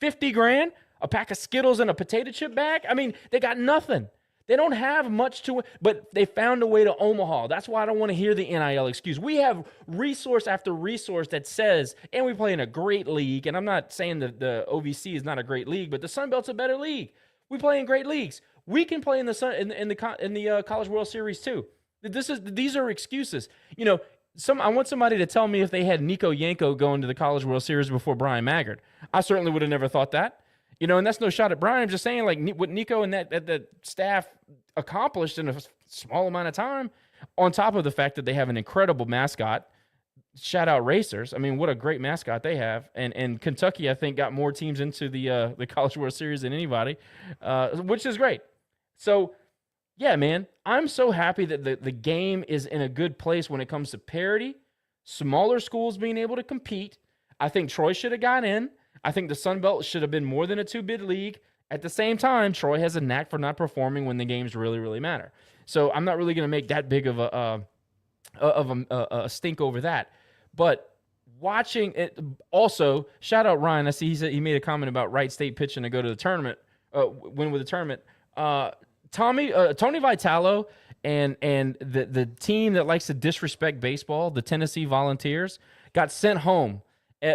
$50,000, a pack of Skittles and a potato chip bag? I mean, they got nothing. They don't have much to it, but they found a way to Omaha. That's why I don't want to hear the NIL excuse. We have resource after resource that says, and we play in a great league, and I'm not saying that the OVC is not a great league, but the Sun Belt's a better league. We play in great leagues. We can play in the College World Series too. These are excuses. I want somebody to tell me if they had Nico Yanko going to the College World Series before Brian Maggard. I certainly would have never thought that. And that's no shot at Brian. I'm just saying, like, what Nico and that staff accomplished in a small amount of time, on top of the fact that they have an incredible mascot. Shout out Racers. I mean, what a great mascot they have. And Kentucky, I think, got more teams into the College World Series than anybody, which is great. So, yeah, man, I'm so happy that the game is in a good place when it comes to parity, smaller schools being able to compete. I think Troy should have got in. I think the Sun Belt should have been more than a 2-bid league. At the same time, Troy has a knack for not performing when the games really, really matter. So I'm not really going to make that big of a stink over that. But watching it. Also, shout out Ryan. I see he made a comment about Wright State pitching to go to the tournament, win with the tournament. Tony Vitalo and the team that likes to disrespect baseball, the Tennessee Volunteers, got sent home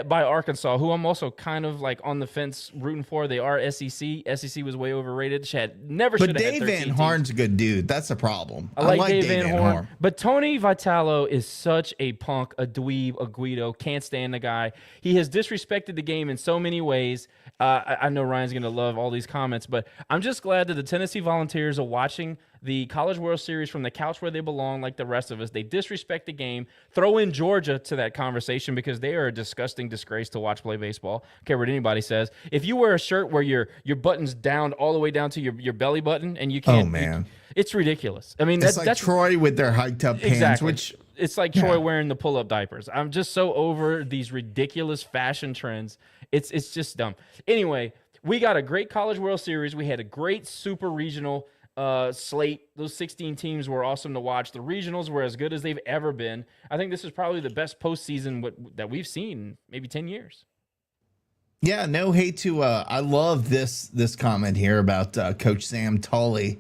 by Arkansas, who I'm also kind of like on the fence rooting for. They are SEC. SEC was way overrated. Should have But had Dave 13 Van teams. Horn's a good dude. That's the problem. I like Dave Van Horn. But Tony Vitalo is such a punk, a dweeb, a Guido. Can't stand the guy. He has disrespected the game in so many ways. I know Ryan's going to love all these comments, but I'm just glad that the Tennessee Volunteers are watching the College World Series from the couch where they belong, like the rest of us. They disrespect the game. Throw in Georgia to that conversation because they are a disgusting disgrace to watch play baseball. I don't care what anybody says. If you wear a shirt where your button's down all the way down to your belly button and you can't, it's ridiculous. I mean, it's like that's Troy with their hiked up pants, exactly. which it's like Troy wearing the pull-up diapers. I'm just so over these ridiculous fashion trends. It's just dumb. Anyway, we got a great College World Series. We had a great super regional slate. Those 16 teams were awesome to watch. The regionals were as good as they've ever been. I think this is probably the best postseason that we've seen in maybe 10 years. Yeah, no hate to I love this comment here about Coach Sam Tully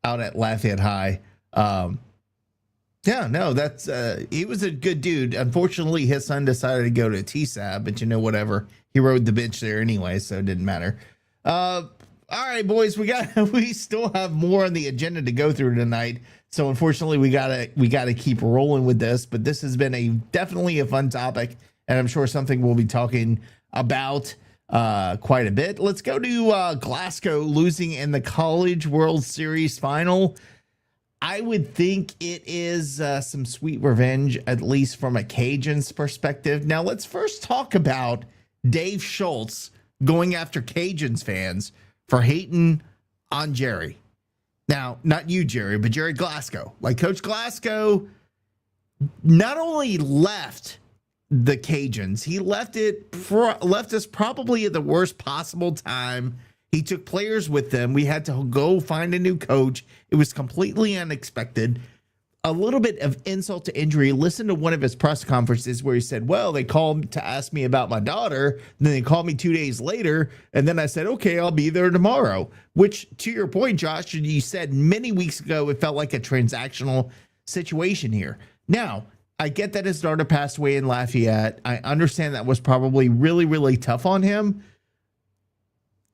out at Lafayette High. Yeah, no, that's he was a good dude. Unfortunately, his son decided to go to TSAB, but whatever. He rode the bench there anyway, so it didn't matter. All right, boys, we still have more on the agenda to go through tonight. So unfortunately, we gotta keep rolling with this. But this has been definitely a fun topic, and I'm sure something we'll be talking about quite a bit. Let's go to Glasgow losing in the College World Series final. I would think it is some sweet revenge, at least from a Cajuns perspective. Now, let's first talk about Dave Schultz going after Cajuns fans for hating on Jerry. Now, not you, Jerry, but Jerry Glasgow. Like, Coach Glasgow not only left the Cajuns, he left us probably at the worst possible time. He took players with them. We had to go find a new coach. It was completely unexpected. A little bit of insult to injury. Listen to one of his press conferences where he said, well, they called to ask me about my daughter. And then they called me 2 days later. And then I said, okay, I'll be there tomorrow. Which, to your point, Josh, you said many weeks ago, it felt like a transactional situation here. Now, I get that his daughter passed away in Lafayette. I understand that was probably really, really tough on him.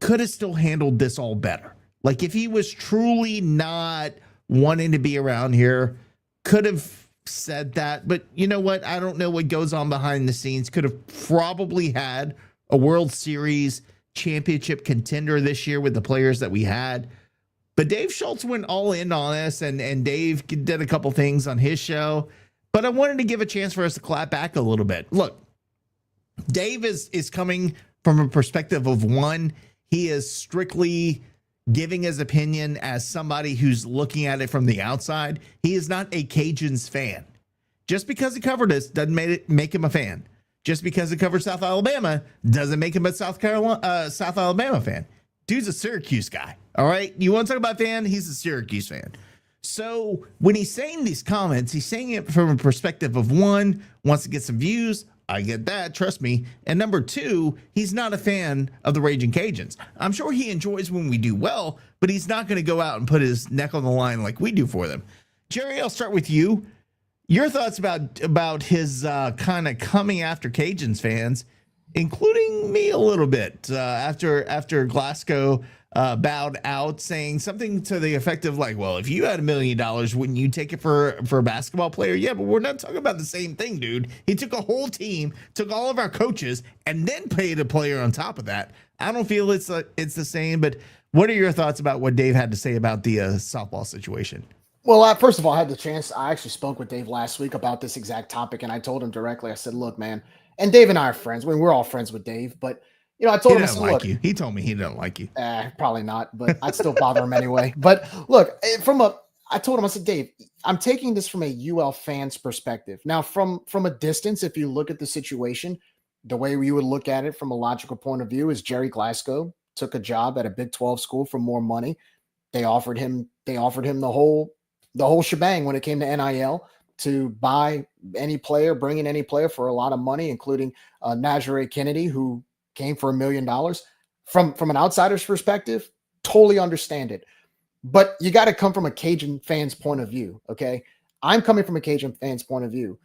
Could have still handled this all better. Like, if he was truly not wanting to be around here, could have said that. But you know what? I don't know what goes on behind the scenes. Could have probably had a World Series championship contender this year with the players that we had. But Dave Schultz went all in on us, and Dave did a couple things on his show. But I wanted to give a chance for us to clap back a little bit. Look, Dave is coming from a perspective of one. He is strictly giving his opinion as somebody who's looking at it from the outside. He is not a Cajuns fan. Just because he covered us doesn't make him a fan. Just because he covered South Alabama doesn't make him a South Alabama fan. Dude's a Syracuse guy. All right. You want to talk about fan? He's a Syracuse fan. So when he's saying these comments, he's saying it from a perspective of one, wants to get some views. I get that, trust me. And number two, he's not a fan of the Raging Cajuns. I'm sure he enjoys when we do well, but he's not going to go out and put his neck on the line like we do for them. Jerry, I'll start with you. Your thoughts about his kind of coming after Cajuns fans, including me a little bit, after Glasgow bowed out, saying something to the effect of like, well, if you had $1 million, wouldn't you take it for a basketball player? Yeah, but we're not talking about the same thing, dude. He took a whole team, took all of our coaches, and then paid a player on top of that. I don't feel it's the same, but what are your thoughts about what Dave had to say about the softball situation? Well, first of all, I had the chance. I actually spoke with Dave last week about this exact topic, and I told him directly. I said, look, man, and Dave and I are friends. I mean, we're all friends with Dave, but I told him, I said, like look, you. He told me he didn't like you. Probably not, but I'd still bother him anyway. But look, I told him, I said, Dave, I'm taking this from a UL fan's perspective. Now, from a distance, if you look at the situation, the way we would look at it from a logical point of view is Jerry Glasgow took a job at a Big 12 school for more money. They offered him the whole shebang when it came to NIL. to buy any player, bring in any player for a lot of money, including Najee Kennedy, who came for $1 million. From an outsider's perspective, totally understand it. But you got to come from a Cajun fan's point of view, okay? I'm coming from a Cajun fan's point of view.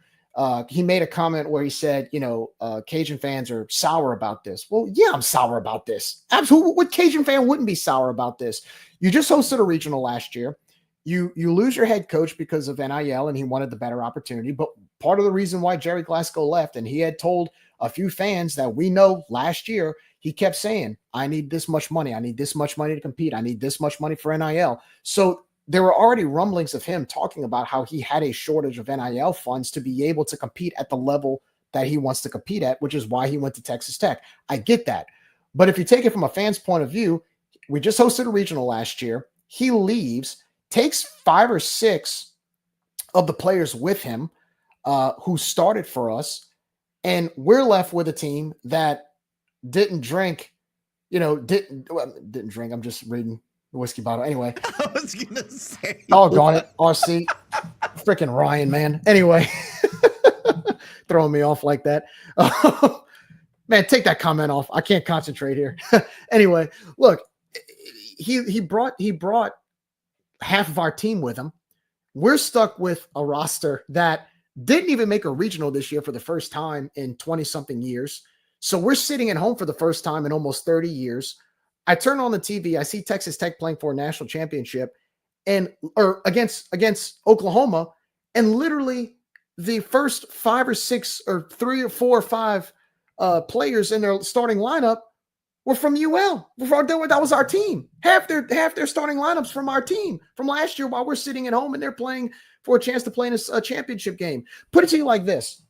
He made a comment where he said, Cajun fans are sour about this. Well, yeah, I'm sour about this. Absolutely. What Cajun fan wouldn't be sour about this? You just hosted a regional last year. You lose your head coach because of NIL, and he wanted the better opportunity. But part of the reason why Jerry Glasgow left, and he had told a few fans that we know last year, he kept saying, I need this much money. I need this much money to compete. I need this much money for NIL. So there were already rumblings of him talking about how he had a shortage of NIL funds to be able to compete at the level that he wants to compete at, which is why he went to Texas Tech. I get that. But if you take it from a fan's point of view, we just hosted a regional last year. He leaves, takes 5 or 6 of the players with him who started for us, and we're left with a team that didn't drink. I'm just reading the whiskey bottle. Anyway. I was going to say. Doggone it. RC. Freaking Ryan, man. Anyway. Throwing me off like that. Man, take that comment off. I can't concentrate here. Anyway, look, he brought half of our team with him. We're stuck with a roster that didn't even make a regional this year for the first time in 20-something years. So we're sitting at home for the first time in almost 30 years. I turn on the TV. I see Texas Tech playing for a national championship or against Oklahoma. And literally the first 5 or 6 or 3 or 4 or 5 players in their starting lineup were from UL. That was our team. Half their starting lineups from our team from last year while we're sitting at home and they're playing for a chance to play in a championship game. Put it to you like this.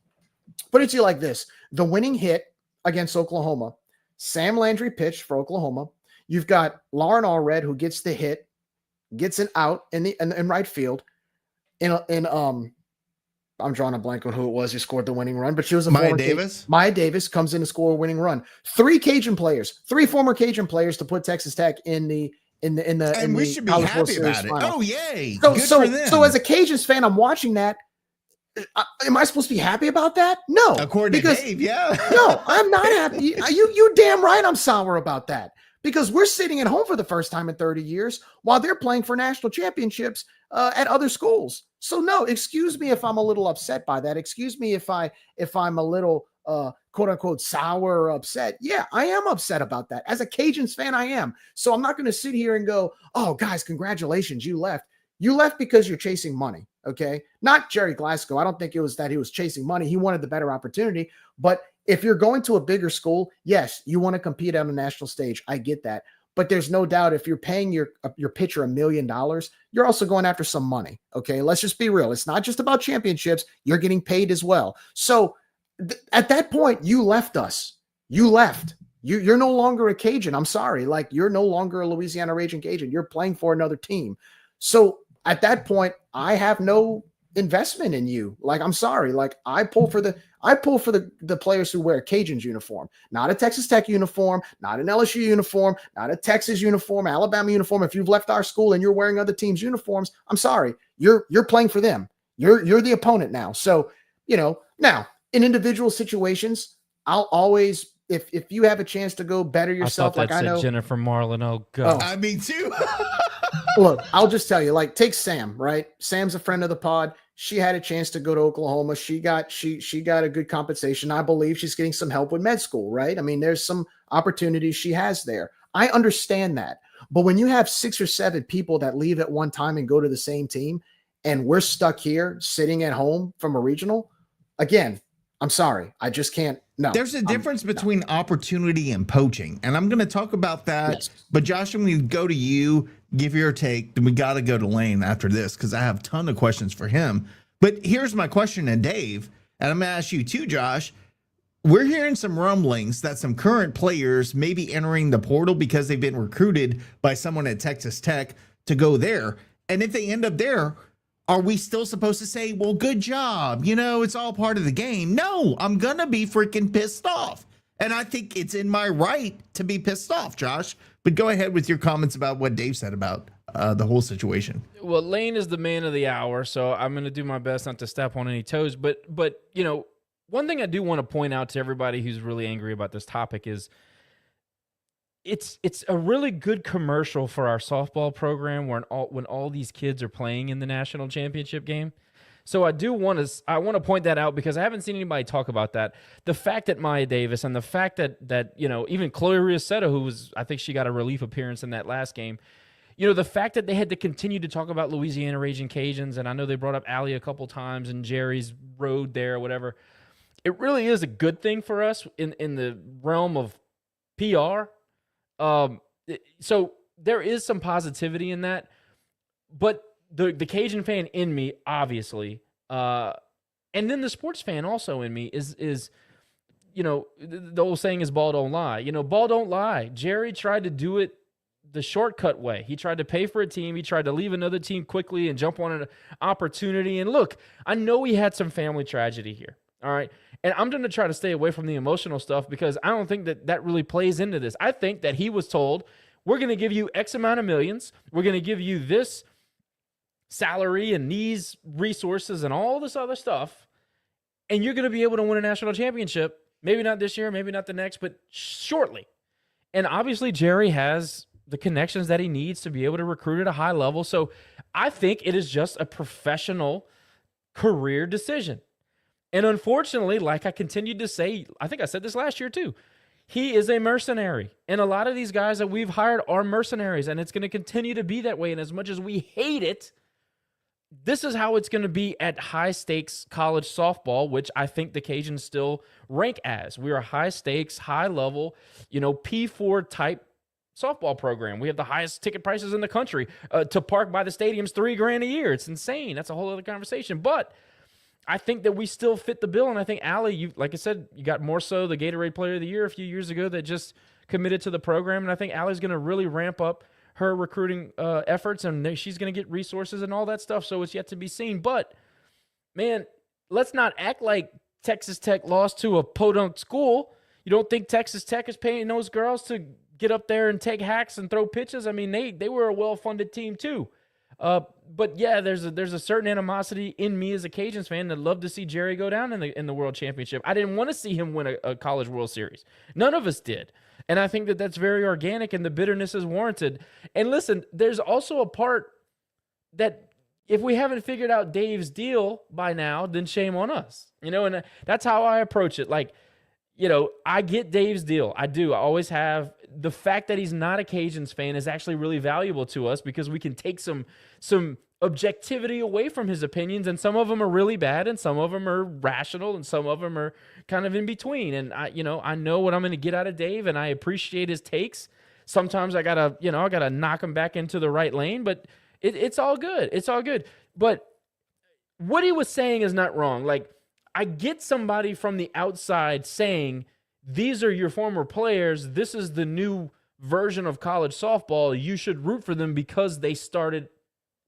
The winning hit against Oklahoma, Sam Landry pitched for Oklahoma. You've got Lauren Allred who gets the hit, gets an out in right field. I'm drawing a blank on who it was who scored the winning run, but she was Maya Davis. Maya Davis comes in to score a winning run. 3 former Cajun players to put Texas Tech in the we should be happy about it. Final. Oh, yay. So, Good for them. So as a Cajuns fan, I'm watching that. Am I supposed to be happy about that? No. According to Dave, yeah. No, I'm not happy. You damn right I'm sour about that because we're sitting at home for the first time in 30 years while they're playing for national championships at other schools. So no, excuse me if I'm a little upset by that. Excuse me if I'm a little quote unquote sour or upset. Yeah, I am upset about that. As a Cajuns fan, I am. So I'm not going to sit here and go, oh guys, congratulations, you left. You left because you're chasing money. Okay. Not Jerry Glasgow. I don't think it was that he was chasing money. He wanted the better opportunity. But if you're going to a bigger school, yes, you want to compete on a national stage. I get that. But there's no doubt if you're paying your pitcher $1 million, you're also going after some money. Okay. Let's just be real. It's not just about championships. You're getting paid as well. So at that point, you left us. You left. You're no longer a Cajun. I'm sorry. Like you're no longer a Louisiana Raging Cajun. You're playing for another team. So at that point, I have no investment in you. Like, I'm sorry. Like I pull for the players who wear a Cajuns uniform, not a Texas Tech uniform, not an LSU uniform, not a Texas uniform, Alabama uniform. If you've left our school and you're wearing other teams' uniforms, I'm sorry. You're playing for them. You're the opponent now. So, now in individual situations, I'll always, if you have a chance to go better yourself, I know Jennifer Marlin. Oh God. I mean too. Look, I'll just tell you, like, take Sam, right? Sam's a friend of the pod. She had a chance to go to Oklahoma. She got a good compensation. I believe she's getting some help with med school, right? I mean, there's some opportunities she has there. I understand that. But when you have 6 or 7 people that leave at one time and go to the same team, and we're stuck here sitting at home from a regional, again, I'm sorry. I just can't. No. There's a difference between opportunity and poaching. And I'm going to talk about that. Yes. But Josh, I'm going to go to you, give your take. Then we got to go to Lane after this because I have a ton of questions for him. But here's my question to Dave. And I'm going to ask you too, Josh. We're hearing some rumblings that some current players may be entering the portal because they've been recruited by someone at Texas Tech to go there. And if they end up there, are we still supposed to say, well, good job? It's all part of the game. No, I'm going to be freaking pissed off. And I think it's in my right to be pissed off, Josh. But go ahead with your comments about what Dave said about the whole situation. Well, Lane is the man of the hour, so I'm going to do my best not to step on any toes. But you know, one thing I do want to point out to everybody who's really angry about this topic is it's a really good commercial for our softball program when all these kids are playing in the national championship game. So I want to point that out because I haven't seen anybody talk about that. The fact that Maya Davis and the fact that you know, even Chloe Riosetta, who was, I think she got a relief appearance in that last game. You know, the fact that they had to continue to talk about Louisiana Raging Cajuns, and I know they brought up Allie a couple times and Jerry's road there or whatever. It really is a good thing for us in the realm of PR. So there is some positivity in that, but the Cajun fan in me, obviously, and then the sports fan also in me is you know, the old saying is ball don't lie. You know, ball don't lie. Jerry tried to do it the shortcut way. He tried to pay for a team. He tried to leave another team quickly and jump on an opportunity. And look, I know he had some family tragedy here. All right. And I'm going to try to stay away from the emotional stuff because I don't think that really plays into this. I think that he was told, we're going to give you X amount of millions. We're going to give you this salary and these resources and all this other stuff. And you're going to be able to win a national championship. Maybe not this year, maybe not the next, but shortly. And obviously Jerry has the connections that he needs to be able to recruit at a high level. So I think it is just a professional career decision. And unfortunately, like I continued to say, I think I said this last year too, he is a mercenary. And a lot of these guys that we've hired are mercenaries, and it's going to continue to be that way. And as much as we hate it, this is how it's going to be at high-stakes college softball, which I think the Cajuns still rank as. We are a high-stakes, high-level, you know, P4 type softball program. We have the highest ticket prices in the country. To park by the stadium's $3,000 a year. It's insane. That's a whole other conversation. But I think that we still fit the bill. And I think Allie, you, like I said, you got more so the Gatorade Player of the Year a few years ago that just committed to the program. And I think Allie's going to really ramp up her recruiting efforts, and she's going to get resources and all that stuff. So it's yet to be seen. But man, let's not act like Texas Tech lost to a podunk school. You don't think Texas Tech is paying those girls to get up there and take hacks and throw pitches? I mean, they were a well-funded team too. But yeah, there's a certain animosity in me as a Cajuns fan that love to see Jerry go down in the World Championship. I didn't want to see him win a College World Series. None of us did. And I think that that's very organic, and the bitterness is warranted. And listen, there's also a part that if we haven't figured out Dave's deal by now, then shame on us. You know, and that's how I approach it. Like, you know, I get Dave's deal. I do. I always have. The fact that he's not a Cajuns fan is actually really valuable to us because we can take some objectivity away from his opinions, and some of them are really bad, and some of them are rational, and some of them are kind of in between. And I know what I'm going to get out of Dave, and I appreciate his takes. Sometimes I gotta knock him back into the right lane, but it's all good. It's all good. But what he was saying is not wrong. Like, I get somebody from the outside saying, these are your former players. This is the new version of college softball. You should root for them because they started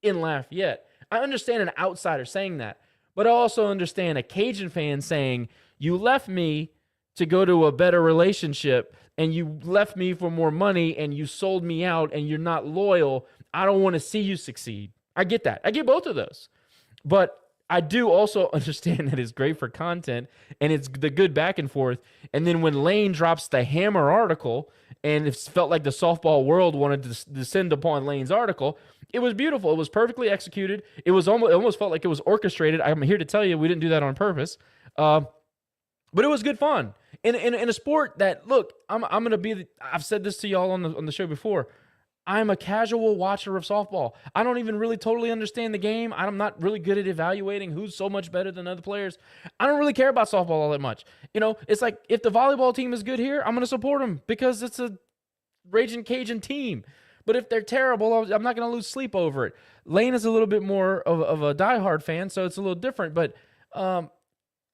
in Lafayette. I understand an outsider saying that, but I also understand a Cajun fan saying, you left me to go to a better relationship, and you left me for more money, and you sold me out, and you're not loyal. I don't want to see you succeed. I get that. I get both of those. But I do also understand that it's great for content, and it's the good back and forth. And then when Lane drops the Hammer article, and it felt like the softball world wanted to descend upon Lane's article, it was beautiful. It was perfectly executed. It almost felt like it was orchestrated. I'm here to tell you we didn't do that on purpose. But it was good fun. In a sport that, look, I'm going to be I've said this to y'all on the show before. I'm a casual watcher of softball. I don't even really totally understand the game. I'm not really good at evaluating who's so much better than other players. I don't really care about softball all that much. You know, it's like if the volleyball team is good here, I'm going to support them because it's a Raging Cajun team. But if they're terrible, I'm not going to lose sleep over it. Lane is a little bit more of a diehard fan, so it's a little different. But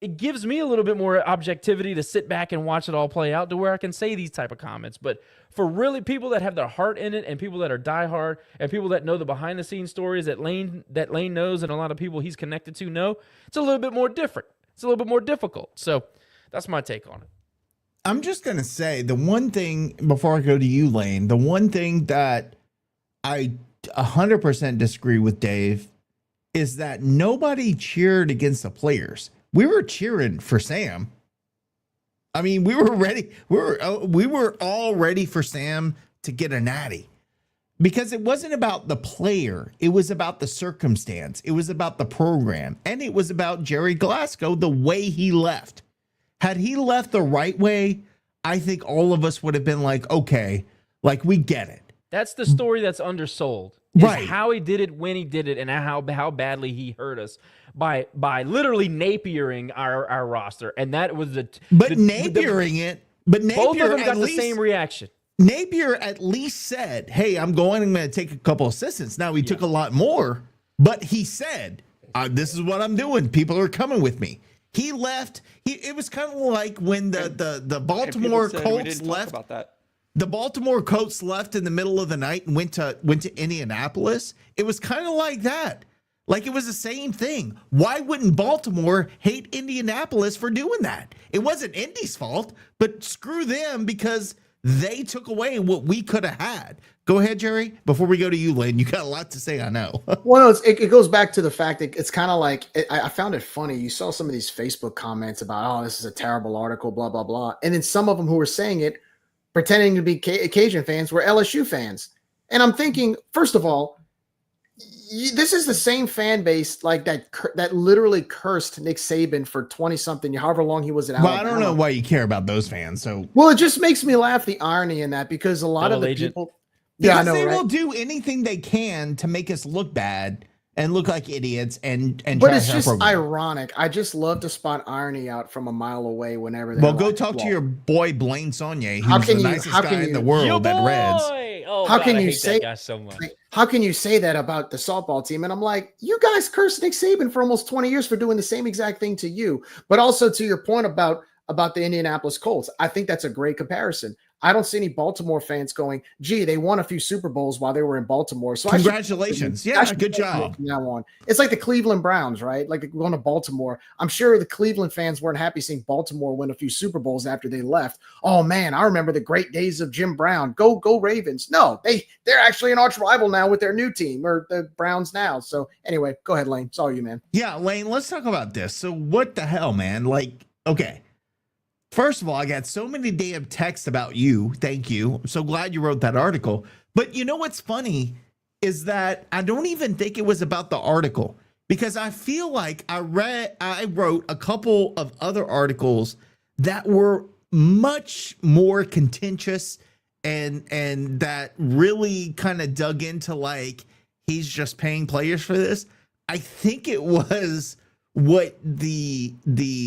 it gives me a little bit more objectivity to sit back and watch it all play out to where I can say these type of comments. But for really people that have their heart in it, and people that are diehard, and people that know the behind the scenes stories that Lane knows, and a lot of people he's connected to know, it's a little bit more different. It's a little bit more difficult. So that's my take on it. I'm just going to say the one thing before I go to you, Lane, the one thing that I 100% disagree with Dave is that nobody cheered against the players. We were cheering for Sam. I mean, we were ready. We were all ready for Sam to get a natty because it wasn't about the player. It was about the circumstance. It was about the program. And it was about Jerry Glasgow, the way he left. Had he left the right way, I think all of us would have been like, okay, like we get it. That's the story that's undersold. Is Right. how he did it, when he did it, and how badly he hurt us by literally napiering our roster. And that was But Napier both of them got at the least, same reaction. Napier at least said, hey, I'm going to take a couple assistants. Now he took a lot more, but he said, this is what I'm doing. People are coming with me. He left. It was kind of like when the Baltimore Colts left. About that. The Baltimore Colts left in the middle of the night and went to Indianapolis. It was kind of like that. Like it was the same thing. Why wouldn't Baltimore hate Indianapolis for doing that? It wasn't Indy's fault, but screw them because they took away what we could have had. Go ahead, Jerry. Before we go to you, Lane, you got a lot to say, I know. Well, it goes back to the fact that it's kind of like I found it funny. You saw some of these Facebook comments about, oh, this is a terrible article, blah, blah, blah. And then some of them who were saying it, pretending to be Cajun fans, were LSU fans. And I'm thinking, first of all, this is the same fan base like that literally cursed Nick Saban for 20-something, however long he was at Alabama. Well, I don't know why you care about those fans. So, well, it just makes me laugh, the irony in that, because a lot of the people, yeah, I know, they right? will do anything they can to make us look bad and look like idiots and but it's trash our just program. ironic. I just love to spot irony out from a mile away whenever. Well, go talk to your boy Blaine Saunier, How who's can the you- nicest how guy can in you- the world at Reds. Oh, How God, can I you hate say- that guy so much? How can you say that about the softball team? And I'm like, you guys cursed Nick Saban for almost 20 years for doing the same exact thing to you. But also to your point about the Indianapolis Colts, I think that's a great comparison. I don't see any Baltimore fans going, gee, they won a few Super Bowls while they were in Baltimore. So Congratulations. I should Good job. from now on. It's like the Cleveland Browns, right? Like going to Baltimore. I'm sure the Cleveland fans weren't happy seeing Baltimore win a few Super Bowls after they left. Oh man, I remember the great days of Jim Brown. Go Ravens. No, they're actually an arch rival now with their new team, or the Browns now. So anyway, go ahead, Lane. It's all you, man. Yeah, Lane, let's talk about this. So what the hell, man? Like, okay. First of all, I got so many damn texts about you. Thank you. I'm so glad you wrote that article. But you know what's funny is that I don't even think it was about the article, because I feel like I wrote a couple of other articles that were much more contentious and that really kind of dug into like, he's just paying players for this. I think it was what the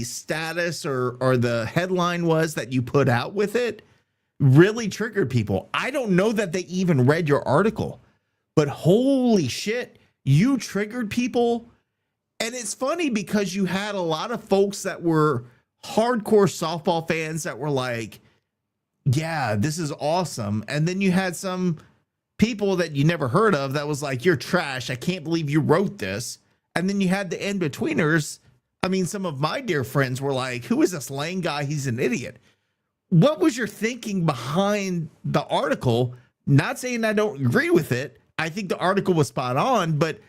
status or the headline was that you put out with it really triggered people. I don't know that they even read your article, but holy shit, you triggered people. And it's funny because you had a lot of folks that were hardcore softball fans that were like, yeah, this is awesome. And then you had some people that you never heard of that was like, you're trash. I can't believe you wrote this. And then you had the in-betweeners. I mean, some of my dear friends were like, who is this Lane guy? He's an idiot. What was your thinking behind the article? Not saying I don't agree with it. I think the article was spot on, but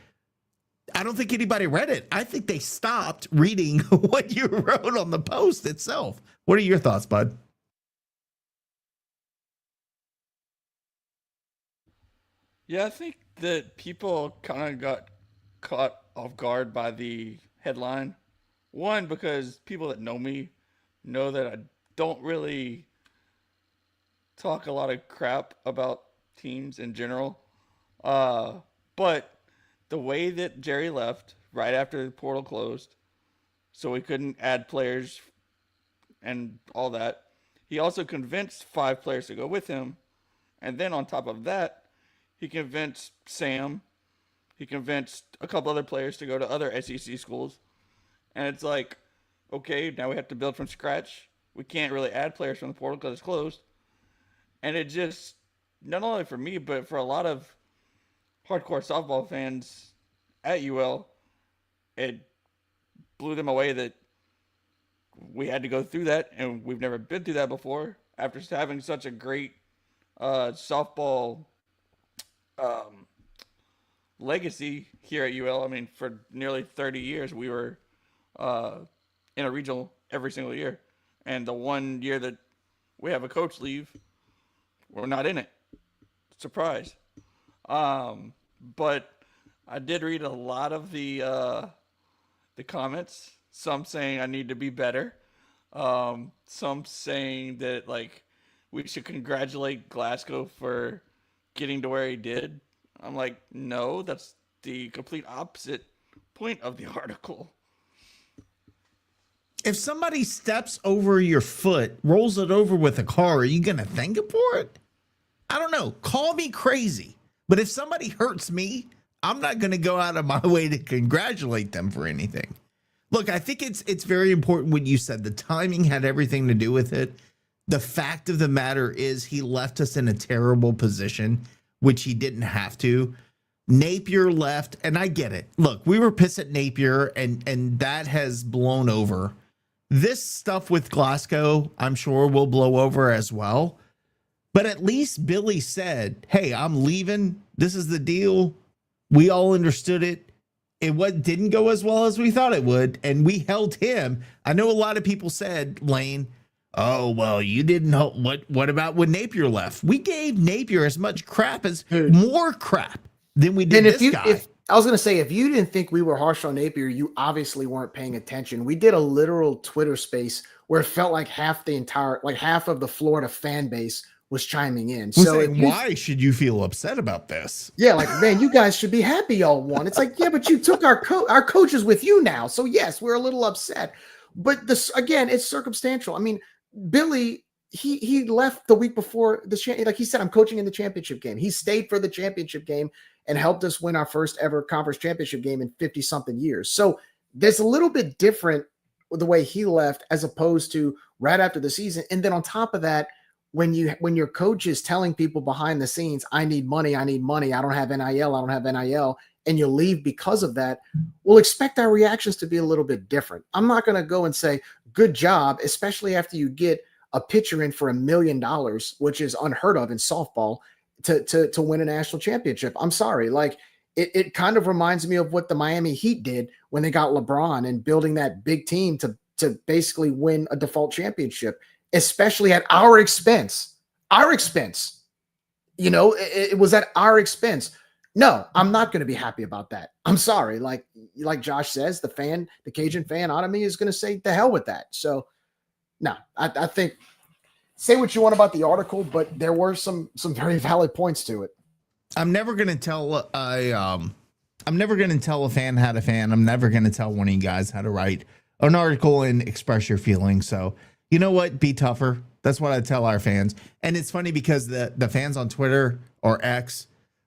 I don't think anybody read it. I think they stopped reading what you wrote on the post itself. What are your thoughts, bud? Yeah, I think that people kind of got caught off guard by the headline. One, because people that know me know that I don't really talk a lot of crap about teams in general. But the way that Jerry left right after the portal closed, so we couldn't add players and all that, he also convinced 5 players to go with him. And then on top of that, he convinced Sam. He convinced a couple other players to go to other SEC schools. And it's like, okay, now we have to build from scratch. We can't really add players from the portal because it's closed. And it just, not only for me, but for a lot of hardcore softball fans at UL, it blew them away that we had to go through that. And we've never been through that before after having such a great softball legacy here at UL. I mean, for nearly 30 years, we were in a regional every single year. And the one year that we have a coach leave, we're not in it. Surprise. But I did read a lot of the comments. Some saying I need to be better. Some saying that like we should congratulate Glasgow for getting to where he did. I'm like, no, that's the complete opposite point of the article. If somebody steps over your foot, rolls it over with a car, are you going to thank him for it? I don't know. Call me crazy. But if somebody hurts me, I'm not going to go out of my way to congratulate them for anything. Look, I think it's very important what you said. The timing had everything to do with it. The fact of the matter is he left us in a terrible position, which he didn't have to. Napier left, and I get it. Look, we were pissed at Napier, and that has blown over. This stuff with Glasgow, I'm sure, will blow over as well. But at least Billy said, hey, I'm leaving. This is the deal. We all understood it. It didn't go as well as we thought it would, and we held him. I know a lot of people said, Lane, oh, well, you didn't know. What about when Napier left? We gave Napier as much crap more crap than we did this guy. I was going to say, if you didn't think we were harsh on Napier, you obviously weren't paying attention. We did a literal Twitter space where it felt like half of the Florida fan base was chiming in. So why should you feel upset about this? Yeah, like, man, you guys should be happy y'all won. It's like, yeah, but you took our coach is with you now. So yes, we're a little upset. But this again, it's circumstantial. I mean, Billy, he left the week before like he said, I'm coaching in the championship game. He stayed for the championship game and helped us win our first ever conference championship game in 50 something years. So there's a little bit different with the way he left as opposed to right after the season. And then on top of that, when your coach is telling people behind the scenes, I need money, I don't have NIL, and you leave because of that, we'll expect our reactions to be a little bit different. I'm not going to go and say, good job, especially after you get a pitcher in for $1 million, which is unheard of in softball, to win a national championship. I'm sorry. Like it kind of reminds me of what the Miami Heat did when they got LeBron and building that big team to basically win a default championship, especially at our expense. You know, it was at our expense. No, I'm not going to be happy about that. I'm sorry. Like Josh says, the Cajun fan out of me is going to say the hell with that. So no, I think say what you want about the article, but there were some very valid points to it. I'm never going to tell I'm never going to tell a fan how to fan. I'm never going to tell one of you guys how to write an article and express your feelings. So you know what? Be tougher. That's what I tell our fans. And it's funny because the fans on Twitter or X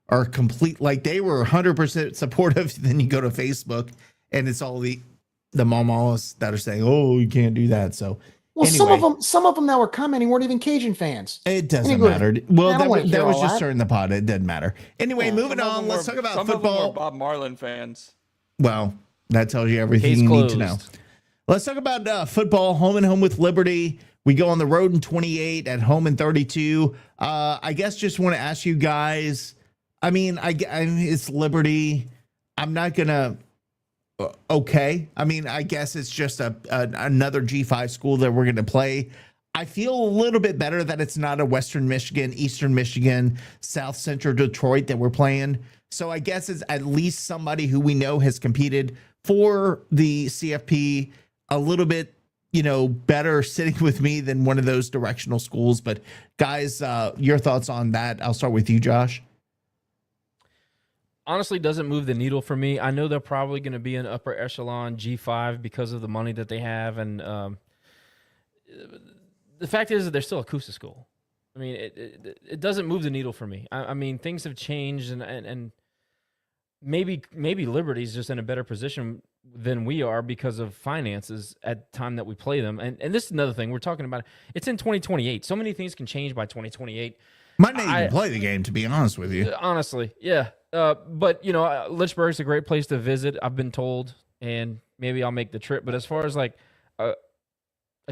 are complete, like they were 100% supportive. Then you go to Facebook and it's all the mamas that are saying, oh, you can't do that. So well, anyway, some of them that were commenting weren't even Cajun fans. it doesn't matter. Well, that was just starting the pod. It doesn't matter. Anyway, moving on. Let's talk about football. Some of them were Bob Marlin fans. Well, that tells you everything you need to know. Let's talk about football. Home and home with Liberty. We go on the road in 28, at home in 32. I guess just want to ask you guys. I mean, it's Liberty. I'm not gonna. Okay. I mean, I guess it's just another G5 school that we're gonna play. I feel a little bit better that it's not a Western Michigan, Eastern Michigan, South Central Detroit that we're playing. So I guess it's at least somebody who we know has competed for the CFP a little bit, better sitting with me than one of those directional schools. But guys, your thoughts on that? I'll start with you, Josh. Honestly, doesn't move the needle for me. I know they're probably going to be an upper echelon G5 because of the money that they have. And the fact is that they're still a Coosa school. I mean, it doesn't move the needle for me. I mean, things have changed and maybe Liberty's just in a better position than we are because of finances at the time that we play them. And this is another thing we're talking about. It's in 2028. So many things can change by 2028. Might not even play the game, to be honest with you. Honestly, yeah. But, Lynchburg's a great place to visit, I've been told, and maybe I'll make the trip. But as far as like a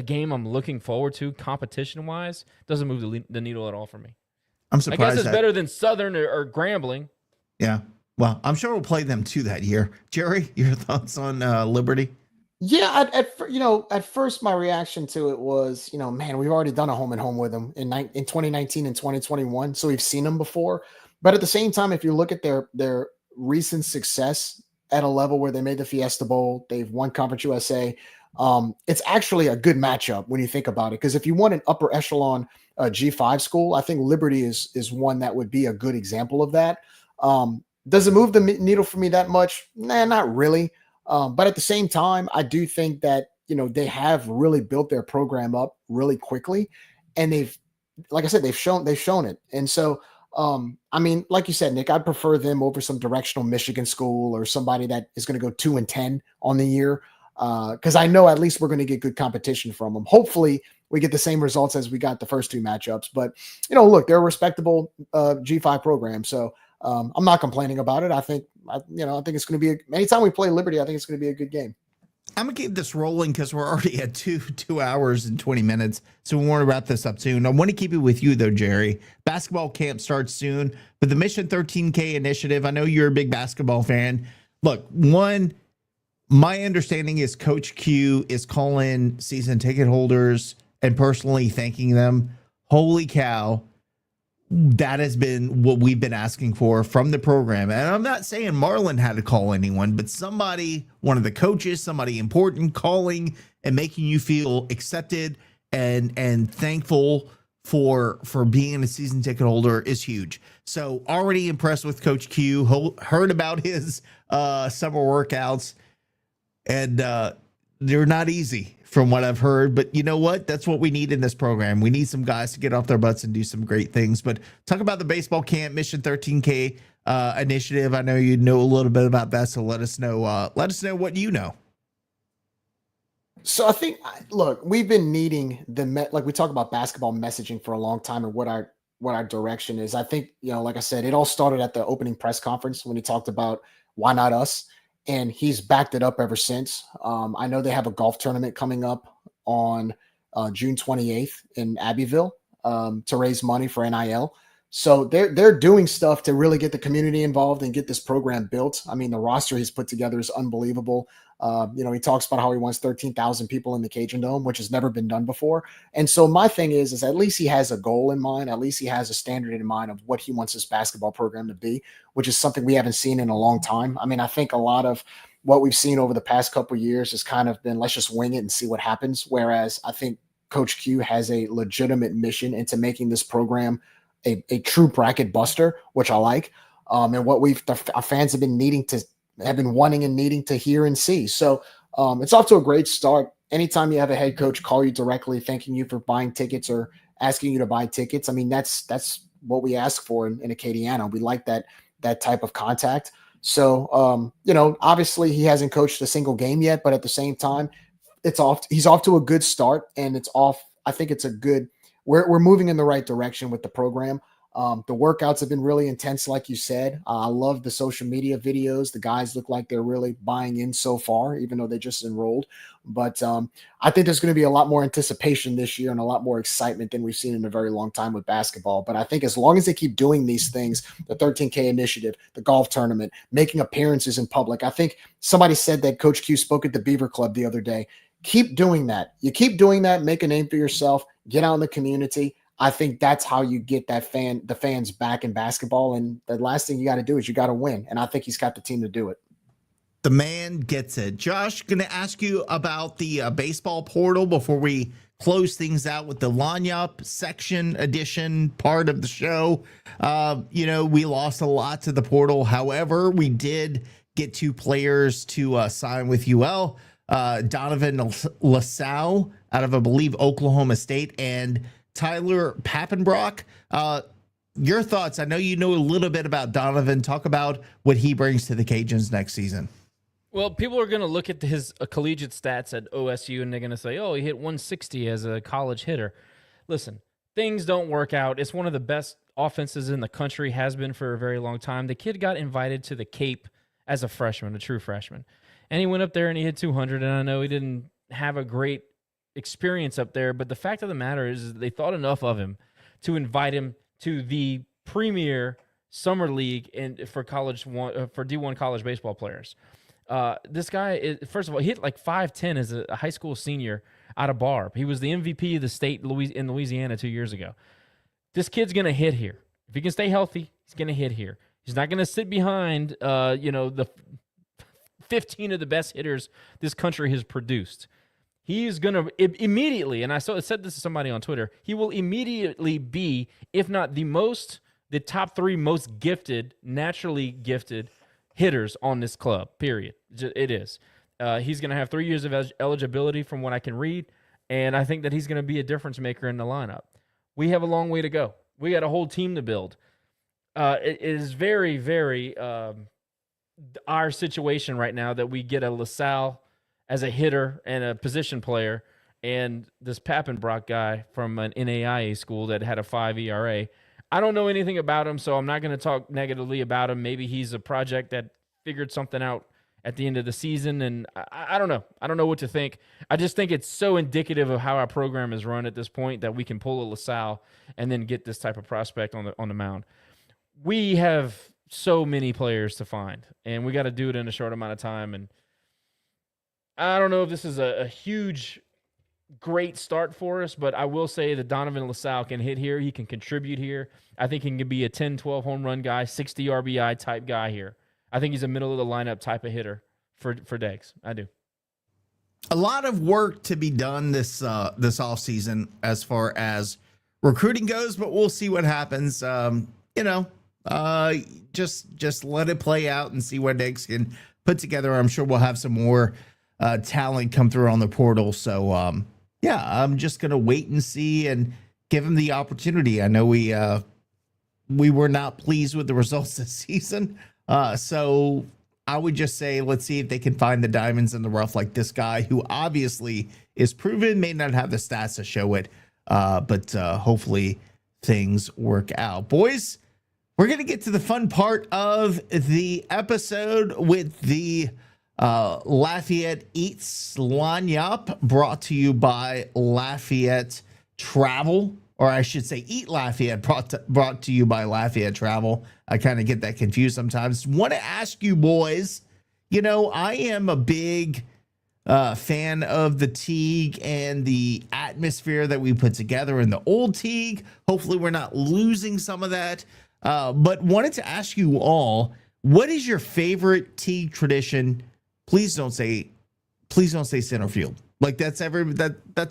game I'm looking forward to competition-wise, doesn't move the needle at all for me. I'm surprised. I guess it's better than Southern or Grambling. Yeah. Well, I'm sure we'll play them too that year. Jerry, your thoughts on Liberty? Yeah, at first my reaction to it was, man, we've already done a home and home with them in 2019 and 2021, so we've seen them before. But at the same time, if you look at their recent success at a level where they made the Fiesta Bowl, they've won Conference USA. It's actually a good matchup when you think about it, because if you want an upper echelon G5 school, I think Liberty is one that would be a good example of that. Does it move the needle for me that much? Nah, not really. But at the same time, I do think that, they have really built their program up really quickly, and like I said, they've shown it. And so, I mean, like you said, Nick, I'd prefer them over some directional Michigan school or somebody that is going to go 2-10 on the year. Cause I know at least we're going to get good competition from them. Hopefully we get the same results as we got the first two matchups, but look, they're a respectable, G5 program. So, I'm not complaining about it. I think it's going to be anytime we play Liberty, I think it's going to be a good game. I'm gonna keep this rolling because we're already at 2 hours and 20 minutes, so we want to wrap this up soon. I want to keep it with you though, Jerry. Basketball camp starts soon, but the Mission 13K initiative. I know you're a big basketball fan. Look, my understanding is Coach Q is calling season ticket holders and personally thanking them. Holy cow. That has been what we've been asking for from the program. And I'm not saying Marlin had to call anyone, but somebody, one of the coaches, somebody important, calling and making you feel accepted and thankful for being a season ticket holder is huge. So already impressed with Coach Q, heard about his summer workouts, and they're not easy from what I've heard, but you know what? That's what we need in this program. We need some guys to get off their butts and do some great things. But talk about the baseball camp Mission 13K initiative. I know you know a little bit about that, so let us know. Let us know what you know. So I think, look, we've been needing like we talk about basketball messaging for a long time and what our direction is. I think, like I said, it all started at the opening press conference when he talked about why not us. And he's backed it up ever since. I know they have a golf tournament coming up on June 28th in Abbeville to raise money for NIL. So they're doing stuff to really get the community involved and get this program built. I mean, the roster he's put together is unbelievable. He talks about how he wants 13,000 people in the Cajun Dome, which has never been done before. And so my thing is at least he has a goal in mind. At least he has a standard in mind of what he wants his basketball program to be, which is something we haven't seen in a long time. I mean, I think a lot of what we've seen over the past couple of years has kind of been, let's just wing it and see what happens. Whereas I think Coach Q has a legitimate mission into making this program a true bracket buster, which I like. And what our fans have been wanting and needing to hear and see. So it's off to a great start. Anytime you have a head coach call you directly, thanking you for buying tickets or asking you to buy tickets, I mean, that's what we ask for in Acadiana. We like that type of contact. So, obviously he hasn't coached a single game yet, but at the same time, he's off to a good start, and I think it's we're moving in the right direction with the program. The workouts have been really intense, like you said. I love the social media videos. The guys look like they're really buying in so far, even though they just enrolled. But I think there's going to be a lot more anticipation this year and a lot more excitement than we've seen in a very long time with basketball. But I think as long as they keep doing these things, the 13K initiative, the golf tournament, making appearances in public. I think somebody said that Coach Q spoke at the Beaver Club the other day. Keep doing that. You keep doing that, make a name for yourself, get out in the community. I think that's how you get the fans back in basketball. And the last thing you got to do is you got to win. And I think he's got the team to do it. The man gets it. Josh, going to ask you about the baseball portal before we close things out with the Lanyap section edition part of the show. We lost a lot to the portal. However, we did get 2 players to sign with UL. Donovan LaSalle out of, I believe, Oklahoma State, and Tyler Pappenbrock. Your thoughts? I know you know a little bit about Donovan. Talk about what he brings to the Cajuns next season. Well, people are going to look at his collegiate stats at OSU, and they're going to say, oh, he hit 160 as a college hitter. Listen, things don't work out. It's one of the best offenses in the country, has been for a very long time. The kid got invited to the Cape as a freshman, a true freshman. And he went up there and he hit 200, and I know he didn't have a great experience up there, but the fact of the matter is they thought enough of him to invite him to the premier summer league and for for D1 college baseball players. This guy is, first of all, he hit like 5'10" as a high school senior out of Barb. He was the MVP of the state in Louisiana 2 years ago. This kid's gonna hit here. If he can stay healthy, he's gonna hit here. He's not gonna sit behind the 15 of the best hitters this country has produced. He's going to immediately, and I said this to somebody on Twitter, he will immediately be, if not the top 3 most gifted, naturally gifted hitters on this club, period. It is. He's going to have 3 years of eligibility from what I can read, and I think that he's going to be a difference maker in the lineup. We have a long way to go. We got a whole team to build. It is very, very our situation right now that we get a LaSalle as a hitter and a position player, and this Pappenbrock guy from an NAIA school that had a 5 ERA. I don't know anything about him, so I'm not going to talk negatively about him. Maybe he's a project that figured something out at the end of the season, and I don't know. I don't know what to think. I just think it's so indicative of how our program is run at this point that we can pull a LaSalle and then get this type of prospect on the mound. We have so many players to find, and we got to do it in a short amount of time. And I don't know if this is a huge, great start for us, but I will say that Donovan LaSalle can hit here. He can contribute here. I think he can be a 10, 12 home run guy, 60 RBI type guy here. I think he's a middle of the lineup type of hitter for Degs. I do. A lot of work to be done this offseason as far as recruiting goes, but we'll see what happens. Just let it play out and see what Degs can put together. I'm sure we'll have some more talent come through on the portal. So, I'm just going to wait and see and give him the opportunity. I know we were not pleased with the results this season. So I would just say, let's see if they can find the diamonds in the rough like this guy who obviously is proven, may not have the stats to show it. But hopefully things work out. Boys, we're going to get to the fun part of the episode with the Lafayette Eats Lagniappe, brought to you by Lafayette Travel, or I should say Eat Lafayette, brought to you by Lafayette Travel. I kind of get that confused sometimes. Want to ask you boys, I am a big fan of the Teague and the atmosphere that we put together in the old Teague. Hopefully we're not losing some of that. But wanted to ask you all, what is your favorite Teague tradition? Please don't say center field. Like that's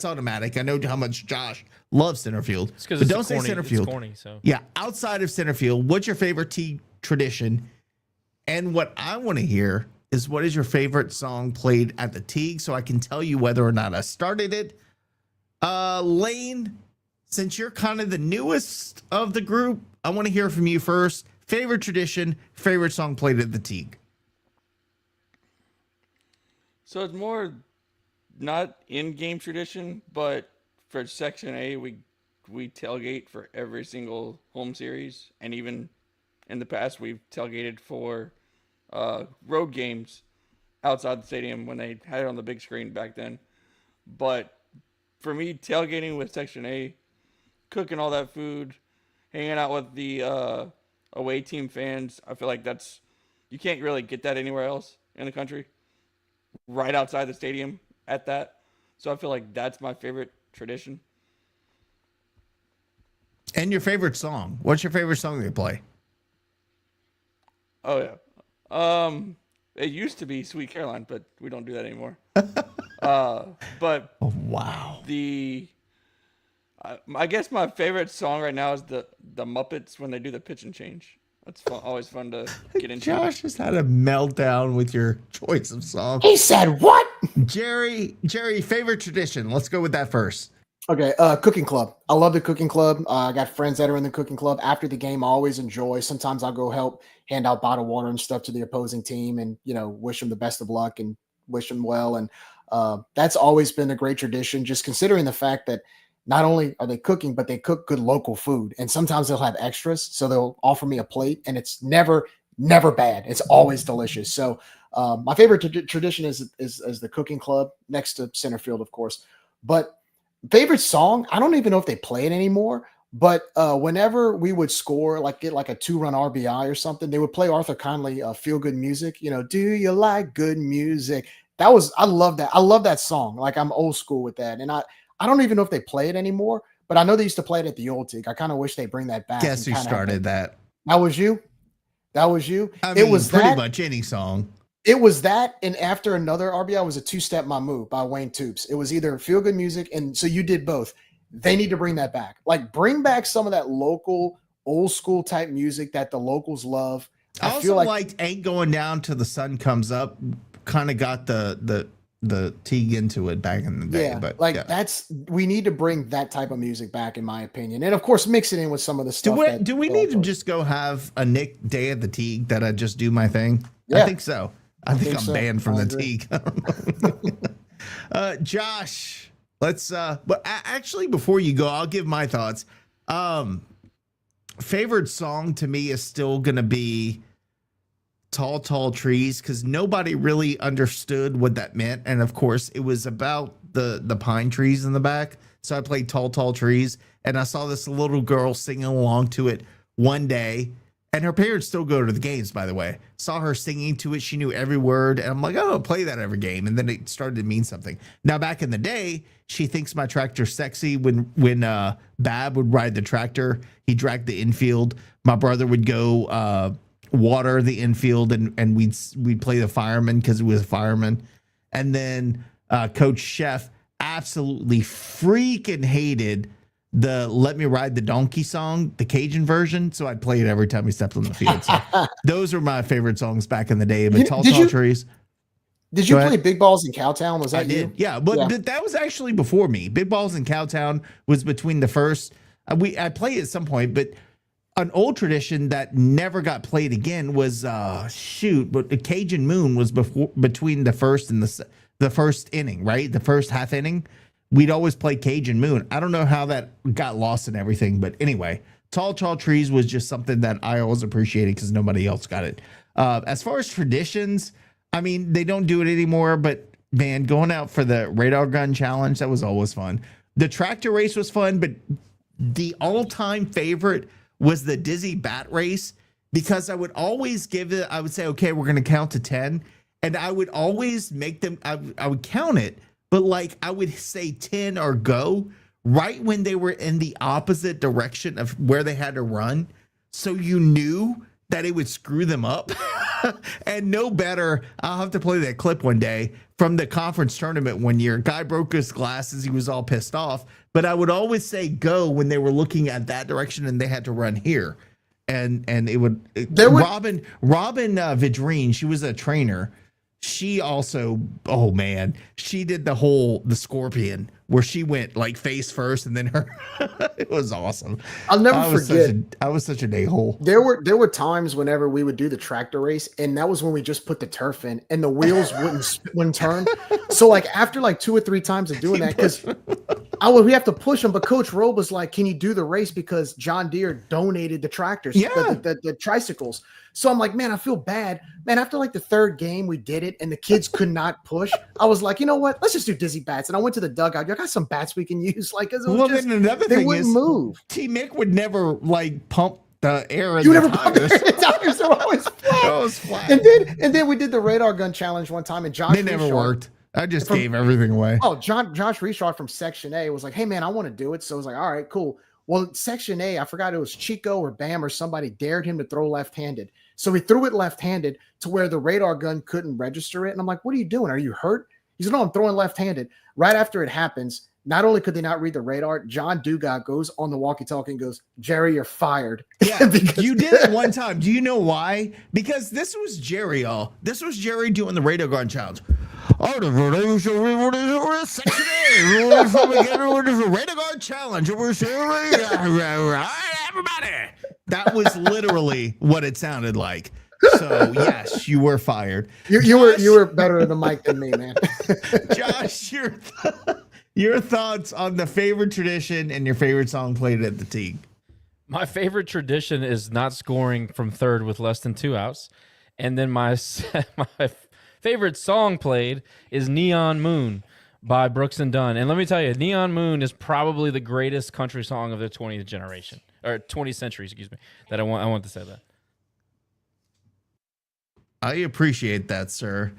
automatic. I know how much Josh loves center field, but don't say center field. It's corny, so. Yeah, outside of center field, what's your favorite Teague tradition? And what I want to hear is, what is your favorite song played at the Teague, so I can tell you whether or not I started it. Lane, since you're kind of the newest of the group, I want to hear from you first. Favorite tradition, favorite song played at the Teague. So it's more not in-game tradition, but for Section A, we tailgate for every single home series, and even in the past, we've tailgated for road games outside the stadium when they had it on the big screen back then. But for me, tailgating with Section A, cooking all that food, hanging out with the away team fans, I feel like you can't really get that anywhere else in the country. Right outside the stadium at that. So I feel like that's my favorite tradition. And your favorite song? What's your favorite song they play? Oh yeah. It used to be Sweet Caroline, but we don't do that anymore. But oh, wow. I guess my favorite song right now is the Muppets when they do the pitch and change. That's always fun to get into. Josh just had a meltdown with your choice of song. He said what? Jerry, favorite tradition. Let's go with that first. Okay, cooking club. I love the cooking club. I got friends that are in the cooking club. After the game, I always enjoy. Sometimes I'll go help hand out bottled water and stuff to the opposing team and, wish them the best of luck and wish them well. And that's always been a great tradition, just considering the fact that not only are they cooking, but they cook good local food. And sometimes they'll have extras. So they'll offer me a plate, and it's never bad. It's always delicious. So my favorite tradition is the cooking club, next to center field, of course. But favorite song, I don't even know if they play it anymore, But whenever we would score, like get like a 2-run RBI or something, they would play Arthur Conley feel good music. Do you like good music? I love that. I love that song. Like I'm old school with that. And I don't even know if they play it anymore, but I know they used to play it at the old Tig. I kind of wish they bring that back. Guess who started that? That was you. That was you. I mean, it was pretty that, much any song. It was that, and after another RBI was a two-step my move by Wayne Toops. It was either feel good music, and so you did both. They need to bring that back. Like bring back some of that local, old school type music that the locals love. I also feel like liked "Ain't Going Down Till the Sun Comes Up." Kind of got the Teague into it back in the day. yeah, But like yeah. we need to bring that type of music back, in my opinion, and of course mix it in with some of the stuff. Do we need to just go have a Nick Day at the Teague that I just do my thing? Yeah. I think so. I think I'm so. banned from I the agree. Teague. Josh, let's but actually before you go, I'll give my thoughts. Favorite song to me is still gonna be Tall Tall Trees, because nobody really understood what that meant, and of course it was about the pine trees in the back. So I played Tall Tall Trees, and I saw this little girl singing along to it one day, and her parents still go to the games, by the way. Saw her singing to it, she knew every word, and I'm like, oh, I'll play that every game, and then it started to mean something. Now back in the day, she thinks my tractor's sexy. When Bab would ride the tractor, he dragged the infield. My brother would go water the infield, and we'd play the fireman because it was a fireman. And then Coach Chef absolutely freaking hated the Let Me Ride the Donkey song, the Cajun version. So I'd play it every time he stepped on the field. So those are my favorite songs back in the day. But Tall Trees. Did you play Big Balls in Cowtown? Was that I did. you? Yeah, but that was actually before me. Big Balls in Cowtown was between the first. I played at some point, but an old tradition that never got played again was but the Cajun Moon was between the first and the first inning, right? The first half inning. We'd always play Cajun Moon. I don't know how that got lost and everything, but anyway, Tall Tall Trees was just something that I always appreciated because nobody else got it. As far as traditions, I mean, they don't do it anymore, but man, going out for the radar gun challenge, that was always fun. The tractor race was fun, but the all-time favorite was the Dizzy Bat race, because I would always I would say, okay, we're going to count to 10. And I would always make them, I would count it, but like I would say 10 or go right when they were in the opposite direction of where they had to run. So you knew that it would screw them up. And no better, I'll have to play that clip one day from the conference tournament one year. Guy broke his glasses. He was all pissed off. But I would always say go when they were looking at that direction and they had to run here. And Robin Vidrine, she was a trainer. She also, oh man, she did the scorpion where she went like face first and then her. It was awesome. I'll never forget. I was such an a-hole. There were times whenever we would do the tractor race, and that was when we just put the turf in, and the wheels wouldn't turn. So like after like 2 or 3 times of doing that, because we have to push them. But Coach Robe was like, "Can you do the race?" Because John Deere donated the tractors, the tricycles. So I'm like, man, I feel bad. Man, after like the 3rd game, we did it, and the kids could not push. I was like, you know what? Let's just do dizzy bats. And I went to the dugout. I got some bats we can use. Like, then another thing is, move. T. Mick would never like pump the air in you the never tires. Tires are always flat. And then we did the radar gun challenge one time, and Josh. They never worked. I just gave everything away. Oh, Josh Richard from Section A was like, hey man, I want to do it. So I was like, all right, cool. Well, Section A, I forgot it was Chico or Bam or somebody dared him to throw left-handed. So he threw it left-handed to where the radar gun couldn't register it. And I'm like, what are you doing? Are you hurt? He said, no, I'm throwing left-handed. Right after it happens, not only could they not read the radar, John Dugas goes on the walkie-talkie and goes, Jerry, you're fired. Yeah, you did it one time. Do you know why? Because this was Jerry, This was Jerry doing the radar gun challenge. Oh, the Section A, radar gun challenge. Everybody. That was literally what it sounded like. So yes, you were fired. You were better in the mic than me, man. Josh, your thoughts on the favorite tradition and your favorite song played at the Teague. My favorite tradition is not scoring from third with less than 2 outs, and then my favorite song played is "Neon Moon" by Brooks and Dunn. And let me tell you, Neon Moon is probably the greatest country song of the 20th generation, or 20th century, excuse me, that I want to say that. I appreciate that, sir.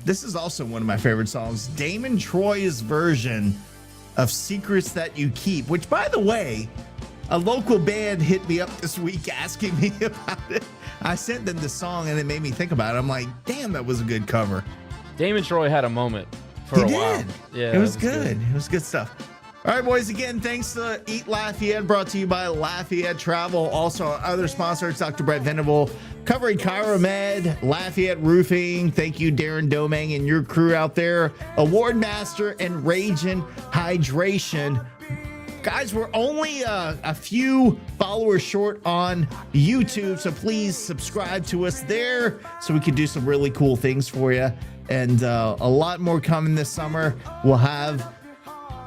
This is also one of my favorite songs, Damon Troy's version of Secrets That You Keep, which, by the way, a local band hit me up this week asking me about it. I sent them the song and it made me think about it. I'm like, damn, that was a good cover. Damon Troy had a moment for a while. Yeah, it was good. It was good stuff. All right, boys, again, thanks to Eat Lafayette, brought to you by Lafayette Travel. Also, our other sponsors, Dr. Brett Venable, covering Chiromed, Lafayette Roofing. Thank you, Darren Domang and your crew out there. Award Master and Ragin' Hydration. Guys, we're only a few followers short on YouTube, so please subscribe to us there so we can do some really cool things for you. And a lot more coming this summer. We'll have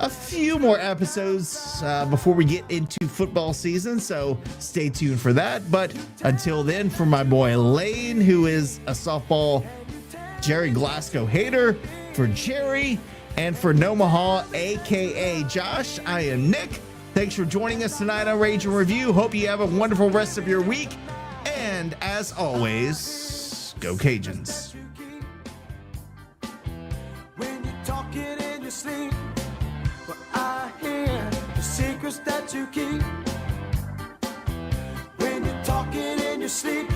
a few more episodes before we get into football season, so stay tuned for that. But until then, for my boy Lane, who is a softball Jerry Glasgow hater, for Jerry, and for Nomaha, aka Josh, I am Nick. Thanks for joining us tonight on Rage and Review. Hope you have a wonderful rest of your week. And as always, go Cajuns. When you're talking in your sleep, well, I hear the secrets that you keep. When you're talking in your sleep,